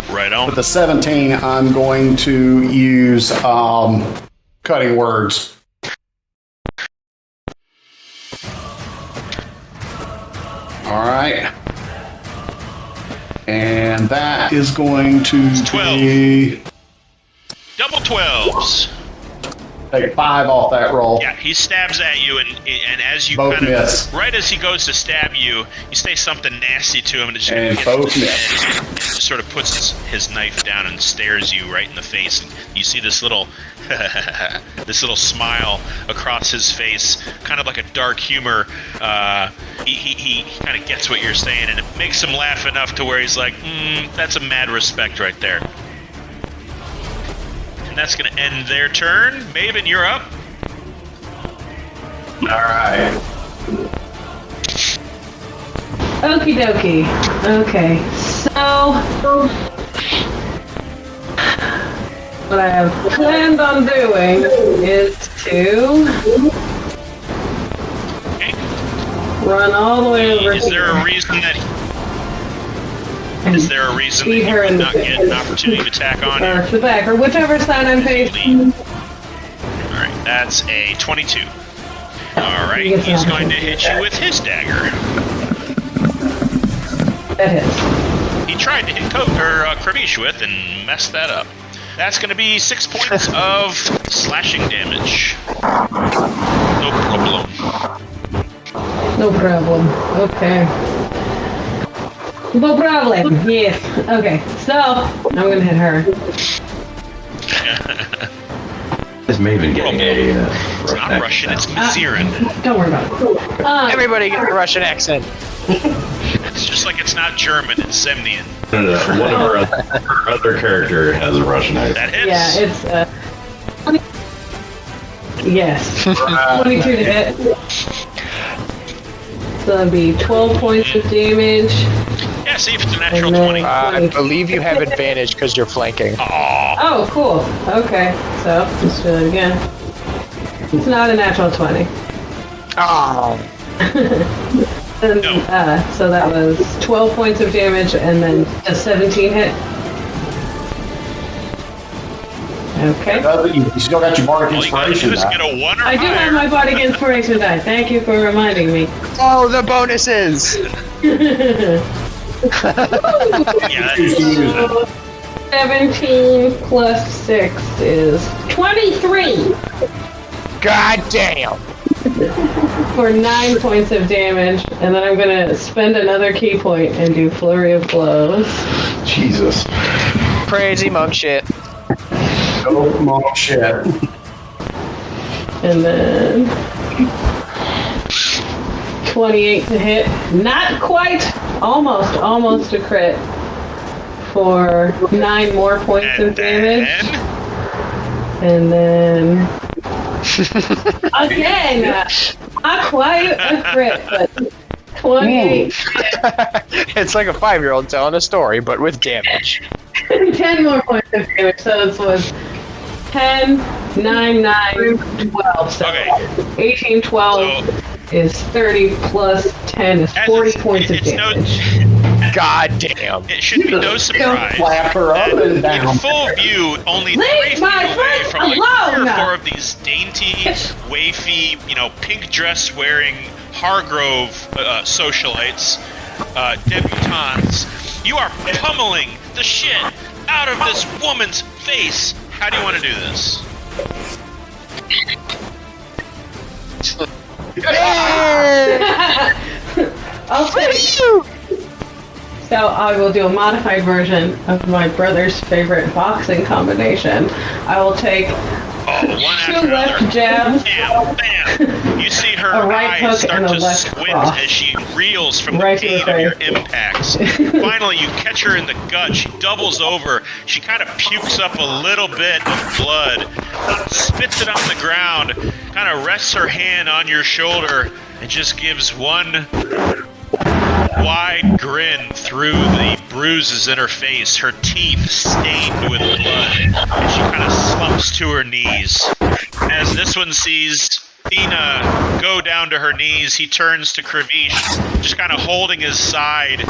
Right on. With the 17, I'm going to use cutting words. All right. And that is going to 12. be... Double 12s. Take 5 off that roll. Yeah, he stabs at you, and as you Both kind of miss. right as he goes to stab you, you say something nasty to him, and it just And gets both to his miss. head, and just sort of puts his knife down and stares you right in the face. And you see this little this little smile across his face, kind of like a dark humor. He kind of gets what you're saying, and it makes him laugh enough to where he's like, "That's a mad respect right there." And that's going to end their turn. Maven, you're up. All right. Okie dokie. Okay, so what I have planned on doing is to run all the way over Is there a reason that beat he her would in not the get an opportunity to attack on you? or the back, or whichever side I'm facing. Alright, that's a 22. Alright, he's going to hit you with his dagger. That hits. He tried to hit Kravish with and messed that up. That's going to be 6 points of slashing damage. No problem. No problem. Okay. No problem. Yes. Okay. So I'm gonna hit her. Is Maven getting a... It's not Russian, it's Maziran. Don't worry about it. Everybody get a Russian accent. It's just like it's not German, it's Semnian. No. One of our other character has a Russian accent. That hits. Yeah, it's 20. Yes. 22 to hit. So that'd be 12 points of damage. Yeah, see if it's a natural And then- 20. I believe you have advantage because you're flanking. Aww. Oh, cool. Okay. So let's do it again. It's not a natural 20. Oh. And, No. so that was 12 points of damage, and then a 17 hit. Okay. You still got your bardic All you gotta inspiration do is die. get a 1 or I do have higher. my bardic inspiration die. Thank you for reminding me. Oh, the bonuses! Yeah, Choose to use it. 17 plus 6 is 23 God damn! for 9 points of damage, and then I'm gonna spend another key point and do flurry of blows. Jesus. Crazy monk shit. Oh, monk shit. And then 28 to hit. Not quite. Almost a crit for 9 more points and of damage. then And then again, not quite a crit, but 28. It's like a 5-year-old telling a story, but with damage. 10 more points of damage. So this was 10, 9, 9, 12. So Okay. 18, 12 is 30 plus 10 is 40 points of it's no, damage. God damn. it should be no surprise Flap her up that and in down. full view, only 3 Leave feet my away friend from like 3 or alone! 4 of these dainty, wafy, pink dress wearing Hargrove socialites debutantes. You are pummeling the shit out of this woman's face. How do you want to do this? I'll take. So I will do a modified version of my brother's favorite boxing combination. I will take two left jabs, Bam, bam. You see her a right eyes hook, start and a to left squint cross. as she reels from Right the to the pain of your face. impacts. Finally, you catch her in the gut. She doubles over. She kind of pukes up a little bit of blood, spits it on the ground, kind of rests her hand on your shoulder, and just gives one wide grin through the bruises in her face, her teeth stained with blood, and she kind of slumps to her knees. As this one sees Thina go down to her knees, he turns to Kravish, just kind of holding his side,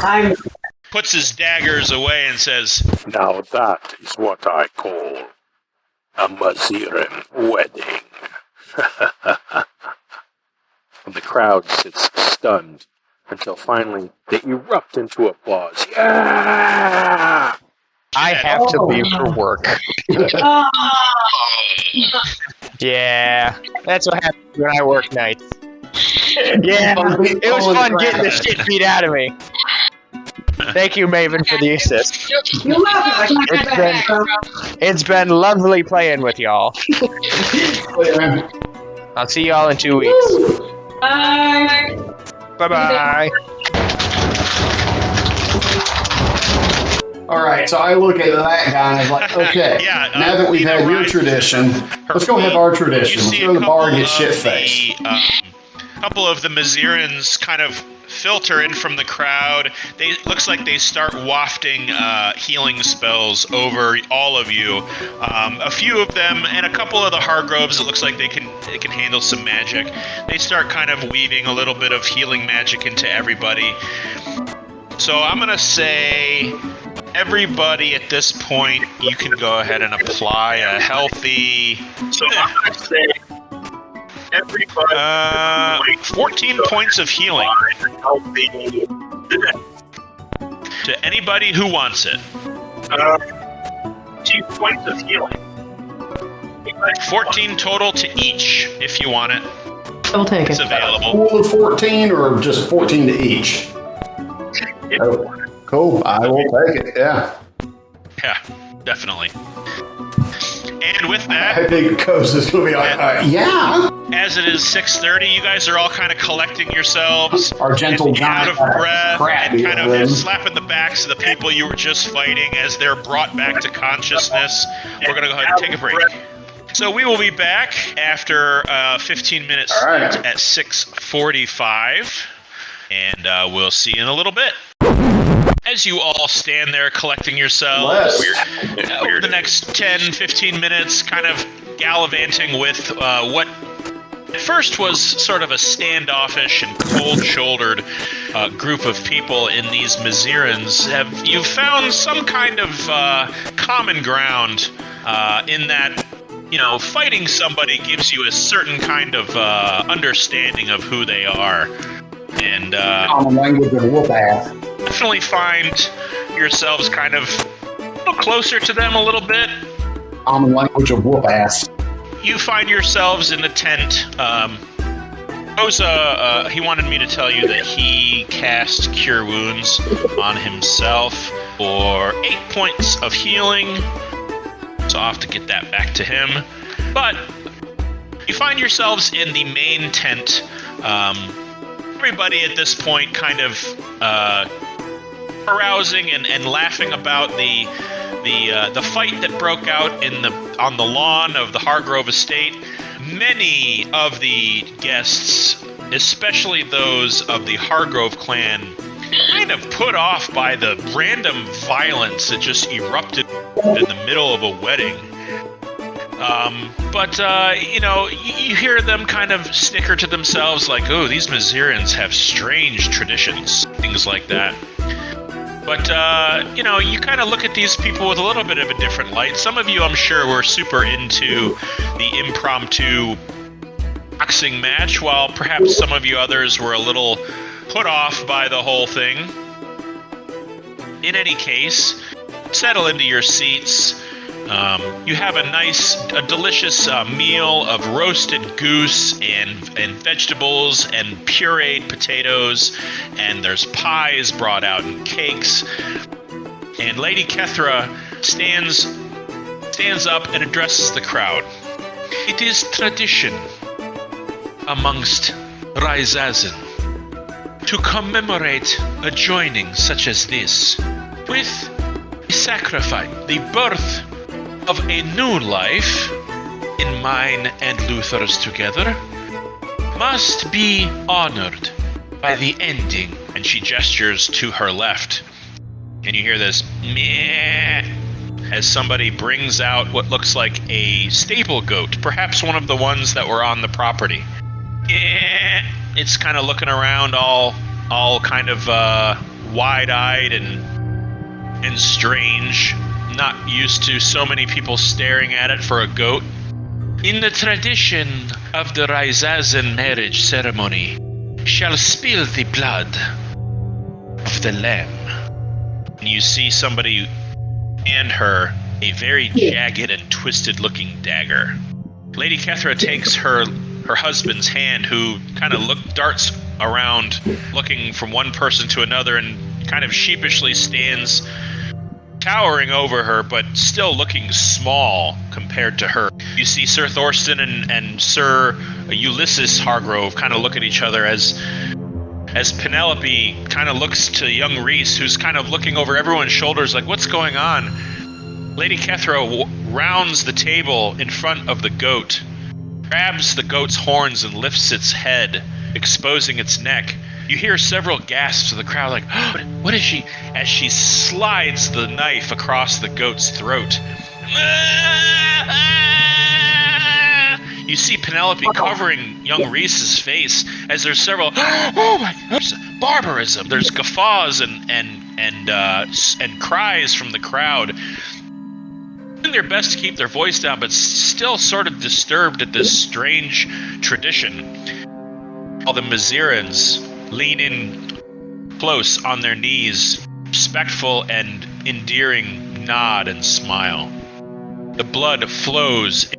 puts his daggers away and says, Now that is what I call a Maziran wedding. The crowd sits stunned until finally they erupt into applause. Yeah! I have to leave for work. Yeah, that's what happens when I work nights. Yeah, it was fun getting the shit beat out of me. Thank you, Maven, for the assist. It's been lovely playing with y'all. I'll see y'all in 2 weeks. Bye. Bye-bye. All right, so I look at that guy and I'm like, okay, now that we've had your tradition, let's go have our tradition. Let's go to the bar and get shit-faced. A couple of the Mazirans kind of filter in from the crowd. Looks like they start wafting healing spells over all of you. A few of them and a couple of the Hargroves, it looks like they can handle some magic. They start kind of weaving a little bit of healing magic into everybody. So I'm gonna say everybody at this point, you can go ahead and apply a healthy. So I'm gonna say everybody 14 points of healing to anybody who wants it. 2 points of healing. 14 total to each, if you want it. I'll take it. It's available. Pool of 14 or just 14 to each? Oh, cool. I will take it. Yeah. Yeah, definitely. And with that, I think Coase is going to be like, yeah. As it is 6:30, you guys are all kind of collecting yourselves. Our gentle and giant out of breath crap, and kind yeah, of then. slapping the backs of the people you were just fighting as they're brought back to consciousness. We're going to go ahead and take a break. So we will be back after 15 minutes at 6:45, and we'll see you in a little bit. As you all stand there collecting yourselves, over the next 10, 15 minutes, kind of gallivanting with what at first was sort of a standoffish and cold-shouldered group of people in these Mazirans, you've found some kind of common ground in that, you know, fighting somebody gives you a certain kind of understanding of who they are. And common language of whoop ass. Definitely find yourselves kind of a little closer to them a little bit. Common language of whoop ass. You find yourselves in the tent. Oza, he wanted me to tell you that he cast Cure Wounds on himself for 8 points of healing. So I'll have to get that back to him. But you find yourselves in the main tent. Everybody at this point kind of carousing and laughing about the fight that broke out on the lawn of the Hargrove estate. Many of the guests, especially those of the Hargrove clan, kind of put off by the random violence that just erupted in the middle of a wedding. But you know, you hear them kind of snicker to themselves like, oh, these Mazirans have strange traditions, things like that. But, you know, you kind of look at these people with a little bit of a different light. Some of you, I'm sure, were super into the impromptu boxing match, while perhaps some of you others were a little put off by the whole thing. In any case, settle into your seats. You have a delicious meal of roasted goose and vegetables and pureed potatoes, and there's pies brought out and cakes. And Lady Kethra stands up and addresses the crowd. It is tradition amongst Raizazen to commemorate a joining such as this with a sacrifice, the birth of a new life in mine and Luther's together must be honored by the ending. And she gestures to her left. And you hear this meh as somebody brings out what looks like a stable goat, perhaps one of the ones that were on the property. It's kind of looking around all kind of wide-eyed and strange, not used to so many people staring at it for a goat. In the tradition of the Raizazen marriage ceremony, shall spill the blood of the lamb. And you see somebody hand her a very jagged and twisted-looking dagger. Lady Kethra takes her husband's hand, who kind of darts around, looking from one person to another, and kind of sheepishly stands towering over her, but still looking small compared to her. You see Sir Thorsten and Sir Ulysses Hargrove kind of look at each other as Penelope kind of looks to young Reese, who's kind of looking over everyone's shoulders like, what's going on? Lady Kethra rounds the table in front of the goat, grabs the goat's horns and lifts its head, exposing its neck. You hear several gasps of the crowd like, oh, what is she? As she slides the knife across the goat's throat. You see Penelope covering young Reese's face as there's several, oh my gosh, barbarism. There's guffaws and cries from the crowd. Doing their best to keep their voice down, but still sort of disturbed at this strange tradition. All the Mazirans lean in close on their knees, respectful and endearing nod and smile. The blood flows.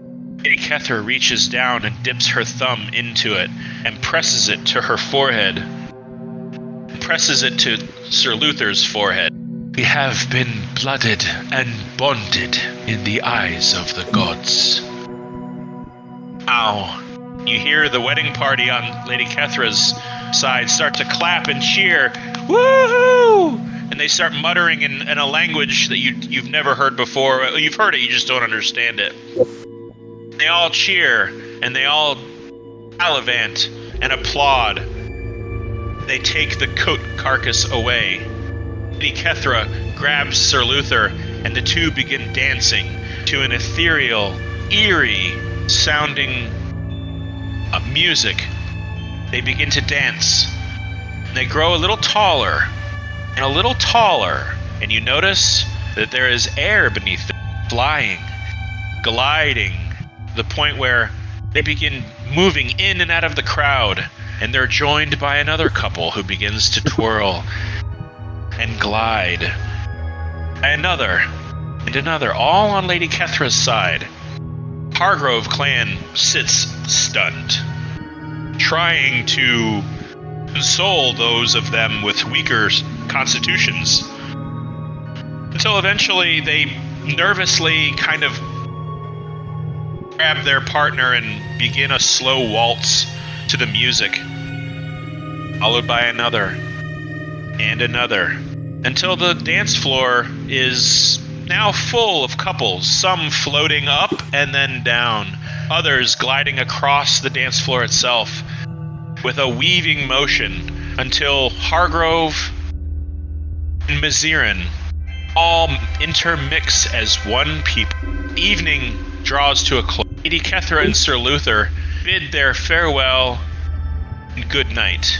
Lady Kethra reaches down and dips her thumb into it and presses it to her forehead. Presses it to Sir Luther's forehead. We have been blooded and bonded in the eyes of the gods. Now, you hear the wedding party on Lady Kethra's side start to clap and cheer. Woohoo! And they start muttering in a language that you've never heard before. You've heard it, you just don't understand it. They all cheer, and they all gallivant and applaud. They take the goat carcass away. Lady Kethra grabs Sir Luther, and the two begin dancing to an ethereal, eerie sounding music. They begin to dance, and they grow a little taller, and a little taller, and you notice that there is air beneath them, flying, gliding, to the point where they begin moving in and out of the crowd, and they're joined by another couple who begins to twirl and glide. Another and another, all on Lady Kethra's side. Hargrove clan sits stunned, trying to console those of them with weaker constitutions, until eventually they nervously kind of grab their partner and begin a slow waltz to the music, followed by another and another, until the dance floor is now full of couples, some floating up and then down, others gliding across the dance floor itself with a weaving motion, until Hargrove and Maziran all intermix as one people. Evening draws to a close. Lady Kethra and Sir Luther bid their farewell and good night.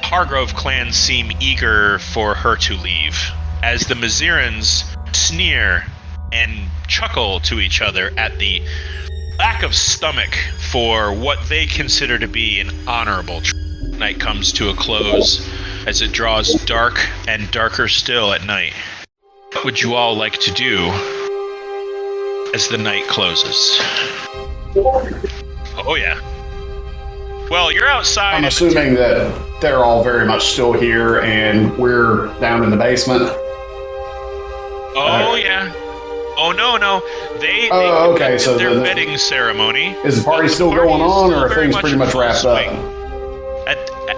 Hargrove clan seem eager for her to leave, as the Mazirans sneer and chuckle to each other at the lack of stomach for what they consider to be an honorable night comes to a close as it draws dark and darker still at night. What would you all like to do as the night closes? Oh, yeah. Well, you're outside. I'm assuming that they're all very much still here and we're down in the basement. Oh, yeah. Oh, no. They okay, so their wedding ceremony. Is the party still going on, or are things pretty much wrapped up?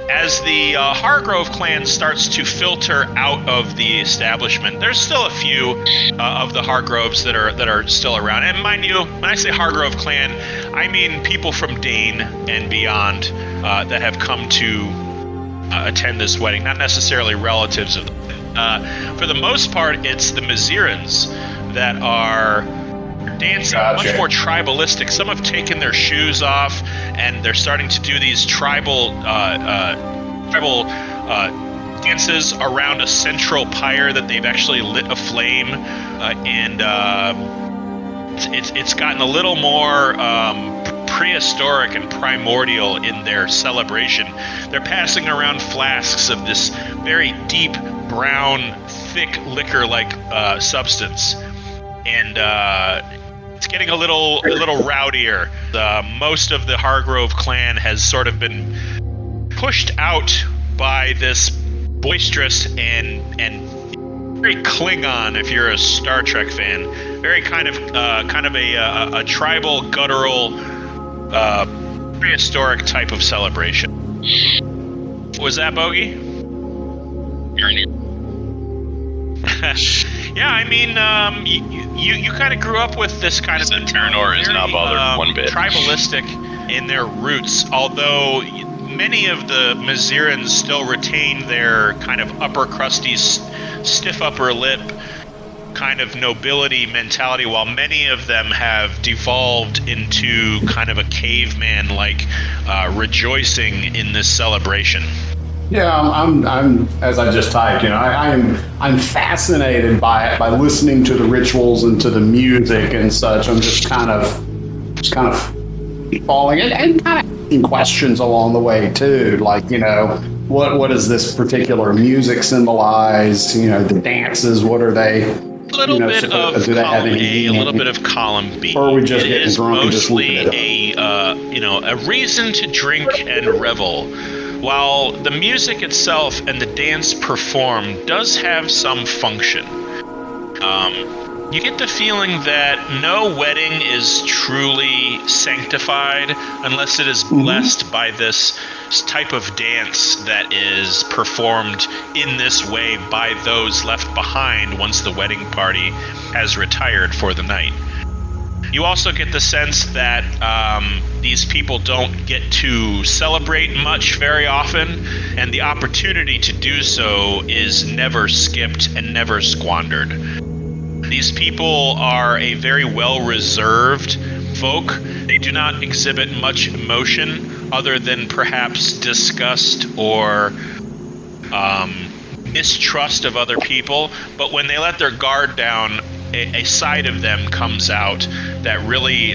As the Hargrove clan starts to filter out of the establishment, there's still a few of the Hargroves that are still around. And mind you, when I say Hargrove clan, I mean people from Dane and beyond that have come to attend this wedding, not necessarily relatives of them. For the most part, it's the Mazirans that are dancing much more tribalistic. Some have taken their shoes off and they're starting to do these tribal dances around a central pyre that they've actually lit aflame, and it's gotten a little more prehistoric and primordial in their celebration. They're passing around flasks of this very deep brown, thick liquor-like substance, and it's getting a little rowdier. Most of the Hargrove clan has sort of been pushed out by this boisterous and very Klingon, if you're a Star Trek fan, very kind of a tribal, guttural, prehistoric type of celebration. Was that Bogey? Yeah, I mean, you kind of grew up with this kind of Terranor is not bothered one bit. Tribalistic in their roots, although many of the Mazirans still retain their kind of upper crusty, stiff upper lip kind of nobility mentality, while many of them have devolved into kind of a caveman-like rejoicing in this celebration. Yeah, I'm as I just typed, I'm fascinated by it, by listening to the rituals and to the music and such. I'm just kind of falling in and kind of asking questions along the way too, like, what does this particular music symbolize? The dances, what are they? A little bit of column A, a little bit of column B. Or are we just getting drunk and just mostly a reason to drink and revel. While the music itself and the dance performed does have some function, you get the feeling that no wedding is truly sanctified unless it is blessed by this type of dance that is performed in this way by those left behind once the wedding party has retired for the night. You also get the sense that these people don't get to celebrate much very often, and the opportunity to do so is never skipped and never squandered. These people are a very well-reserved folk. They do not exhibit much emotion other than perhaps disgust or mistrust of other people, but when they let their guard down, a side of them comes out that really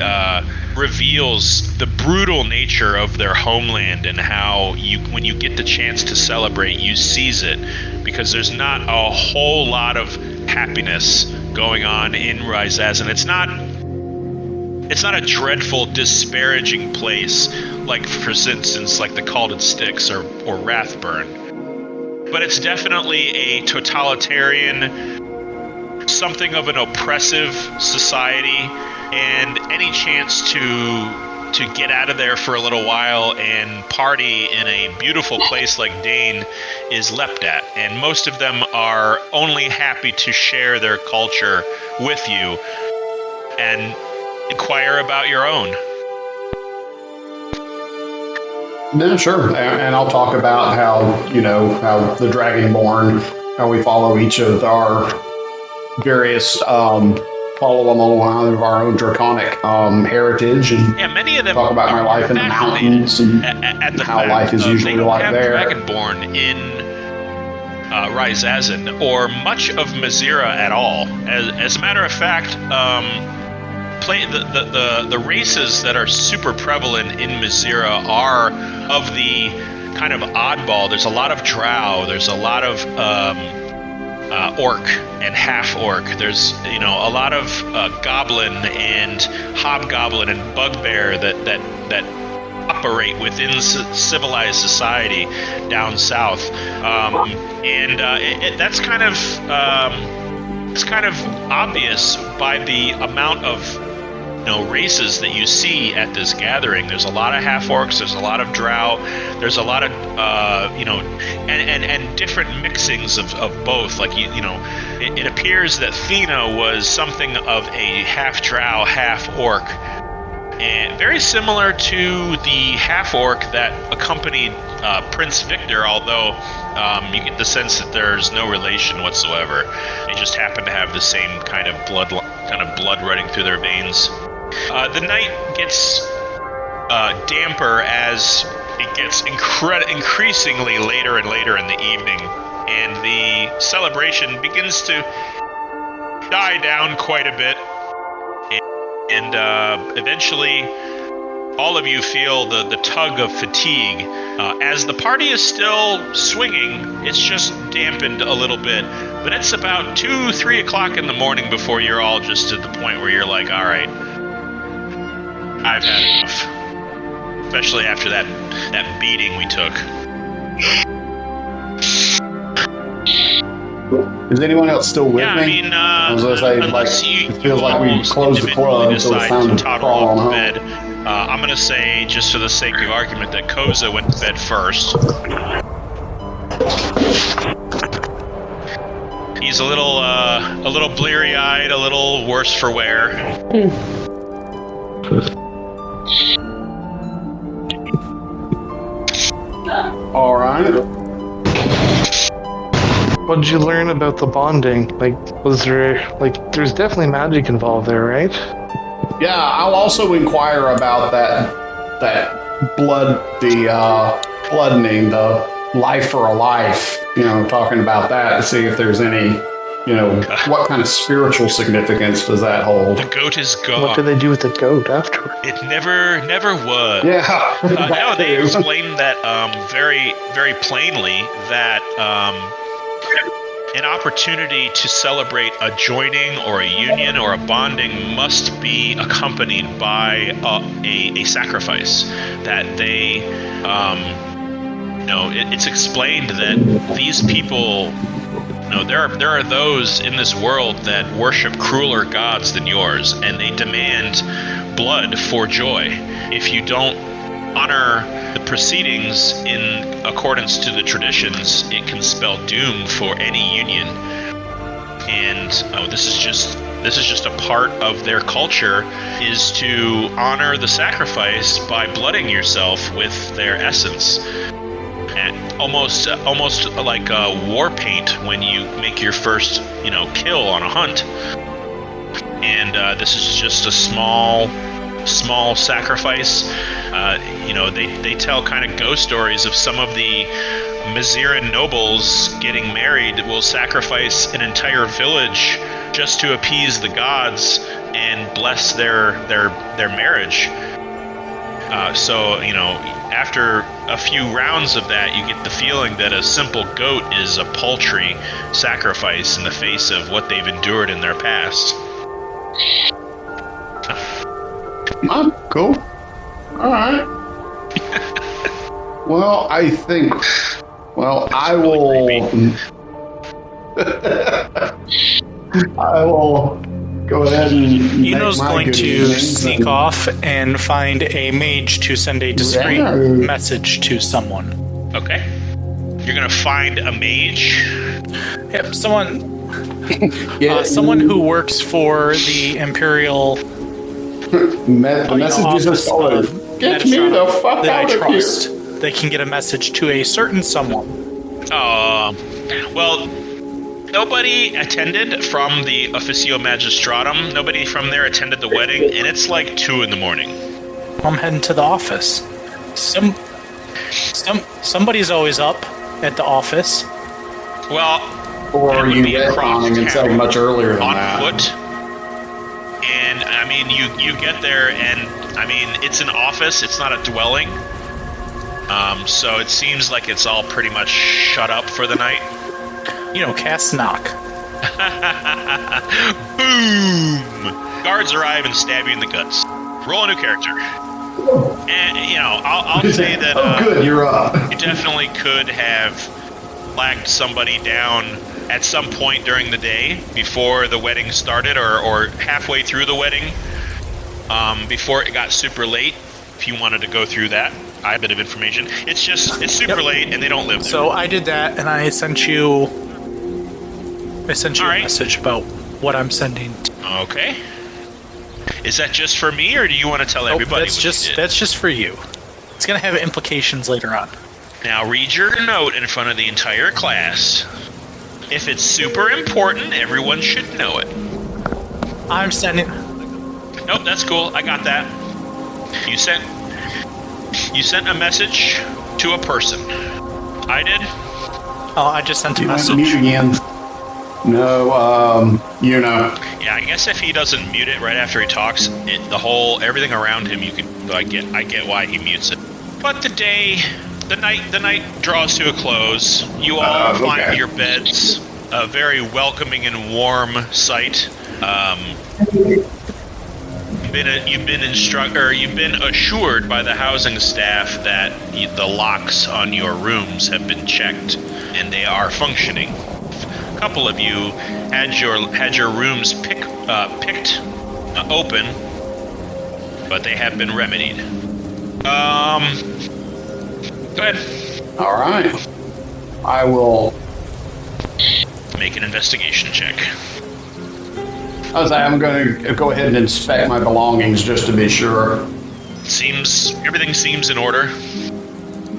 reveals the brutal nature of their homeland, and how when you get the chance to celebrate, you seize it, because there's not a whole lot of happiness going on in Ryzazen. It's not a dreadful, disparaging place like, for instance, like the Calded Styx or Rathburn, but it's definitely a totalitarian, something of an oppressive society, and any chance to get out of there for a little while and party in a beautiful place like Dane is leapt at. And most of them are only happy to share their culture with you and inquire about your own. Yeah, sure. And I'll talk about how how the Dragonborn, how we follow each of our various follow them along of our own draconic heritage, and many of them talk about my life in the mountains and at the how life is usually like there. They don't have Dragonborn in Ryzazen or much of Mazira at all. As a matter of fact, the races that are super prevalent in Mazira are of the kind of oddball. There's a lot of drow. There's a lot of orc and half orc. There's a lot of goblin and hobgoblin and bugbear that operate within civilized society down south, and that's kind of it's kind of obvious by the amount of races that you see at this gathering. There's a lot of half orcs. There's a lot of drow. There's a lot of and different mixings of both. Like it appears that Thena was something of a half drow, half orc. And very similar to the half-orc that accompanied Prince Viktor, although you get the sense that there's no relation whatsoever. They just happen to have the same kind of blood running through their veins. The night gets damper as it gets increasingly later and later in the evening, and the celebration begins to die down quite a bit. And eventually, all of you feel the tug of fatigue. As the party is still swinging, it's just dampened a little bit. But it's about 2-3 o'clock in the morning before you're all just at the point where you're like, all right, I've had enough. Especially after that beating we took. Is anyone else still with me? I mean, I was gonna say, it feels like we closed the club, so it's time to crawl on home. Bed. I'm gonna say, just for the sake of argument, that Koza went to bed first. He's a little bleary-eyed, a little worse for wear. All right. What did you learn about the bonding? Was there, there's definitely magic involved there, right? Yeah, I'll also inquire about that bloodening, the life for a life, talking about that to see if there's any, what kind of spiritual significance does that hold? The goat is gone. What do they do with the goat afterward? It never was. Yeah. No, they explained that very, very plainly that an opportunity to celebrate a joining or a union or a bonding must be accompanied by a sacrifice. That they, it's explained that these people, there are those in this world that worship crueler gods than yours, and they demand blood for joy. If you don't honor the proceedings in accordance to the traditions, it can spell doom for any union. And this is just a part of their culture, is to honor the sacrifice by blooding yourself with their essence. And almost like a war paint when you make your first kill on a hunt. And this is just a small sacrifice. They tell kind of ghost stories of some of the Maziran nobles getting married will sacrifice an entire village just to appease the gods and bless their marriage. So after a few rounds of that, you get the feeling that a simple goat is a paltry sacrifice in the face of what they've endured in their past. Cool. All right. Well, I think. Well, I will. I will go ahead and. Yuno's going to sneak off and find a mage to send a discreet message to someone. Okay. You're gonna find a mage. Yep, someone. Someone who works for the Imperial. The messages are solid. Get me the fuck out of here. They can get a message to a certain someone. Well, nobody attended from the Officio Magistratum. Nobody from there attended the wedding, and it's like 2 in the morning. I'm heading to the office. Somebody's always up at the office. Well, or you retconning and saying much earlier than on that. foot. And I mean, you get there, and I mean, it's an office. It's not a dwelling. So it seems like it's all pretty much shut up for the night. Cast knock. Boom! Guards arrive and stab you in the guts. Roll a new character. And I'll say that. Good, you're up. You definitely could have flagged somebody down at some point during the day before the wedding started, or halfway through the wedding, before it got super late. If you wanted to go through that, I have a bit of information. It's super late, and they don't live there. So I did that, and I sent you a message about what I'm sending. Okay. Is that just for me, or do you want to tell everybody? That's just for you. It's gonna have implications later on. Now read your note in front of the entire class. If it's super important, everyone should know it. I'm sending. Nope, that's cool. I got that. You sent a message to a person. I did. Oh, I just sent a message. Mute again. No, Yuno. Yeah, I guess if he doesn't mute it right after he talks, everything around him, I get why he mutes it. But the night draws to a close. You all find your beds, a very welcoming and warm sight. You've been assured by the housing staff that the locks on your rooms have been checked and they are functioning. A couple of you had your rooms picked open, but they have been remedied. Go ahead. All right. I will make an investigation check. I'm going to go ahead and inspect my belongings just to be sure. Everything seems in order.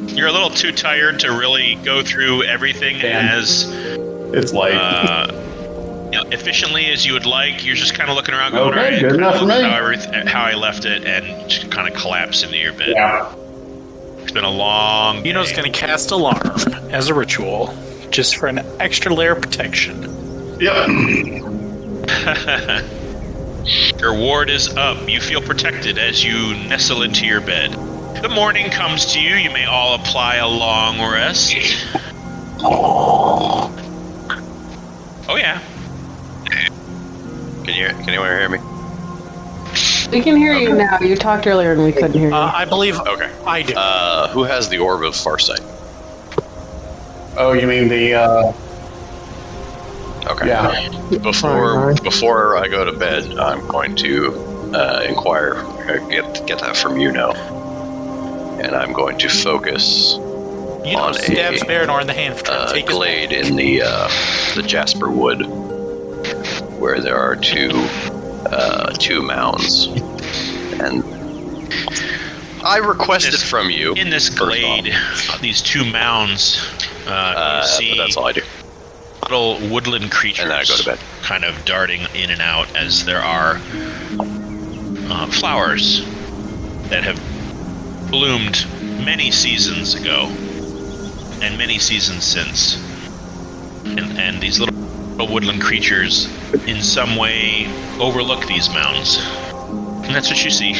You're a little too tired to really go through everything as it's late. Efficiently as you would like. You're just kind of looking around, going, okay, good enough for me. How I left it, and just kind of collapse into your bed. Yeah. It's been a long day. Yuno's going to cast alarm as a ritual, just for an extra layer of protection. Yep. Your ward is up. You feel protected as you nestle into your bed. The morning comes to you. You may all apply a long rest. Oh yeah. Can anyone hear me? We can hear you now. You talked earlier and we couldn't hear you. I believe Okay. I do. Who has the Orb of Farsight? Oh, you mean the Okay. Yeah. Before I go to bed, I'm going to inquire, get that from Yuno, and I'm going to focus on stabs Baranor in the hand for trying to take glade in the Jasper Wood, where there are two mounds, and I requested from you in this glade, these two mounds. You see, but that's all I do. Little woodland creatures, and then I go to bed, kind of darting in and out as there are flowers that have bloomed many seasons ago and many seasons since, and these little woodland creatures in some way overlook these mounds, and that's what you see.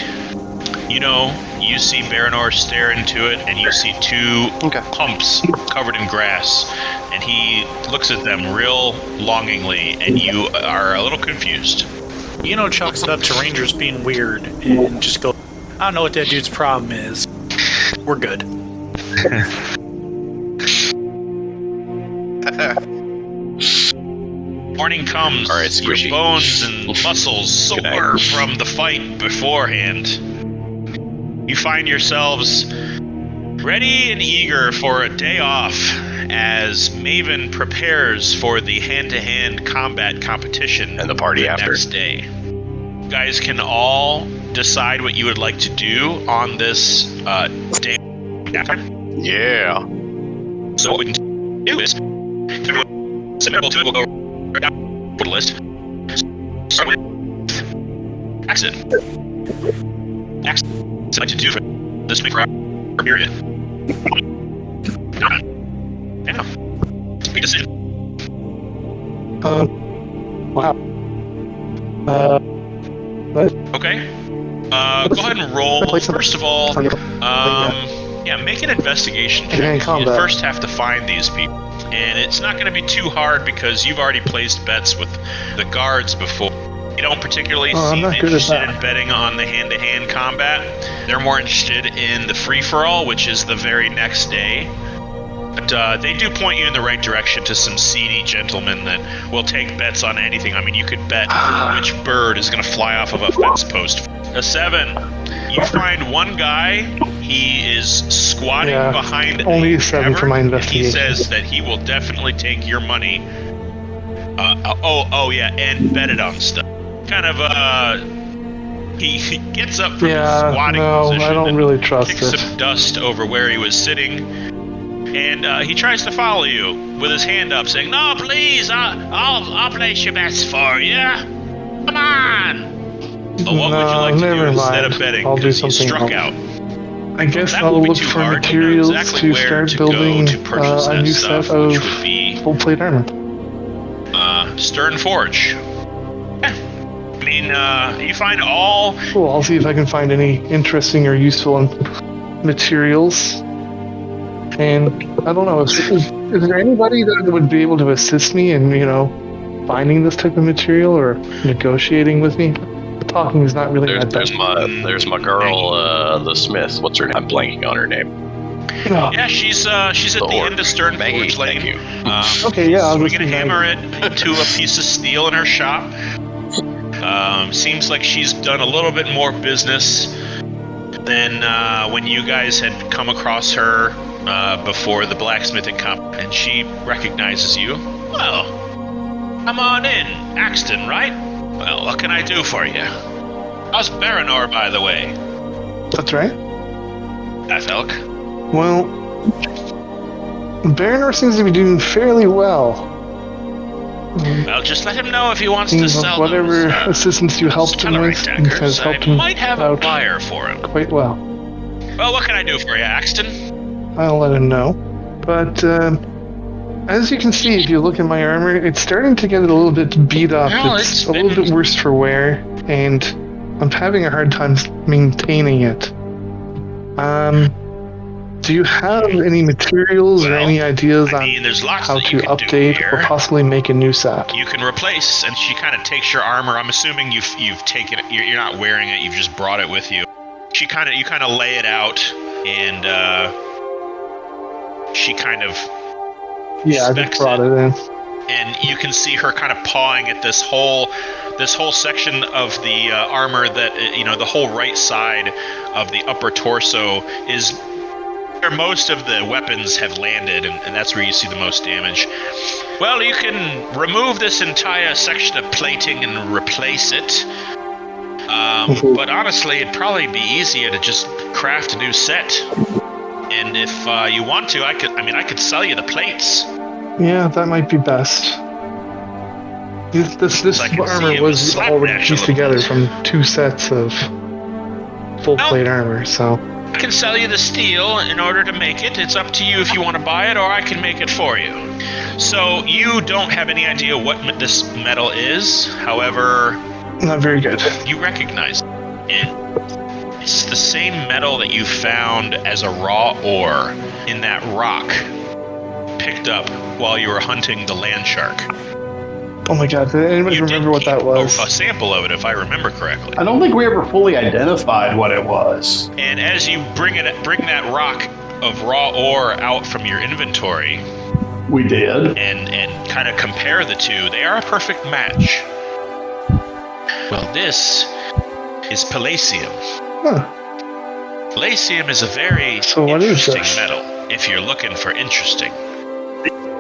You see Baranor stare into it, and you see two humps covered in grass, and he looks at them real longingly, and you are a little confused. Yuno chalks it up to Rangers being weird and just go, I don't know what that dude's problem is. We're good. Morning comes. All right, your bones and muscles sore from the fight beforehand. You find yourselves ready and eager for a day off as Maven prepares for the hand-to-hand combat competition and the party after next day. You guys can all decide what you would like to do on this day after. Yeah. So what we can do is, submittable to it, we'll go down the list. Start with accident. Accident like to do for this week period. Yeah. Big decision. Wow. What? Okay. Go ahead and roll. First of all, make an investigation check. You first have to find these people. And it's not going to be too hard because you've already placed bets with the guards before. They don't particularly seem interested in betting on the hand-to-hand combat. They're more interested in the free-for-all, which is the very next day. But they do point you in the right direction to some seedy gentlemen that will take bets on anything. I mean, you could bet which bird is going to fly off of a fence post. A 7. You find one guy. He is squatting behind only a 7 for my investigation. He says that he will definitely take your money. And bet it on stuff. Kind of, he gets up from his squatting position. I don't really trust kicks some dust over where he was sitting. And he tries to follow you with his hand up, saying, "No, please, I'll place your bets for you. Come on." But what would you like to do instead of betting? I'll do something struck out. I guess I'll look for materials to start building a new set of full plate armor. Stern Forge. I mean, you find all... Cool, I'll see if I can find any interesting or useful materials. And I don't know, is there anybody that would be able to assist me in, finding this type of material or negotiating with me? Talking is not really that bad. There's my girl, the Smith. What's her name? I'm blanking on her name. Yeah, she's at the end of Stern Forge Lane. Thank you. Okay, yeah, I'll swing and hammer it into a piece of steel in her shop. Seems like she's done a little bit more business than when you guys had come across her before the blacksmithing comp, and she recognizes you. Well, come on in, Axton, right? Well, what can I do for you? How's Baranor, by the way? That's right. That's Elk. Well, Baranor seems to be doing fairly well. Well, just let him know if he wants to sell whatever assistance you helped him with has helped him might have a buyer for him. Quite well. Well, what can I do for you, Axton? I'll let him know. But as you can see, if you look at my armor, it's starting to get a little bit beat up. Well, it's a little bit worse for wear, and I'm having a hard time maintaining it. Do you have any materials or any ideas on how to update or possibly make a new set? You can replace, and she kind of takes your armor. I'm assuming you've taken it. You're not wearing it. You've just brought it with you. You kind of lay it out, and she kind of I just brought it in. And you can see her kind of pawing at this whole section of the armor that the whole right side of the upper torso is where most of the weapons have landed, and that's where you see the most damage. Well, you can remove this entire section of plating and replace it. But honestly, it'd probably be easier to just craft a new set. And if you want to, I could sell you the plates. Yeah, that might be best. This armor was already pieced together from 2 sets of full plate armor, so... I can sell you the steel in order to make it. It's up to you if you want to buy it, or I can make it for you. So you don't have any idea what this metal is, however... Not very good. You recognize it. It's the same metal that you found as a raw ore in that rock picked up while you were hunting the land shark. Oh my god, did anybody remember what that was? A sample of it, if I remember correctly. I don't think we ever fully identified what it was. And as you bring that rock of raw ore out from your inventory... We did. And kind of compare the two, they are a perfect match. Well, this is palladium. Huh. Palladium is a very interesting metal, if you're looking for interesting.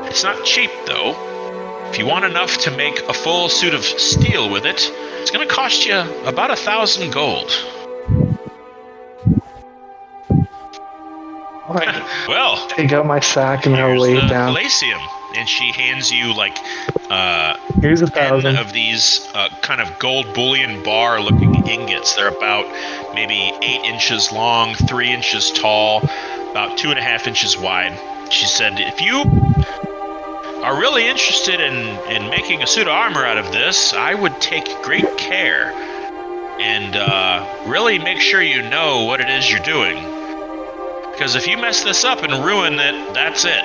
It's not cheap, though. If you want enough to make a full suit of steel with it, it's going to cost you about 1,000 gold. Well, take out my sack and I'll lay it down. Palladium, and she hands you here's 1,000 of these kind of gold bullion bar-looking ingots. They're about maybe 8 inches long, 3 inches tall, about 2.5 inches wide. She said, if you are really interested in making a suit of armor out of this, I would take great care and really make sure you know what it is you're doing. Because if you mess this up and ruin it, that's it.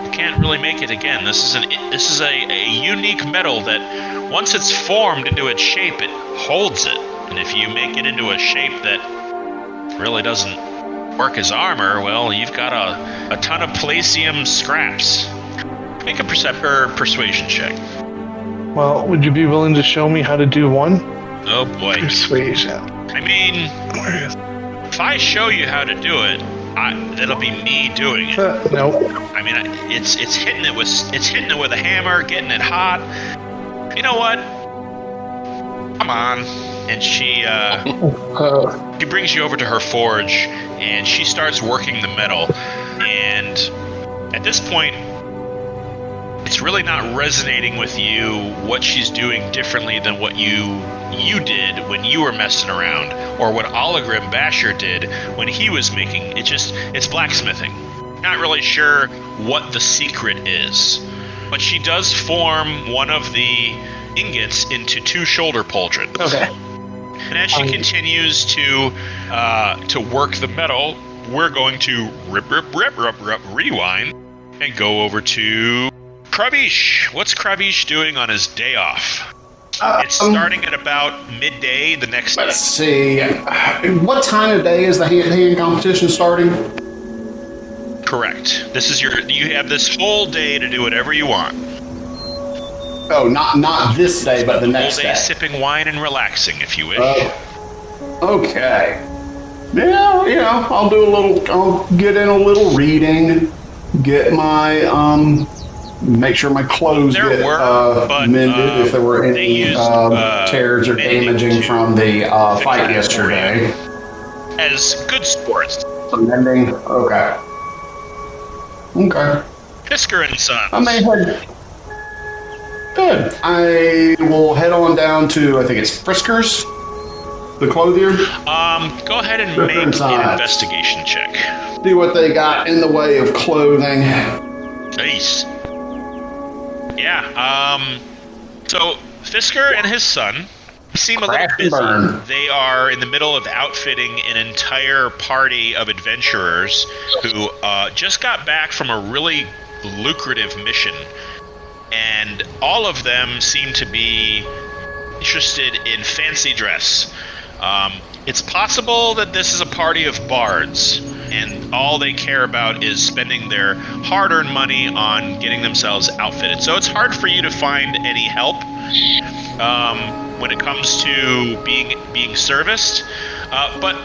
You can't really make it again. This is a unique metal that once it's formed into its shape, it holds it. And if you make it into a shape that really doesn't work as armor, well, you've got a ton of palladium scraps. Make a persuasion check. Well, would you be willing to show me how to do one? Oh boy. Persuasion. I mean, if I show you how to do it, that'll be me doing it. Nope. I mean, it's hitting it with a hammer, getting it hot. You know what? Come on. And she brings you over to her forge, and she starts working the metal. And at this point, it's really not resonating with you what she's doing differently than what you did when you were messing around, or what Olagrim Basher did when he was making it's blacksmithing. Not really sure what the secret is, but she does form one of the ingots into 2 shoulder pauldrons. Okay. And as she continues to work the metal, we're going to rewind and go over to Kravish. What's Kravish doing on his day off? It's starting at about midday the next day. Let's see. What time of day is the hand-to-hand competition starting? Correct. You have this whole day to do whatever you want. Oh, not this day, but the next Whole day sipping wine and relaxing, if you wish. Okay. Yeah, I'll get in a little reading, get my, make sure my clothes get mended if there were any tears or damaging from the fight yesterday. As good sports. Some mending? Okay. Fisker and Sons. I may head... Good. I will head on down to, I think it's Frisker's, the clothier. Go ahead and make an investigation check. See what they got in the way of clothing. Nice. Yeah, so Fisker and his son seem a little busy. They are in the middle of outfitting an entire party of adventurers who just got back from a really lucrative mission. And all of them seem to be interested in fancy dress. It's possible that this is a party of bards, and all they care about is spending their hard-earned money on getting themselves outfitted. So it's hard for you to find any help when it comes to being serviced. But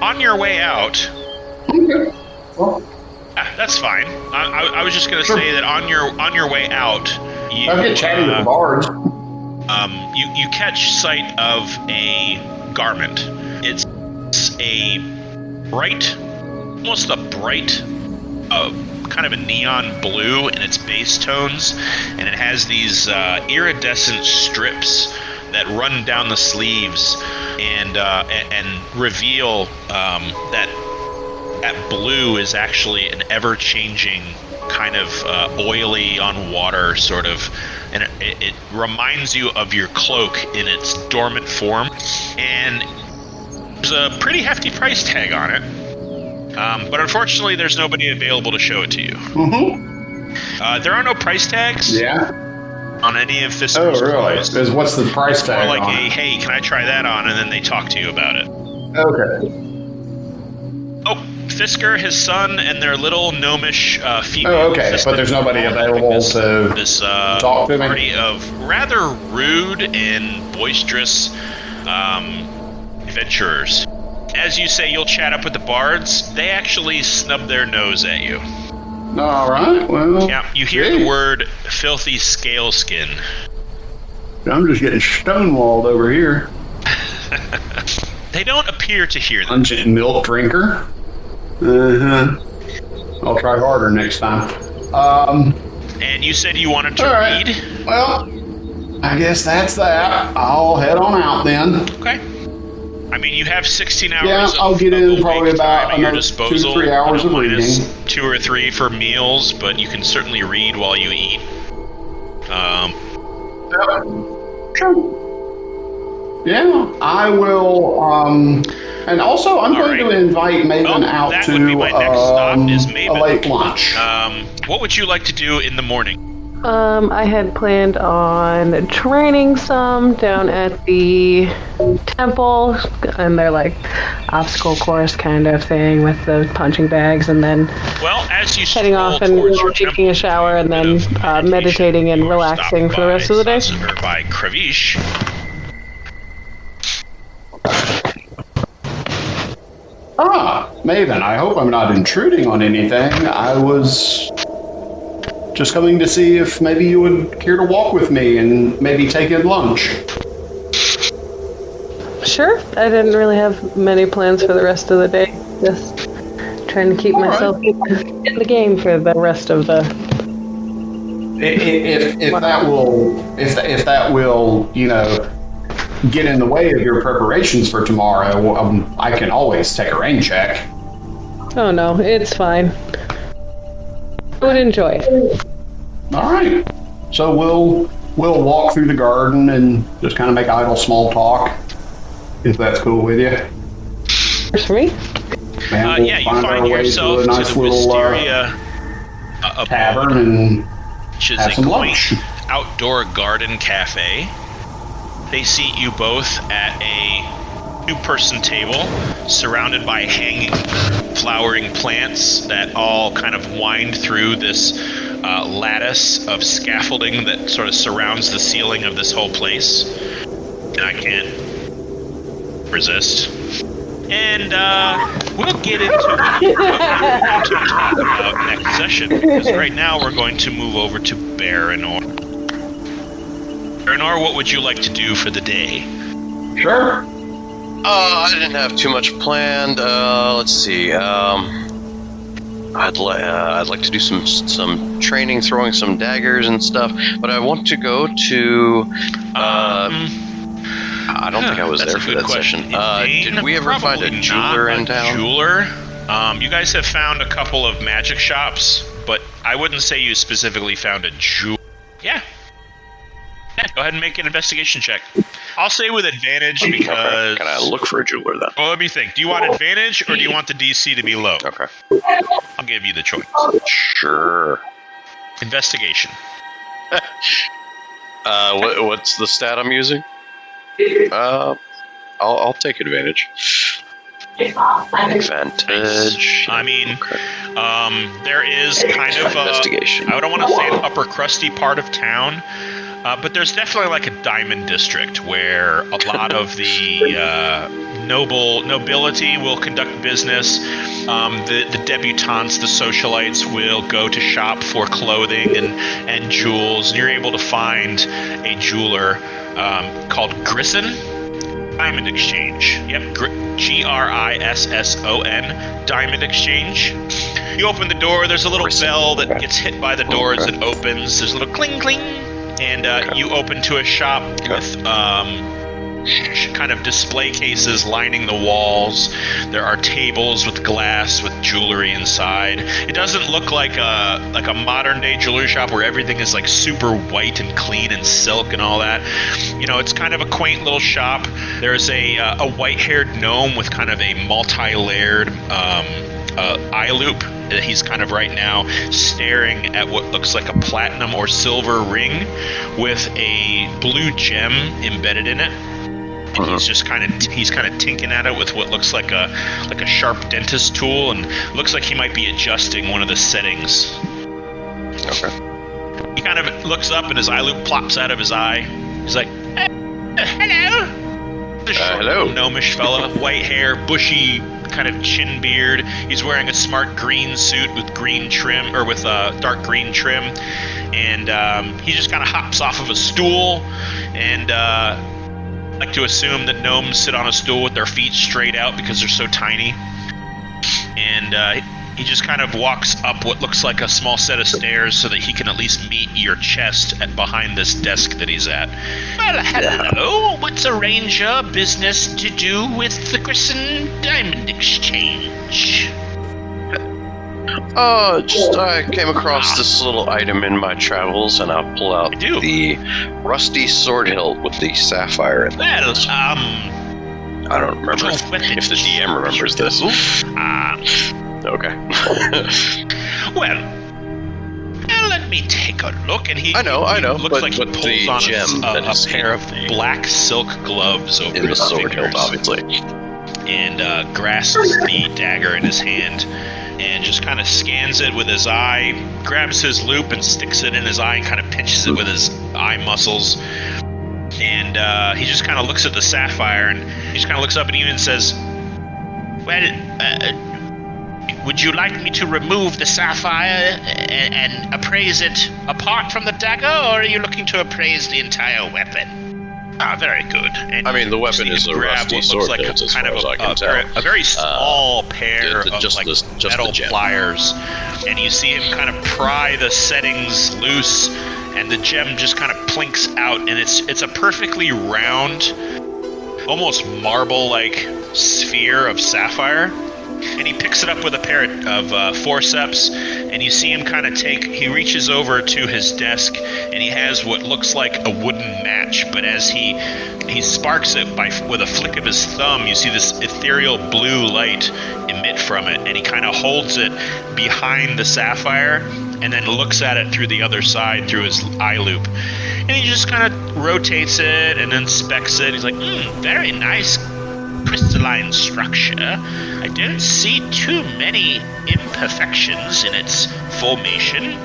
on your way out, that's fine. I was just going to say that on your way out, I'll get chatting with the bards. You catch sight of a garment. It's a bright, almost a bright, kind of a neon blue in its base tones, and it has these iridescent strips that run down the sleeves and reveal that blue is actually an ever-changing kind of oily on water sort of, and it reminds you of your cloak in its dormant form, and there's a pretty hefty price tag on it, but unfortunately there's nobody available to show it to you. There are no price tags on any of Fisker's clothes. What's the price tag or like on a, hey, can I try that on, and then they talk to you about it. Okay. Fisker, his son, and their little gnomish female. Oh, okay, but there's nobody available to this talk to me? Party of rather rude and boisterous adventurers. As you say, you'll chat up with the bards. They actually snub their nose at you. All right, well... Yeah, you hear the word filthy scale skin. I'm just getting stonewalled over here. They don't appear to hear them. Pungent milk drinker. I'll try harder next time. And you said you wanted to read? Well, I guess that's that. I'll head on out then. Okay. I mean, you have 16 hours. Yeah, I'll get in probably about at your another disposal. 2 to 3 hours of minus reading. 2 or 3 for meals, but you can certainly read while you eat. Yeah, I will. And also, I'm going to invite Maven out that to would be my next stop is Maven. a late lunch. What would you like to do in the morning? I had planned on training some down at the temple, and they're like obstacle course kind of thing with the punching bags, and then as you heading off and taking a shower, and then meditating and relaxing for the rest of the day. By Kravish. Maven, I hope I'm not intruding on anything. I was just coming to see if maybe you would care to walk with me and maybe take in lunch. Sure. I didn't really have many plans for the rest of the day. Just trying to keep myself in the game for the rest of the... If that will, get in the way of your preparations for tomorrow, I can always take a rain check. Oh no, it's fine. I would enjoy it. All right. So we'll walk through the garden and just kind of make idle small talk, if that's cool with you. Works for me. You find yourself to the Wisteria tavern and which is have some quaint lunch. Outdoor garden cafe. They seat you both at a two-person table surrounded by hanging flowering plants that all kind of wind through this lattice of scaffolding that sort of surrounds the ceiling of this whole place. And I can't resist. And we'll get into what we're going to talk about next session, because right now we're going to move over to Baranor. Baranor, what would you like to do for the day? Sure. I didn't have too much planned. Let's see. I'd like to do some training, throwing some daggers and stuff. But I want to go to. I don't think I was there for that session. Did we ever find a jeweler in town? Jeweler. You guys have found a couple of magic shops, but I wouldn't say you specifically found a jeweler. Yeah. Go ahead and make an investigation check. I'll say with advantage because... Okay. Can I look for a jeweler then? Well, let me think. Do you want advantage or do you want the DC to be low? Okay. I'll give you the choice. Sure. Investigation. What's the stat I'm using? I'll take advantage. Advantage. I mean, there is kind of investigation. I don't want to say an upper crusty part of town, but there's definitely like a diamond district where a lot of the nobility will conduct business. The debutantes, the socialites, will go to shop for clothing and jewels. And you're able to find a jeweler called Grisson. Diamond Exchange. Yep, Grisson. Diamond Exchange. You open the door, there's a little bell that gets hit by the door as it opens. There's a little cling cling. And you open to a shop with kind of display cases lining the walls. There are tables with glass with jewelry inside. It doesn't look like a modern day jewelry shop where everything is like super white and clean and silk and all that. It's kind of a quaint little shop. There's a white-haired gnome with kind of a multi-layered eye loop. He's kind of right now staring at what looks like a platinum or silver ring with a blue gem embedded in it. And he's just kind of tinking at it with what looks like a sharp dentist tool, and looks like he might be adjusting one of the settings. Okay. He kind of looks up and his eye loop plops out of his eye. He's like, hello. The short, hello. gnomish fella, white hair, bushy kind of chin beard. He's wearing a smart green suit with green trim, or with dark green trim, and he just kind of hops off of a stool and. I like to assume that gnomes sit on a stool with their feet straight out because they're so tiny. And he just kind of walks up what looks like a small set of stairs so that he can at least meet your chest behind this desk that he's at. Well, hello. What's a ranger business to do with the Grisson Diamond Exchange? I came across this little item in my travels, and I'll pull out the rusty sword hilt with the sapphire in it. Well, I don't remember if the DM remembers this. Okay. Well, let me take a look. And I know. Looks like he but pulls the on gem that a is pair of black silk gloves over in the his sword fingers, hilt, obviously, and grasps the dagger in his hand, and just kind of scans it with his eye, grabs his loop and sticks it in his eye, and kind of pinches it with his eye muscles. And he just kind of looks at the sapphire, and he just kind of looks up and even says, "Well, would you like me to remove the sapphire and appraise it apart from the dagger, or are you looking to appraise the entire weapon?" Very good. And I mean, the weapon is a rusty sword hilt, as far as I can tell. A very small pair of just metal the gem. pliers, and you see him kind of pry the settings loose, and the gem just kind of plinks out, and it's a perfectly round, almost marble-like sphere of sapphire. And he picks it up with a pair of forceps, and you see him kind of he reaches over to his desk, and he has what looks like a wooden match, but as he sparks it with a flick of his thumb, you see this ethereal blue light emit from it, and he kind of holds it behind the sapphire, and then looks at it through the other side, through his eye loop. And he just kind of rotates it, and inspects it. He's like, very nice crystalline structure. I don't see too many imperfections in its formation.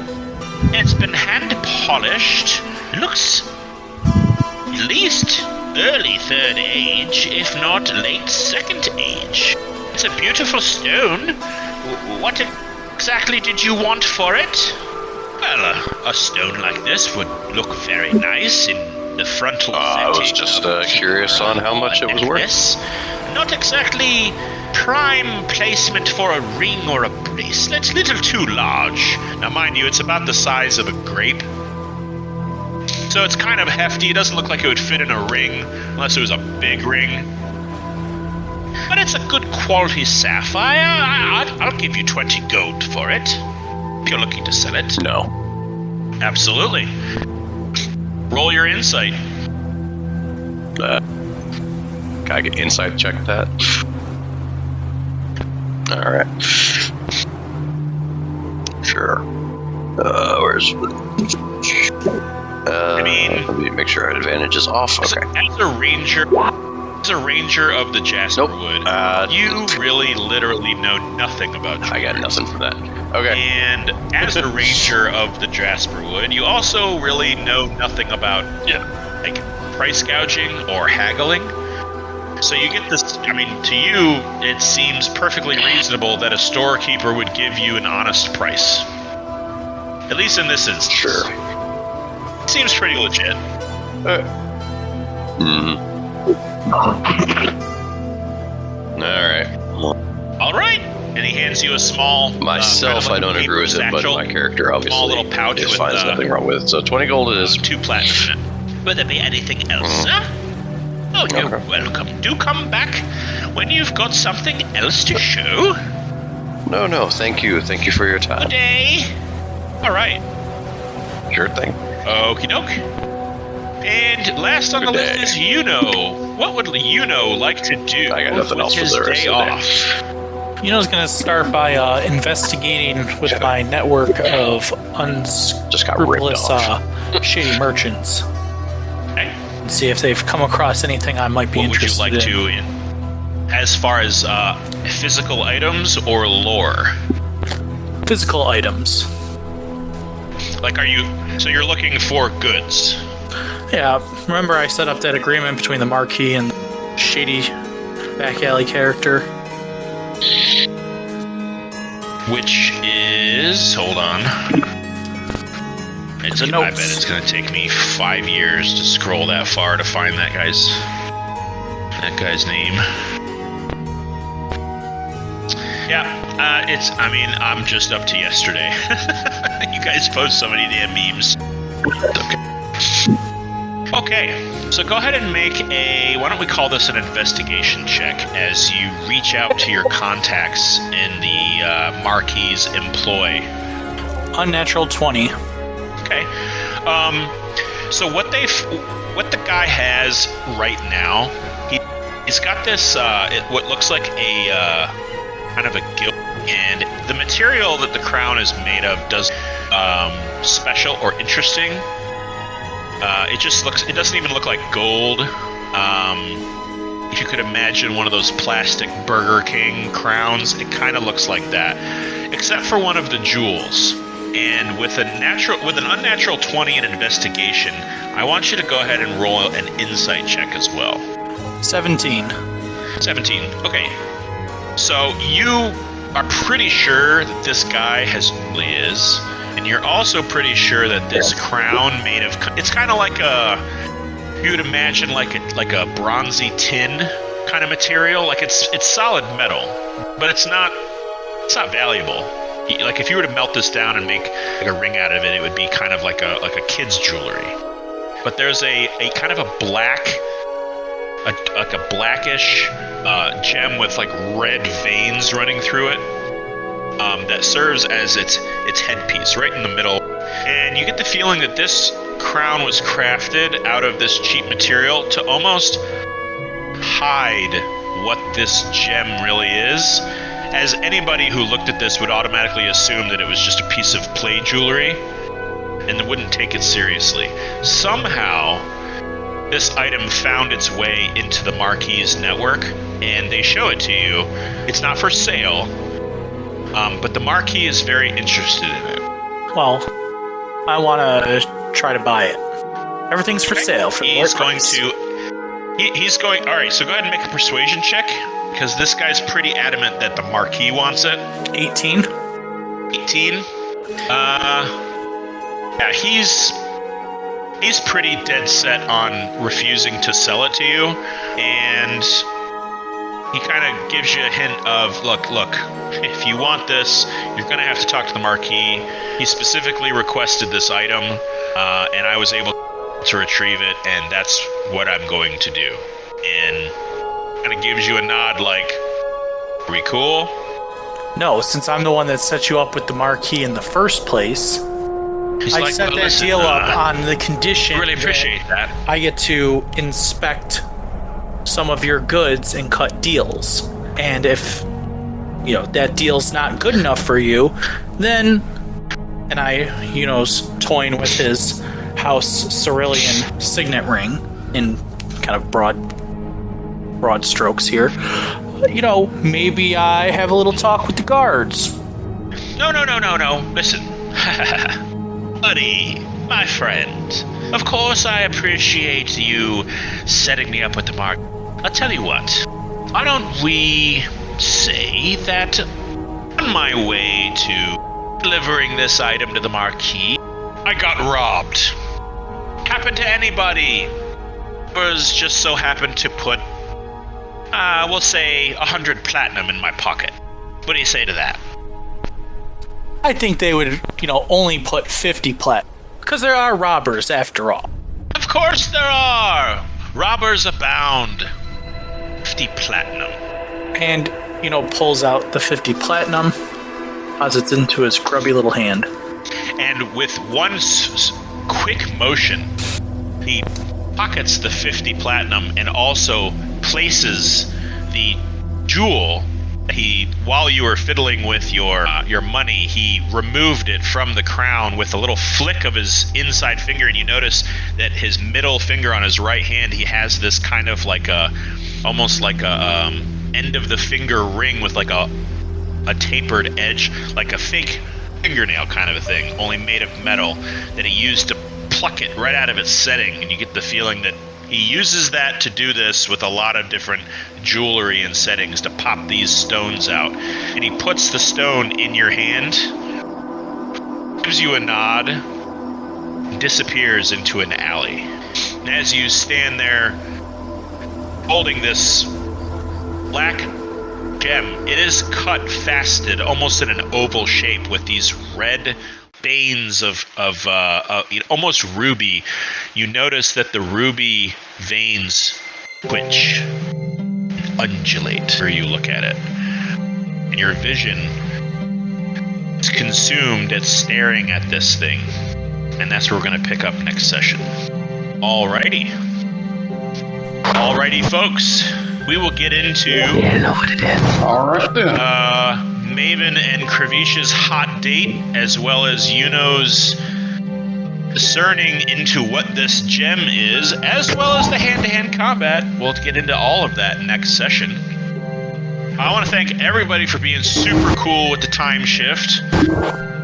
It's been hand polished. It looks at least early third age, if not late second age. It's a beautiful stone. What exactly did you want for it? Well, a stone like this would look very nice in the frontal setting. I was just curious on how much it was worth. Not exactly prime placement for a ring or a bracelet. A little too large. Now, mind you, it's about the size of a grape. So it's kind of hefty. It doesn't look like it would fit in a ring unless it was a big ring. But it's a good quality sapphire. I'll give you 20 gold for it, if you're looking to sell it. No. Absolutely. Roll your insight. Can I get insight check that? Alright. Sure. Where's... I mean... Let me make sure our advantage is off. Okay. As a ranger of the Jasper Wood, you really literally know nothing about I got nothing from that. Okay. And as a ranger of the Jasper Wood, you also really know nothing about like price gouging or haggling. So you get this, I mean, to you, it seems perfectly reasonable that a storekeeper would give you an honest price. At least in this instance. Sure. Seems pretty legit. Alright. And he hands you a small... Myself, I don't agree with it, but my character obviously small little pouch finds nothing wrong with it. So 20 gold it is. 2 platinum. Would there be anything else, sir? Oh, you're welcome. Do come back when you've got something else to show. No, thank you. Thank you for your time. Good day. Alright. Sure thing. Okie doke. And last on the list is Yuno. What would Yuno like to do? I got nothing else for his the rest day of the day. off? Yuno's going to start by investigating with my network of unscrupulous shady merchants. Okay. And see if they've come across anything I might be interested in. What would you like to, as far as physical items or lore? Physical items. Like, so you're looking for goods? Yeah, remember I set up that agreement between the Marquis and the shady back alley character? Which is... hold on. I bet it's going to take me 5 years to scroll that far to find that guy's name. Yeah, I'm just up to yesterday. You guys post so many damn memes. Okay. Okay, so go ahead and make why don't we call this an investigation check as you reach out to your contacts in the Marquis's employ. Unnatural 20. Okay. So what the guy has right now, he's got this, what looks like a kind of a gilt, and the material that the crown is made of does special or interesting. It doesn't even look like gold. If you could imagine one of those plastic Burger King crowns, it kind of looks like that, except for one of the jewels. And with an unnatural 20 in investigation, I want you to go ahead and roll an insight check as well. 17. 17. Okay. So you are pretty sure that this guy is. And you're also pretty sure that this crown made of, it's kind of like you would imagine like a bronzy tin kind of material. Like it's solid metal, but it's not valuable. Like if you were to melt this down and make like a ring out of it, it would be kind of like a kid's jewelry. But there's a kind of a blackish gem with like red veins running through it. That serves as its headpiece right in the middle. And you get the feeling that this crown was crafted out of this cheap material to almost hide what this gem really is, as anybody who looked at this would automatically assume that it was just a piece of play jewelry and wouldn't take it seriously. Somehow, this item found its way into the Marquis's network, and they show it to you. It's not for sale, but the Marquis is very interested in it. Well, I want to try to buy it. Everything's for sale. He's going. All right, so go ahead and make a persuasion check, because this guy's pretty adamant that the Marquis wants it. 18. 18. Yeah, he's pretty dead set on refusing to sell it to you, and he kind of gives you a hint of, look, if you want this, you're going to have to talk to the Marquis. He specifically requested this item, and I was able to retrieve it, and that's what I'm going to do. And kind of gives you a nod like, are we cool? No, since I'm the one that set you up with the Marquis in the first place, I set that deal up on the condition really appreciate that I get to inspect some of your goods and cut deals. And if, that deal's not good enough for you, then, and Yuno's toying with his House Cerulean signet ring in kind of broad strokes here. Maybe I have a little talk with the guards. No. Listen. Buddy, my friend. Of course I appreciate you setting me up with the Marquis. I'll tell you what. Why don't we say that on my way to delivering this item to the Marquis, I got robbed. Happened to anybody. Was just so happened to put, we'll say 100 platinum in my pocket. What do you say to that? I think they would, only put 50 plat. Because there are robbers, after all. Of course there are! Robbers abound. 50 platinum. And, pulls out the 50 platinum, deposits into his grubby little hand. And with one quick motion, he pockets the 50 platinum and also places the jewel. While you were fiddling with your money, he removed it from the crown with a little flick of his inside finger, and you notice that his middle finger on his right hand, he has this kind of almost like a end of the finger ring with like a tapered edge, like a fake fingernail kind of a thing, only made of metal, that he used to pluck it right out of its setting, and you get the feeling that he uses that to do this with a lot of different jewelry and settings to pop these stones out. And he puts the stone in your hand, gives you a nod, and disappears into an alley. And as you stand there holding this black gem, it is cut faceted almost in an oval shape with these red veins of almost ruby. You notice that the ruby veins twitch, undulate where you look at it. And your vision is consumed at staring at this thing. And that's where we're going to pick up next session. Alrighty, folks. We will get into... Yeah, I know what it is. Alright then. Maven and Kravish's hot date, as well as Yuno's discerning into what this gem is, as well as the hand-to-hand combat. We'll get into all of that next session. I want to thank everybody for being super cool with the time shift.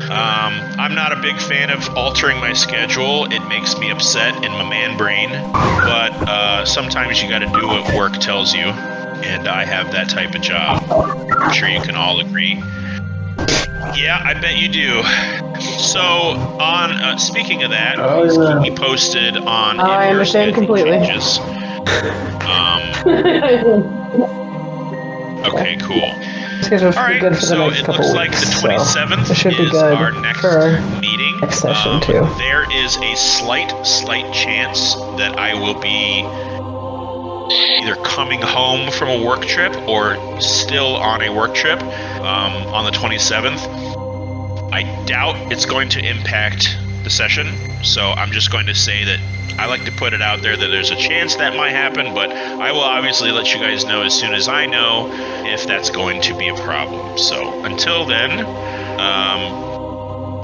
I'm not a big fan of altering my schedule. It makes me upset in my man brain. But sometimes you got to do what work tells you. And I have that type of job. I'm sure you can all agree. Yeah, I bet you do. So, on speaking of that, please keep me posted on I understand completely. Changes. Okay, cool. Schedule should All be right, good for the so next it couple looks like weeks, the 27th so it should be is good our next for meeting. next session too. There is a slight chance that I will be either coming home from a work trip or still on a work trip on the 27th. I doubt it's going to impact the session, so I'm just going to say that I like to put it out there that there's a chance that might happen, but I will obviously let you guys know as soon as I know if that's going to be a problem. So until then,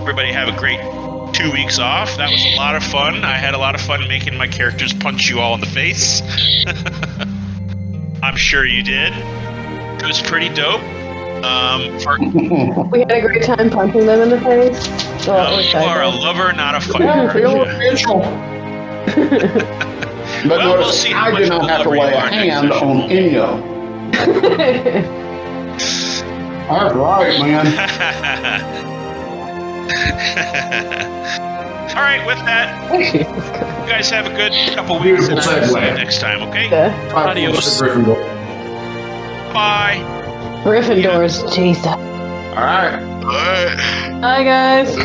everybody have a great 2 weeks off. That was a lot of fun. I had a lot of fun making my characters punch you all in the face. I'm sure you did. It was pretty dope. We had a great time punching them in the face. No, you are a lover, not a fighter. But Well, we'll notice see how I much did not of a have to lover lay you a are next hand session. on Inyo. That's right, man. All right, with that, you guys have a good couple weeks, and I'll see you next time, okay? Adios. Bye. Gryffindors, Jesus. All right. Bye, guys.